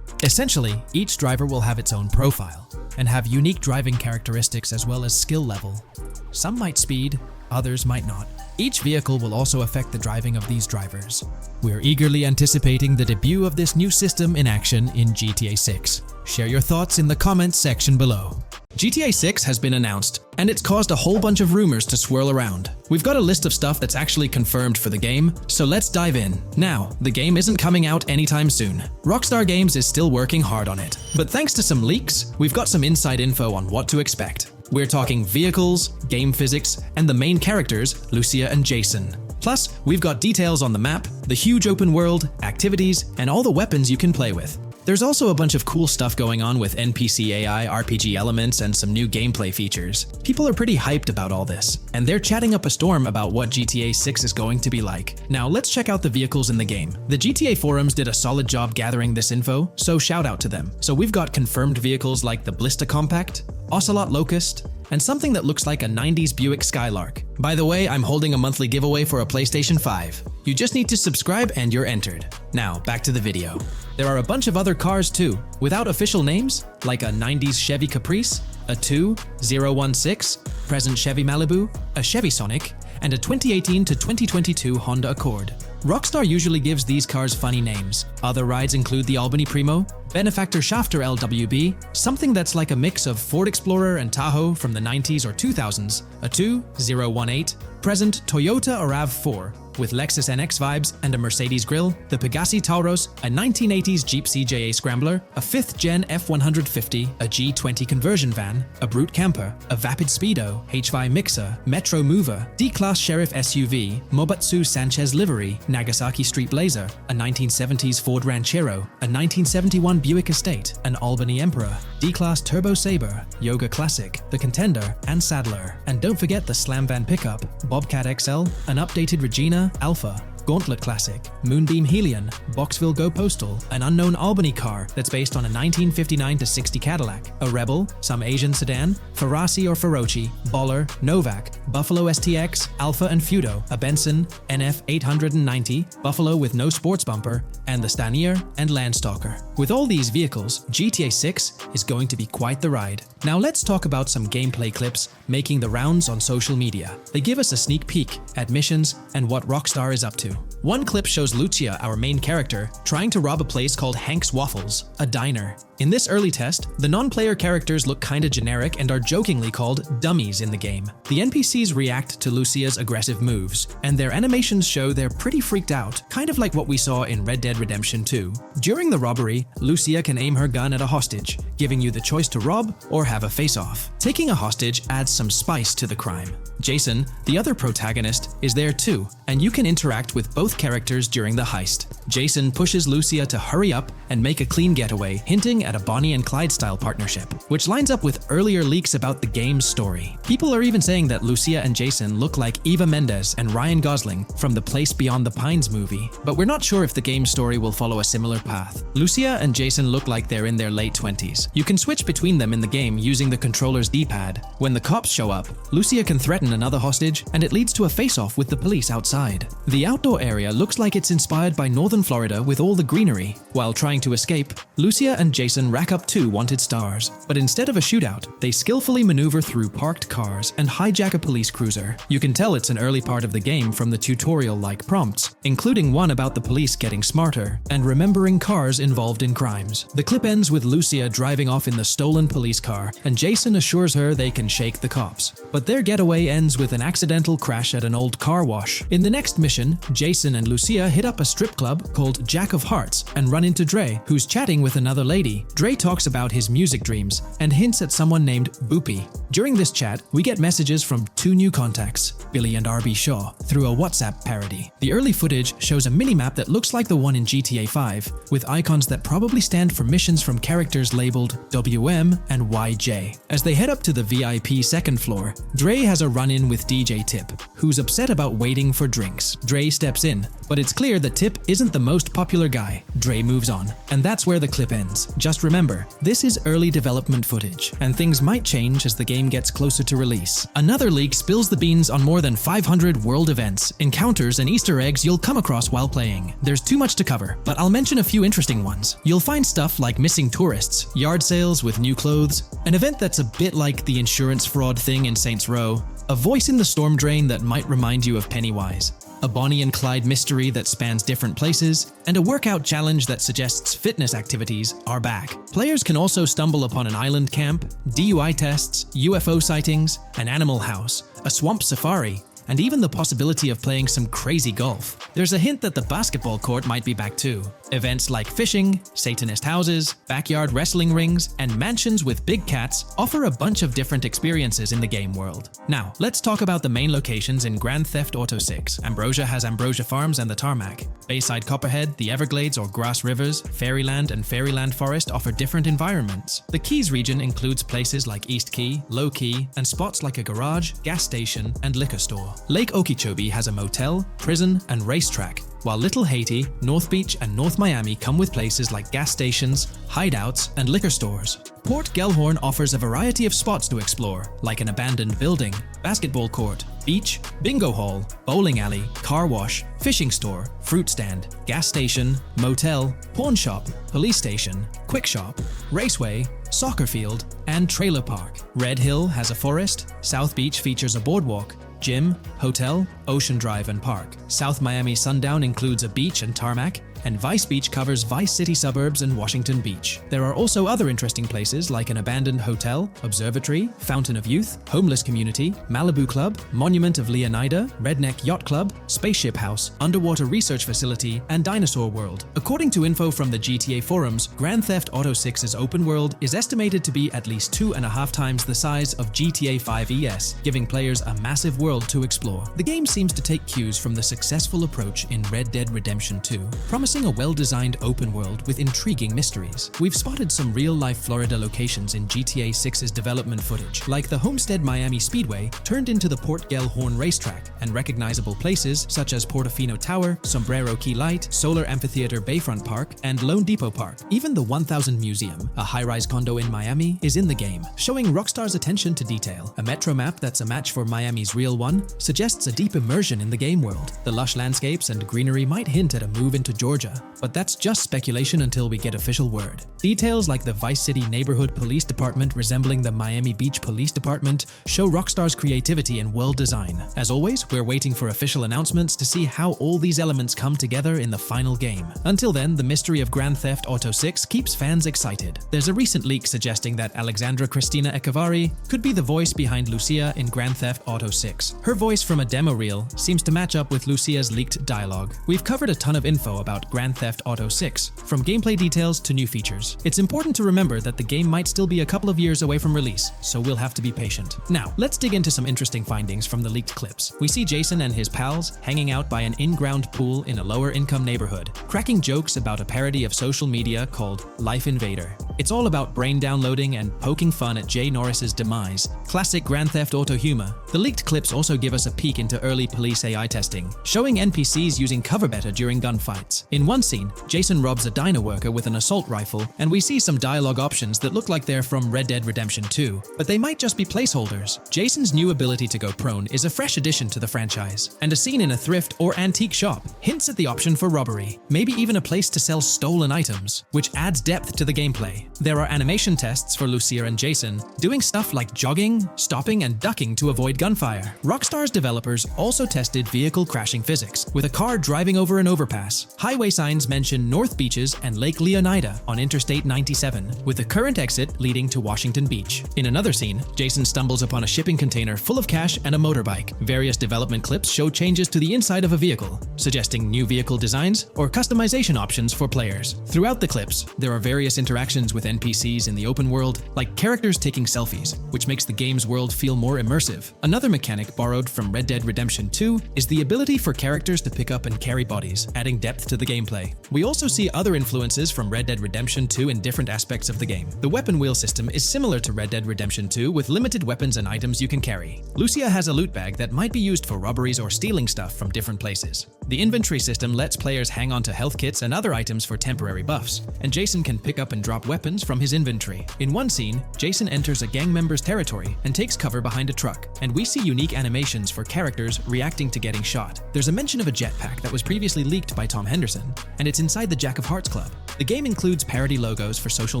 Essentially, each driver will have its own profile and have unique driving characteristics as well as skill level. Some might speed, others might not. Each vehicle will also affect the driving of these drivers. We're eagerly anticipating the debut of this new system in action in GTA 6. Share your thoughts in the comments section below. GTA 6 has been announced, and it's caused a whole bunch of rumors to swirl around. We've got a list of stuff that's actually confirmed for the game, so let's dive in. Now, the game isn't coming out anytime soon. Rockstar Games is still working hard on it, but thanks to some leaks, we've got some inside info on what to expect. We're talking vehicles, game physics, and the main characters, Lucia and Jason. Plus, we've got details on the map, the huge open world, activities, and all the weapons you can play with. There's also a bunch of cool stuff going on with NPC AI, RPG elements, and some new gameplay features. People are pretty hyped about all this, and they're chatting up a storm about what GTA 6 is going to be like. Now let's check out the vehicles in the game. The GTA forums did a solid job gathering this info, so shout out to them. So we've got confirmed vehicles like the Blista Compact, Ocelot Locust, and something that looks like a 90s Buick Skylark. By the way, I'm holding a monthly giveaway for a PlayStation 5. You just need to subscribe and you're entered. Now, back to the video. There are a bunch of other cars too, without official names, like a 90s Chevy Caprice, a 2016 present Chevy Malibu, a Chevy Sonic, and a 2018 to 2022 Honda Accord. Rockstar usually gives these cars funny names. Other rides include the Albany Primo, Benefactor Shafter LWB, something that's like a mix of Ford Explorer and Tahoe from the 90s or 2000s, a 2018 present Toyota RAV4, with Lexus NX vibes and a Mercedes grille, the Pegassi Tauros, a 1980s Jeep CJA Scrambler, a 5th-gen F-150, a G20 conversion van, a Brute Camper, a Vapid Speedo, HY Mixer, Metro Mover, D-Class Sheriff SUV, Mobatsu Sanchez Livery, Nagasaki Street Blazer, a 1970s Ford Ranchero, a 1971 Buick Estate, an Albany Emperor, D-Class Turbo Sabre, Yoga Classic, the Contender, and Sadler. And don't forget the Slam Van pickup, Bobcat XL, an updated Regina Alpha, Gauntlet Classic, Moonbeam Helion, Boxville Go Postal, an unknown Albany car that's based on a 1959-60 Cadillac, a Rebel, some Asian sedan, Ferrari or Feroci, Baller, Novak, Buffalo STX, Alpha and Feudo, a Benson, NF 890, Buffalo with no sports bumper, and the Stanier and Landstalker. With all these vehicles, GTA 6 is going to be quite the ride. Now let's talk about some gameplay clips making the rounds on social media. They give us a sneak peek at missions and what Rockstar is up to. One clip shows Lucia, our main character, trying to rob a place called Hank's Waffles, a diner. In this early test, the non-player characters look kinda generic and are jokingly called dummies in the game. The NPCs react to Lucia's aggressive moves, and their animations show they're pretty freaked out, kind of like what we saw in Red Dead Redemption 2. During the robbery, Lucia can aim her gun at a hostage, giving you the choice to rob or have a face-off. Taking a hostage adds some spice to the crime. Jason, the other protagonist, is there too, and you can interact with both characters during the heist. Jason pushes Lucia to hurry up and make a clean getaway, hinting at a Bonnie and Clyde-style partnership, which lines up with earlier leaks about the game's story. People are even saying that Lucia and Jason look like Eva Mendes and Ryan Gosling from the Place Beyond the Pines movie, but we're not sure if the game's story will follow a similar path. Lucia and Jason look like they're in their late 20s. You can switch between them in the game using the controller's D-pad. When the cops show up, Lucia can threaten another hostage, and it leads to a face-off with the police outside. The outdoor area looks like it's inspired by northern Florida with all the greenery. While trying to escape, Lucia and Jason rack up 2 wanted stars, but instead of a shootout, they skillfully maneuver through parked cars and hijack a police cruiser. You can tell it's an early part of the game from the tutorial-like prompts, including one about the police getting smarter and remembering cars involved in crimes. The clip ends with Lucia driving off in the stolen police car, and Jason assures her they can shake the cops. But their getaway ends with an accidental crash at an old car wash. In the next mission, Jason and Lucia hit up a strip club called Jack of Hearts and run into Dre, who's chatting with another lady. Dre talks about his music dreams and hints at someone named Boopy. During this chat, we get messages from two new contacts, Billy and RB Shaw, through a WhatsApp parody. The early footage shows a mini-map that looks like the one in GTA 5, with icons that probably stand for missions from characters labeled WM and YJ. As they head up to the VIP second floor, Dre has a run-in with DJ Tip, who's upset about waiting for drinks. Dre steps in, but it's clear that Tip isn't the most popular guy. Dre moves on, and that's where the clip ends. Just remember, this is early development footage, and things might change as the game gets closer to release. Another leak spills the beans on more than 500 world events, encounters, and Easter eggs you'll come across while playing. There's too much to cover, but I'll mention a few interesting ones. You'll find stuff like missing tourists, yard sales with new clothes, an event that's a bit like the insurance fraud thing in Saints Row, a voice in the storm drain that might remind you of Pennywise, a Bonnie and Clyde mystery that spans different places, and a workout challenge that suggests fitness activities are back. Players can also stumble upon an island camp, DUI tests, UFO sightings, an animal house, a swamp safari, and even the possibility of playing some crazy golf. There's a hint that the basketball court might be back too. Events like fishing, Satanist houses, backyard wrestling rings, and mansions with big cats offer a bunch of different experiences in the game world. Now, let's talk about the main locations in Grand Theft Auto 6. Ambrosia has Ambrosia Farms and the Tarmac. Bayside Copperhead, the Everglades or Grass Rivers, Fairyland and Fairyland Forest offer different environments. The Keys region includes places like East Key, Low Key, and spots like a garage, gas station, and liquor store. Lake Okeechobee has a motel, prison, and racetrack, while Little Haiti, North Beach, and North Miami come with places like gas stations, hideouts, and liquor stores. Port Gellhorn offers a variety of spots to explore, like an abandoned building, basketball court, beach, bingo hall, bowling alley, car wash, fishing store, fruit stand, gas station, motel, pawn shop, police station, quick shop, raceway, soccer field, and trailer park. Red Hill has a forest, South Beach features a boardwalk, gym, hotel, Ocean Drive, and park. South Miami Sundown includes a beach and tarmac, and Vice Beach covers Vice City suburbs and Washington Beach. There are also other interesting places like an abandoned hotel, observatory, Fountain of Youth, homeless community, Malibu Club, Monument of Leonida, Redneck Yacht Club, Spaceship House, underwater research facility, and Dinosaur World. According to info from the GTA forums, Grand Theft Auto 6's open world is estimated to be at least 2.5 times the size of GTA 5 ES, giving players a massive world to explore. The game seems to take cues from the successful approach in Red Dead Redemption 2, promising a well-designed open world with intriguing mysteries. We've spotted some real-life Florida locations in GTA 6's development footage, like the Homestead Miami Speedway turned into the Port Gellhorn racetrack, and recognizable places such as Portofino Tower, Sombrero Key Light, Solar Amphitheater Bayfront Park, and Lone Depot Park. Even the 1000 Museum, a high-rise condo in Miami, is in the game, showing Rockstar's attention to detail. A metro map that's a match for Miami's real one suggests a deep immersion in the game world. The lush landscapes and greenery might hint at a move into Georgia, but that's just speculation until we get official word. Details like the Vice City Neighborhood Police Department resembling the Miami Beach Police Department show Rockstar's creativity in world design. As always, we're waiting for official announcements to see how all these elements come together in the final game. Until then, the mystery of Grand Theft Auto 6 keeps fans excited. There's a recent leak suggesting that Alexandra Christina Echevarri could be the voice behind Lucia in Grand Theft Auto 6. Her voice from a demo reel seems to match up with Lucia's leaked dialogue. We've covered a ton of info about Grand Theft Auto 6, from gameplay details to new features. It's important to remember that the game might still be a couple of years away from release, so we'll have to be patient. Now, let's dig into some interesting findings from the leaked clips. We see Jason and his pals hanging out by an in-ground pool in a lower-income neighborhood, cracking jokes about a parody of social media called Life Invader. It's all about brain downloading and poking fun at Jay Norris's demise. Classic Grand Theft Auto humor. The leaked clips also give us a peek into early police AI testing, showing NPCs using cover better during gunfights. In one scene, Jason robs a diner worker with an assault rifle, and we see some dialogue options that look like they're from Red Dead Redemption 2, but they might just be placeholders. Jason's new ability to go prone is a fresh addition to the franchise, and a scene in a thrift or antique shop hints at the option for robbery, maybe even a place to sell stolen items, which adds depth to the gameplay. There are animation tests for Lucia and Jason, doing stuff like jogging, stopping, and ducking to avoid gunfire. Rockstar's developers also tested vehicle crashing physics, with a car driving over an overpass. Highway signs mention North Beaches and Lake Leonida on Interstate 97, with the current exit leading to Washington Beach. In another scene, Jason stumbles upon a shipping container full of cash and a motorbike. Various development clips show changes to the inside of a vehicle, suggesting new vehicle designs or customization options for players. Throughout the clips, there are various interactions with with NPCs in the open world, like characters taking selfies, which makes the game's world feel more immersive. Another mechanic borrowed from Red Dead Redemption 2 is the ability for characters to pick up and carry bodies, adding depth to the gameplay. We also see other influences from Red Dead Redemption 2 in different aspects of the game. The weapon wheel system is similar to Red Dead Redemption 2 with limited weapons and items you can carry. Lucia has a loot bag that might be used for robberies or stealing stuff from different places. The inventory system lets players hang on to health kits and other items for temporary buffs, and Jason can pick up and drop weapons from his inventory. In one scene, Jason enters a gang member's territory and takes cover behind a truck, and we see unique animations for characters reacting to getting shot. There's a mention of a jetpack that was previously leaked by Tom Henderson, and it's inside the Jack of Hearts Club. The game includes parody logos for social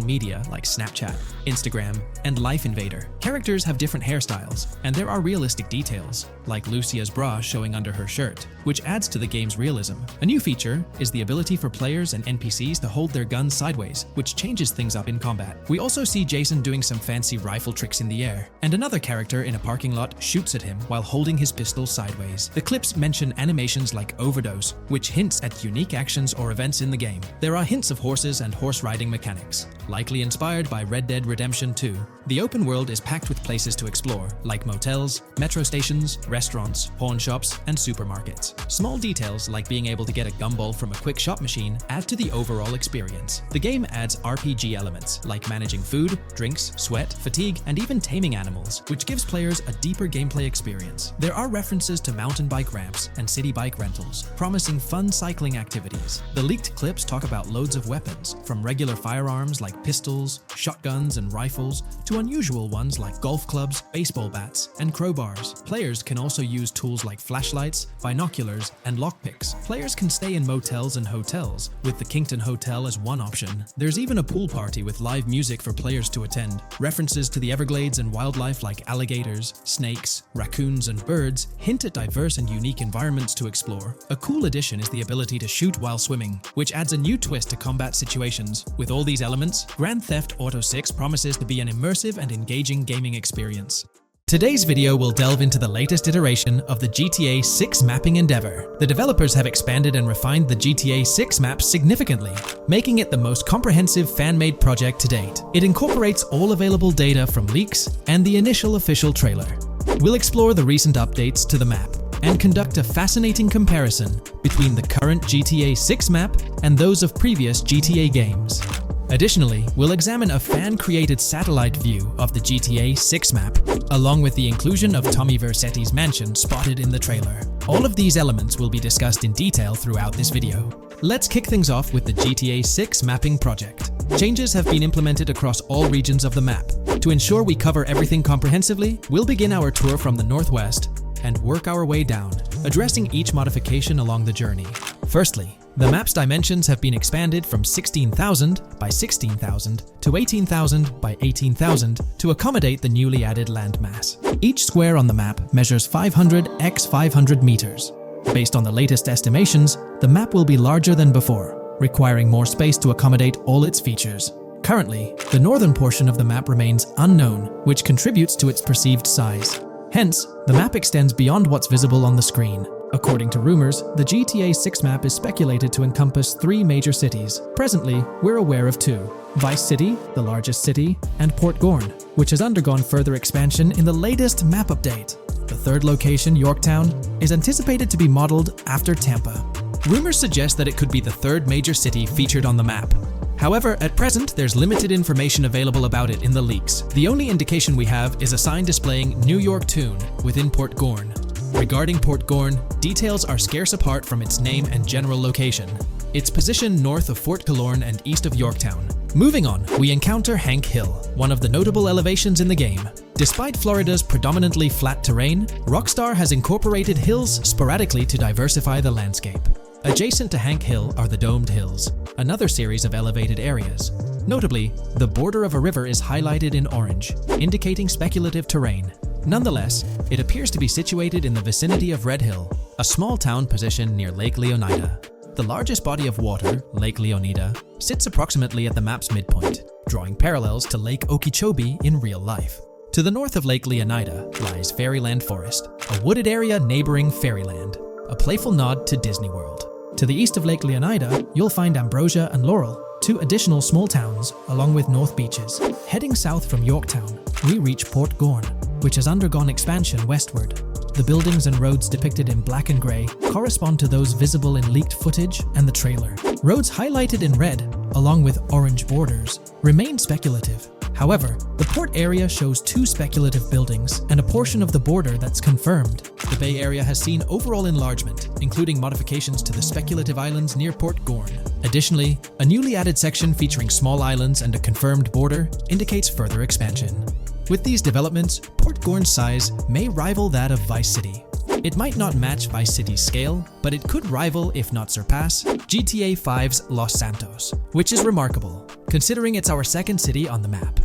media like Snapchat, Instagram, and Life Invader. Characters have different hairstyles, and there are realistic details, like Lucia's bra showing under her shirt, which adds to the game's realism. A new feature is the ability for players and NPCs to hold their guns sideways, which changes things up in combat. We also see Jason doing some fancy rifle tricks in the air, and another character in a parking lot shoots at him while holding his pistol sideways. The clips mention animations like overdose, which hints at unique actions or events in the game. There are hints of horses and horse riding mechanics, likely inspired by Red Dead Redemption 2. The open world is packed with places to explore, like motels, metro stations, restaurants, pawn shops, and supermarkets. Small details like being able to get a gumball from a quick shop machine add to the overall experience. The game adds RPG elements, like managing food, drinks, sweat, fatigue, and even taming animals, which gives players a deeper gameplay experience. There are references to mountain bike ramps and city bike rentals, promising fun cycling activities. The leaked clips talk about loads of weapons, from regular firearms like pistols, shotguns, and rifles, to unusual ones like golf clubs, baseball bats, and crowbars. Players can also use tools like flashlights, binoculars, and lockpicks. Players can stay in motels and hotels, with the Kington Hotel as one option. There's even a pool party with live music for players to attend. References to the Everglades and wildlife like alligators, snakes, raccoons, and birds hint at diverse and unique environments to explore. A cool addition is the ability to shoot while swimming, which adds a new twist to combat situations. With all these elements, Grand Theft Auto 6 promises to be an immersive and engaging gaming experience. Today's video will delve into the latest iteration of the GTA 6 mapping endeavor. The developers have expanded and refined the GTA 6 map significantly, making it the most comprehensive fan-made project to date. It incorporates all available data from leaks and the initial official trailer. We'll explore the recent updates to the map and conduct a fascinating comparison between the current GTA 6 map and those of previous GTA games. Additionally, we'll examine a fan-created satellite view of the GTA 6 map, along with the inclusion of Tommy Vercetti's mansion spotted in the trailer. All of these elements will be discussed in detail throughout this video. Let's kick things off with the GTA 6 mapping project. Changes have been implemented across all regions of the map. To ensure we cover everything comprehensively, we'll begin our tour from the northwest and work our way down, addressing each modification along the journey. Firstly, the map's dimensions have been expanded from 16,000 by 16,000 to 18,000 by 18,000 to accommodate the newly added landmass. Each square on the map measures 500 x 500 meters. Based on the latest estimations, the map will be larger than before, requiring more space to accommodate all its features. Currently, the northern portion of the map remains unknown, which contributes to its perceived size. Hence, the map extends beyond what's visible on the screen. According to rumors, the GTA 6 map is speculated to encompass 3 major cities. Presently, we're aware of 2. Vice City, the largest city, and Port Gorn, which has undergone further expansion in the latest map update. The third location, Yorktown, is anticipated to be modeled after Tampa. Rumors suggest that it could be the third major city featured on the map. However, at present, there's limited information available about it in the leaks. The only indication we have is a sign displaying New York Tune within Port Gorn. Regarding Port Gorn, details are scarce apart from its name and general location. It's positioned north of Fort Killorn and east of Yorktown. Moving on, we encounter Hank Hill, one of the notable elevations in the game. Despite Florida's predominantly flat terrain, Rockstar has incorporated hills sporadically to diversify the landscape. Adjacent to Hank Hill are the Domed Hills, another series of elevated areas. Notably, the border of a river is highlighted in orange, indicating speculative terrain. Nonetheless, it appears to be situated in the vicinity of Red Hill, a small town positioned near Lake Leonida. The largest body of water, Lake Leonida, sits approximately at the map's midpoint, drawing parallels to Lake Okeechobee in real life. To the north of Lake Leonida lies Fairyland Forest, a wooded area neighboring Fairyland, a playful nod to Disney World. To the east of Lake Leonida, you'll find Ambrosia and Laurel, 2 additional small towns along with North Beaches. Heading south from Yorktown, we reach Port Gorn, which has undergone expansion westward. The buildings and roads depicted in black and grey correspond to those visible in leaked footage and the trailer. Roads highlighted in red, along with orange borders, remain speculative. However, the port area shows 2 speculative buildings and a portion of the border that's confirmed. The Bay Area has seen overall enlargement, including modifications to the speculative islands near Port Gorn. Additionally, a newly added section featuring small islands and a confirmed border indicates further expansion. With these developments, Port Gorn's size may rival that of Vice City. It might not match Vice City's scale, but it could rival, if not surpass, GTA 5's Los Santos, which is remarkable, considering it's our second city on the map.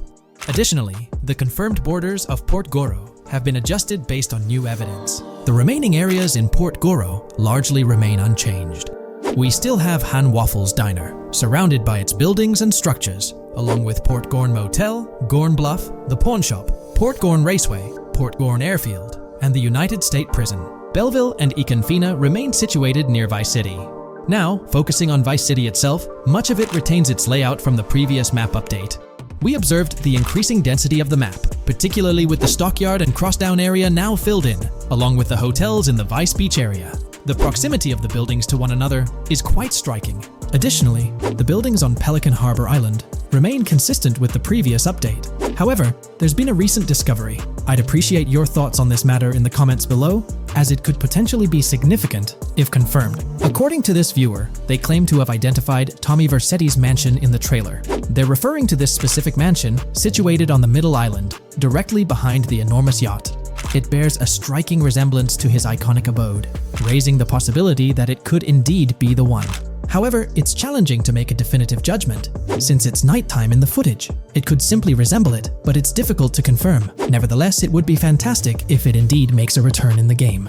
Additionally, the confirmed borders of Port Goro have been adjusted based on new evidence. The remaining areas in Port Goro largely remain unchanged. We still have Han Waffles Diner, surrounded by its buildings and structures, along with Port Gorn Motel, Gorn Bluff, the Pawn Shop, Port Gorn Raceway, Port Gorn Airfield, and the United State Prison. Belleville and Econfina remain situated near Vice City. Now, focusing on Vice City itself, much of it retains its layout from the previous map update. We observed the increasing density of the map, particularly with the Stockyard and Crossdown area now filled in, along with the hotels in the Vice Beach area. The proximity of the buildings to one another is quite striking. Additionally, the buildings on Pelican Harbor Island remain consistent with the previous update. However, there's been a recent discovery. I'd appreciate your thoughts on this matter in the comments below, as it could potentially be significant if confirmed. According to this viewer, they claim to have identified Tommy Vercetti's mansion in the trailer. They're referring to this specific mansion situated on the middle island, directly behind the enormous yacht. It bears a striking resemblance to his iconic abode, raising the possibility that it could indeed be the one. However, it's challenging to make a definitive judgment, since it's nighttime in the footage. It could simply resemble it, but it's difficult to confirm. Nevertheless, it would be fantastic if it indeed makes a return in the game.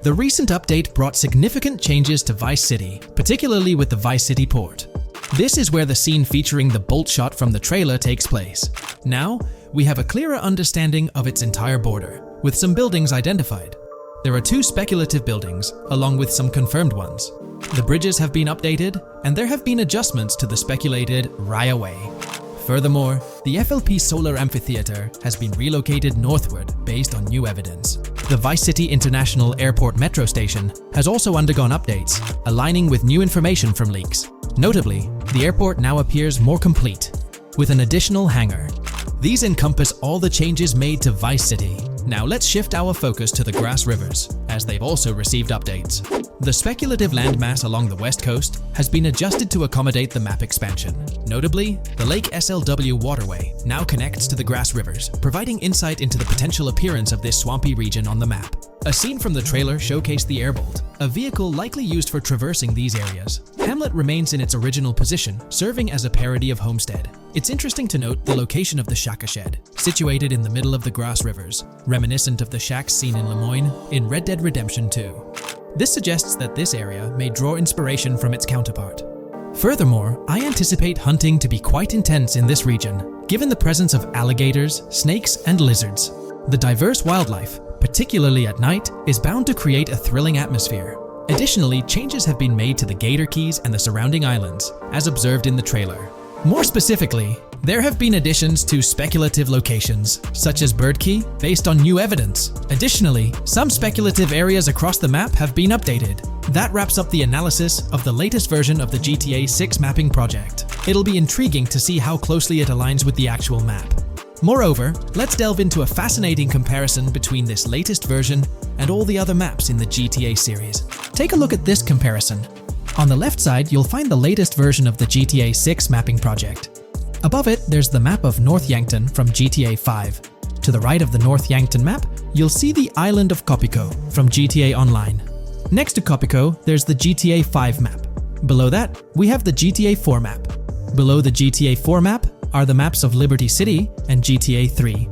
The recent update brought significant changes to Vice City, particularly with the Vice City port. This is where the scene featuring the bolt shot from the trailer takes place. Now, we have a clearer understanding of its entire border, with some buildings identified. There are 2 speculative buildings, along with some confirmed ones. The bridges have been updated, and there have been adjustments to the speculated Raya Way. Furthermore, the FLP Solar Amphitheater has been relocated northward based on new evidence. The Vice City International Airport metro station has also undergone updates, aligning with new information from leaks. Notably, the airport now appears more complete, with an additional hangar. These encompass all the changes made to Vice City. Now let's shift our focus to the Grass Rivers, as they've also received updates. The speculative landmass along the west coast has been adjusted to accommodate the map expansion. Notably, the Lake SLW waterway now connects to the Grass Rivers, providing insight into the potential appearance of this swampy region on the map. A scene from the trailer showcased the Airbolt, a vehicle likely used for traversing these areas. Hamlet remains in its original position, serving as a parody of Homestead. It's interesting to note the location of the Shaka Shed, situated in the middle of the Grass Rivers, reminiscent of the shacks seen in Lemoyne in Red Dead Redemption 2. This suggests that this area may draw inspiration from its counterpart. Furthermore, I anticipate hunting to be quite intense in this region, given the presence of alligators, snakes, and lizards. The diverse wildlife, particularly at night, is bound to create a thrilling atmosphere. Additionally, changes have been made to the Gator Keys and the surrounding islands, as observed in the trailer. More specifically, there have been additions to speculative locations, such as Bird Key, based on new evidence. Additionally, some speculative areas across the map have been updated. That wraps up the analysis of the latest version of the GTA 6 mapping project. It'll be intriguing to see how closely it aligns with the actual map. Moreover, let's delve into a fascinating comparison between this latest version and all the other maps in the GTA series. Take a look at this comparison. On the left side, you'll find the latest version of the GTA 6 mapping project. Above it, there's the map of North Yankton from GTA 5. To the right of the North Yankton map, you'll see the island of Copico from GTA Online. Next to Copico, there's the GTA 5 map. Below that, we have the GTA 4 map. Below the GTA 4 map are the maps of Liberty City and GTA 3.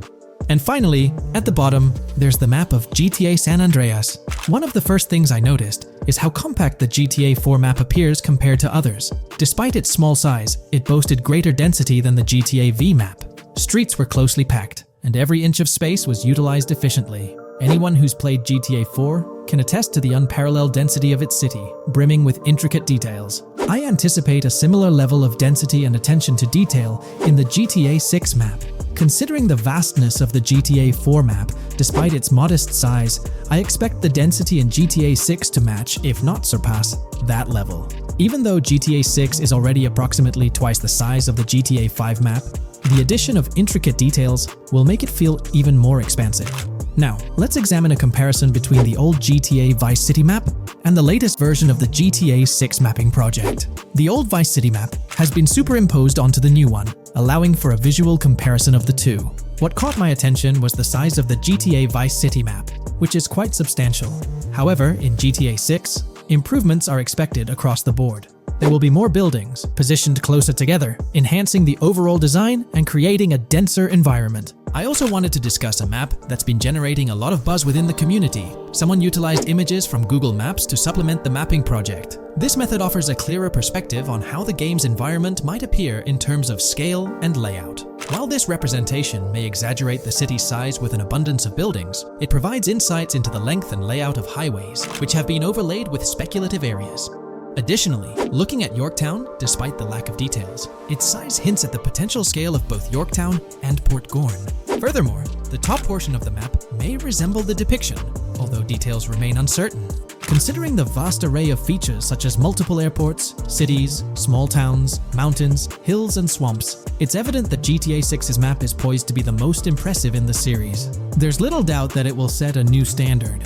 And finally, at the bottom, there's the map of GTA San Andreas. One of the first things I noticed is how compact the GTA 4 map appears compared to others. Despite its small size, it boasted greater density than the GTA V map. Streets were closely packed, and every inch of space was utilized efficiently. Anyone who's played GTA 4 can attest to the unparalleled density of its city, brimming with intricate details. I anticipate a similar level of density and attention to detail in the GTA 6 map. Considering the vastness of the GTA 4 map, despite its modest size, I expect the density in GTA 6 to match, if not surpass, that level. Even though GTA 6 is already approximately twice the size of the GTA 5 map, the addition of intricate details will make it feel even more expansive. Now, let's examine a comparison between the old GTA Vice City map and the latest version of the GTA 6 mapping project. The old Vice City map has been superimposed onto the new one, allowing for a visual comparison of the two. What caught my attention was the size of the GTA Vice City map, which is quite substantial. However, in GTA 6, improvements are expected across the board. There will be more buildings, positioned closer together, enhancing the overall design and creating a denser environment. I also wanted to discuss a map that's been generating a lot of buzz within the community. Someone utilized images from Google Maps to supplement the mapping project. This method offers a clearer perspective on how the game's environment might appear in terms of scale and layout. While this representation may exaggerate the city's size with an abundance of buildings, it provides insights into the length and layout of highways, which have been overlaid with speculative areas. Additionally, looking at Yorktown, despite the lack of details, its size hints at the potential scale of both Yorktown and Port Gorn. Furthermore, the top portion of the map may resemble the depiction, although details remain uncertain. Considering the vast array of features such as multiple airports, cities, small towns, mountains, hills, and swamps, it's evident that GTA 6's map is poised to be the most impressive in the series. There's little doubt that it will set a new standard.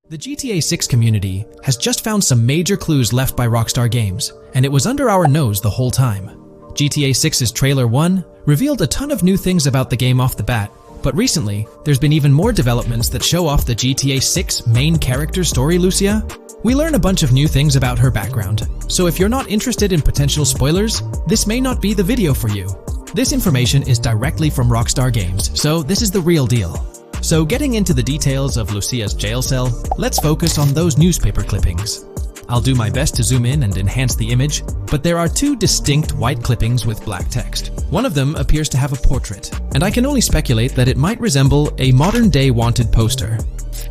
The GTA 6 community has just found some major clues left by Rockstar Games, and it was under our nose the whole time. GTA 6's Trailer 1 revealed a ton of new things about the game off the bat, but recently, there's been even more developments that show off the GTA 6 main character story, Lucia. We learn a bunch of new things about her background, so if you're not interested in potential spoilers, this may not be the video for you. This information is directly from Rockstar Games, so this is the real deal. So getting into the details of Lucia's jail cell, let's focus on those newspaper clippings. I'll do my best to zoom in and enhance the image, but there are two distinct white clippings with black text. One of them appears to have a portrait, and I can only speculate that it might resemble a modern-day wanted poster.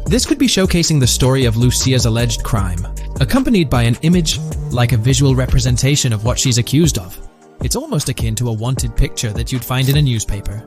This could be showcasing the story of Lucia's alleged crime, accompanied by an image like a visual representation of what she's accused of. It's almost akin to a wanted picture that you'd find in a newspaper.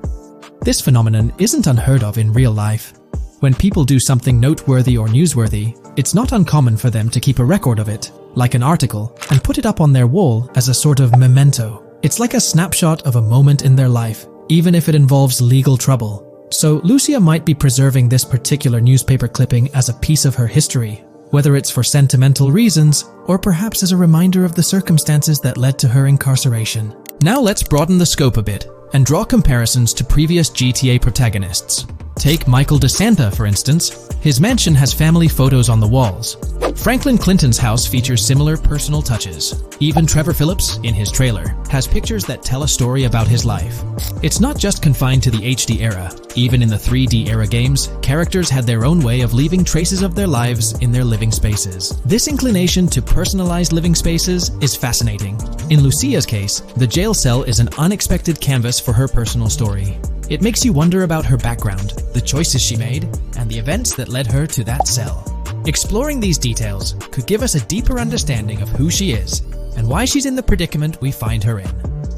This phenomenon isn't unheard of in real life. When people do something noteworthy or newsworthy, it's not uncommon for them to keep a record of it, like an article, and put it up on their wall as a sort of memento. It's like a snapshot of a moment in their life, even if it involves legal trouble. So Lucia might be preserving this particular newspaper clipping as a piece of her history, whether it's for sentimental reasons or perhaps as a reminder of the circumstances that led to her incarceration. Now let's broaden the scope a bit and draw comparisons to previous GTA protagonists. Take Michael DeSanta, for instance. His mansion has family photos on the walls. Franklin Clinton's house features similar personal touches. Even Trevor Phillips, in his trailer, has pictures that tell a story about his life. It's not just confined to the HD era. Even in the 3D era games, characters had their own way of leaving traces of their lives in their living spaces. This inclination to personalized living spaces is fascinating. In Lucia's case, the jail cell is an unexpected canvas for her personal story. It makes you wonder about her background, the choices she made, and the events that led her to that cell. Exploring these details could give us a deeper understanding of who she is and why she's in the predicament we find her in.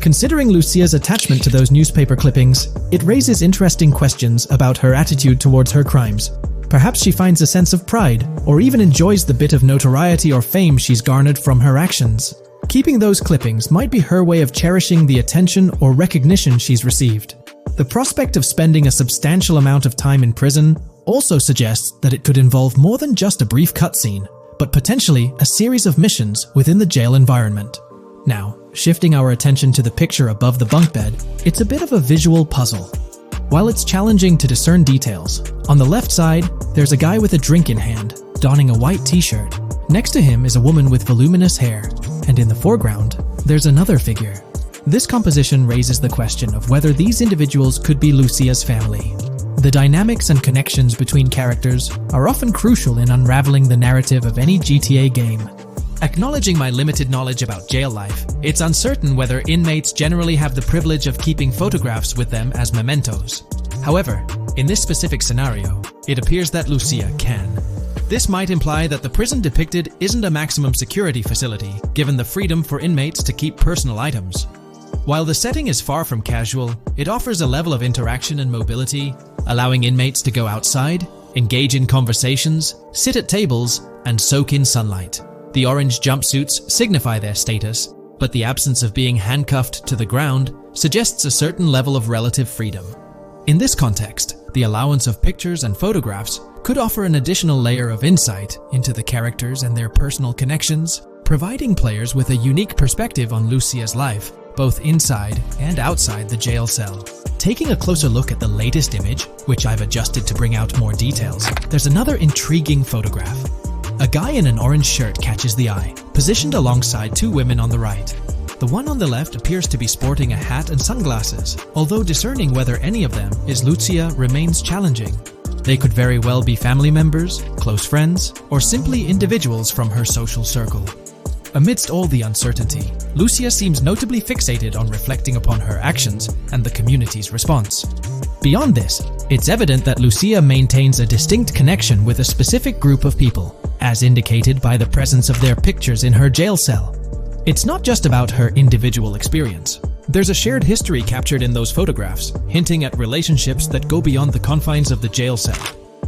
Considering Lucia's attachment to those newspaper clippings, it raises interesting questions about her attitude towards her crimes. Perhaps she finds a sense of pride, or even enjoys the bit of notoriety or fame she's garnered from her actions. Keeping those clippings might be her way of cherishing the attention or recognition she's received. The prospect of spending a substantial amount of time in prison also suggests that it could involve more than just a brief cutscene, but potentially a series of missions within the jail environment. Now, shifting our attention to the picture above the bunk bed, it's a bit of a visual puzzle. While it's challenging to discern details, on the left side, there's a guy with a drink in hand, donning a white t-shirt. Next to him is a woman with voluminous hair, and in the foreground, there's another figure. This composition raises the question of whether these individuals could be Lucia's family. The dynamics and connections between characters are often crucial in unraveling the narrative of any GTA game. Acknowledging my limited knowledge about jail life, it's uncertain whether inmates generally have the privilege of keeping photographs with them as mementos. However, in this specific scenario, it appears that Lucia can. This might imply that the prison depicted isn't a maximum security facility, given the freedom for inmates to keep personal items. While the setting is far from casual, it offers a level of interaction and mobility, allowing inmates to go outside, engage in conversations, sit at tables, and soak in sunlight. The orange jumpsuits signify their status, but the absence of being handcuffed to the ground suggests a certain level of relative freedom. In this context, the allowance of pictures and photographs could offer an additional layer of insight into the characters and their personal connections, providing players with a unique perspective on Lucia's life, both inside and outside the jail cell. Taking a closer look at the latest image, which I've adjusted to bring out more details, there's another intriguing photograph. A guy in an orange shirt catches the eye, positioned alongside two women on the right. The one on the left appears to be sporting a hat and sunglasses, although discerning whether any of them is Lucia remains challenging. They could very well be family members, close friends, or simply individuals from her social circle. Amidst all the uncertainty, Lucia seems notably fixated on reflecting upon her actions and the community's response. Beyond this, it's evident that Lucia maintains a distinct connection with a specific group of people, as indicated by the presence of their pictures in her jail cell. It's not just about her individual experience. There's a shared history captured in those photographs, hinting at relationships that go beyond the confines of the jail cell.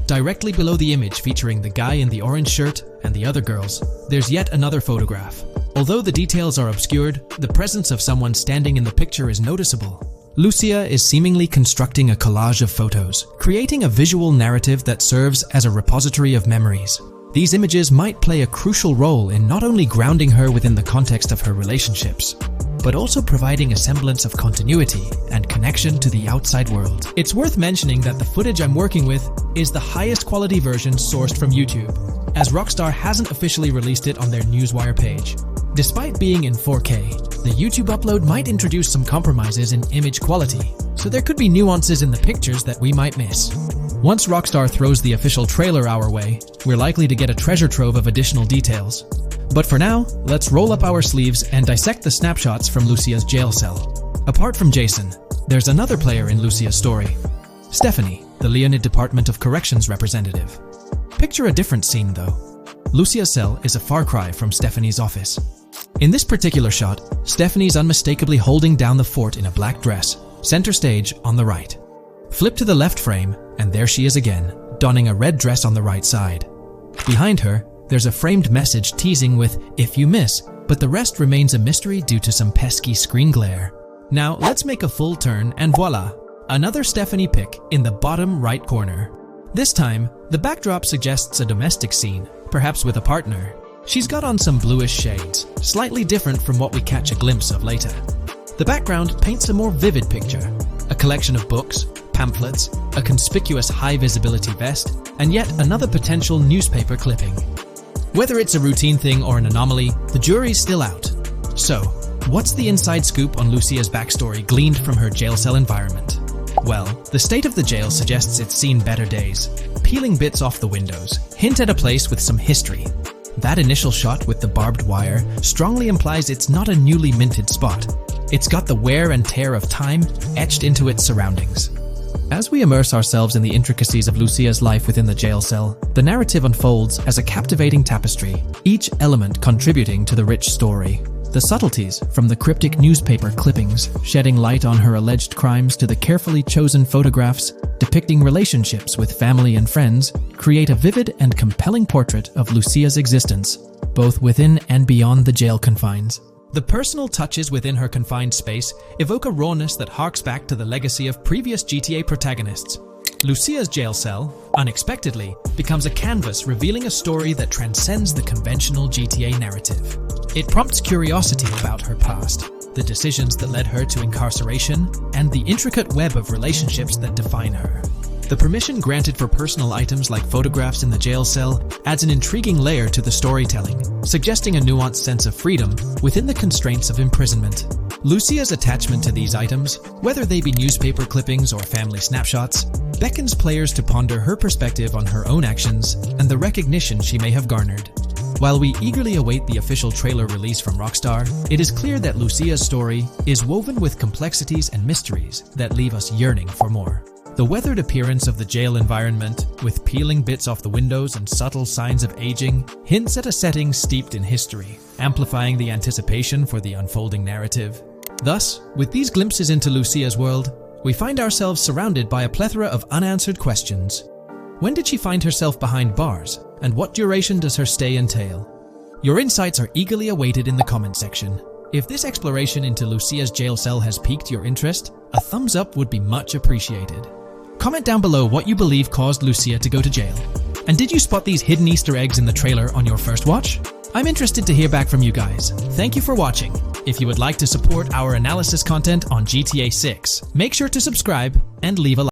Directly below the image featuring the guy in the orange shirt and the other girls, there's yet another photograph. Although the details are obscured, the presence of someone standing in the picture is noticeable. Lucia is seemingly constructing a collage of photos, creating a visual narrative that serves as a repository of memories. These images might play a crucial role in not only grounding her within the context of her relationships, but also providing a semblance of continuity and connection to the outside world. It's worth mentioning that the footage I'm working with is the highest quality version sourced from YouTube, as Rockstar hasn't officially released it on their Newswire page. Despite being in 4K, the YouTube upload might introduce some compromises in image quality, so there could be nuances in the pictures that we might miss. Once Rockstar throws the official trailer our way, we're likely to get a treasure trove of additional details. But for now, let's roll up our sleeves and dissect the snapshots from Lucia's jail cell. Apart from Jason, there's another player in Lucia's story. Stephanie, the Leonid Department of Corrections representative. Picture a different scene though. Lucia's cell is a far cry from Stephanie's office. In this particular shot, Stephanie's unmistakably holding down the fort in a black dress, center stage on the right. Flip to the left frame, and there she is again, donning a red dress on the right side. Behind her, there's a framed message teasing with "if you miss," but the rest remains a mystery due to some pesky screen glare. Now let's make a full turn and voila, another Stephanie pic in the bottom right corner. This time, the backdrop suggests a domestic scene, perhaps with a partner. She's got on some bluish shades, slightly different from what we catch a glimpse of later. The background paints a more vivid picture, a collection of books, pamphlets, a conspicuous high-visibility vest, and yet another potential newspaper clipping. Whether it's a routine thing or an anomaly, the jury's still out. So, what's the inside scoop on Lucia's backstory gleaned from her jail cell environment? Well, the state of the jail suggests it's seen better days. Peeling bits off the windows hint at a place with some history. That initial shot with the barbed wire strongly implies it's not a newly minted spot. It's got the wear and tear of time etched into its surroundings. As we immerse ourselves in the intricacies of Lucia's life within the jail cell, the narrative unfolds as a captivating tapestry, each element contributing to the rich story. The subtleties, from the cryptic newspaper clippings shedding light on her alleged crimes to the carefully chosen photographs depicting relationships with family and friends, create a vivid and compelling portrait of Lucia's existence, both within and beyond the jail confines. The personal touches within her confined space evoke a rawness that harks back to the legacy of previous GTA protagonists. Lucia's jail cell, unexpectedly, becomes a canvas revealing a story that transcends the conventional GTA narrative. It prompts curiosity about her past, the decisions that led her to incarceration, and the intricate web of relationships that define her. The permission granted for personal items like photographs in the jail cell adds an intriguing layer to the storytelling, suggesting a nuanced sense of freedom within the constraints of imprisonment. Lucia's attachment to these items, whether they be newspaper clippings or family snapshots, beckons players to ponder her perspective on her own actions and the recognition she may have garnered. While we eagerly await the official trailer release from Rockstar, it is clear that Lucia's story is woven with complexities and mysteries that leave us yearning for more. The weathered appearance of the jail environment, with peeling bits off the windows and subtle signs of aging, hints at a setting steeped in history, amplifying the anticipation for the unfolding narrative. Thus, with these glimpses into Lucia's world, we find ourselves surrounded by a plethora of unanswered questions. When did she find herself behind bars, and what duration does her stay entail? Your insights are eagerly awaited in the comment section. If this exploration into Lucia's jail cell has piqued your interest, a thumbs up would be much appreciated. Comment down below what you believe caused Lucia to go to jail. And did you spot these hidden Easter eggs in the trailer on your first watch? I'm interested to hear back from you guys. Thank you for watching. If you would like to support our analysis content on GTA 6, make sure to subscribe and leave a like.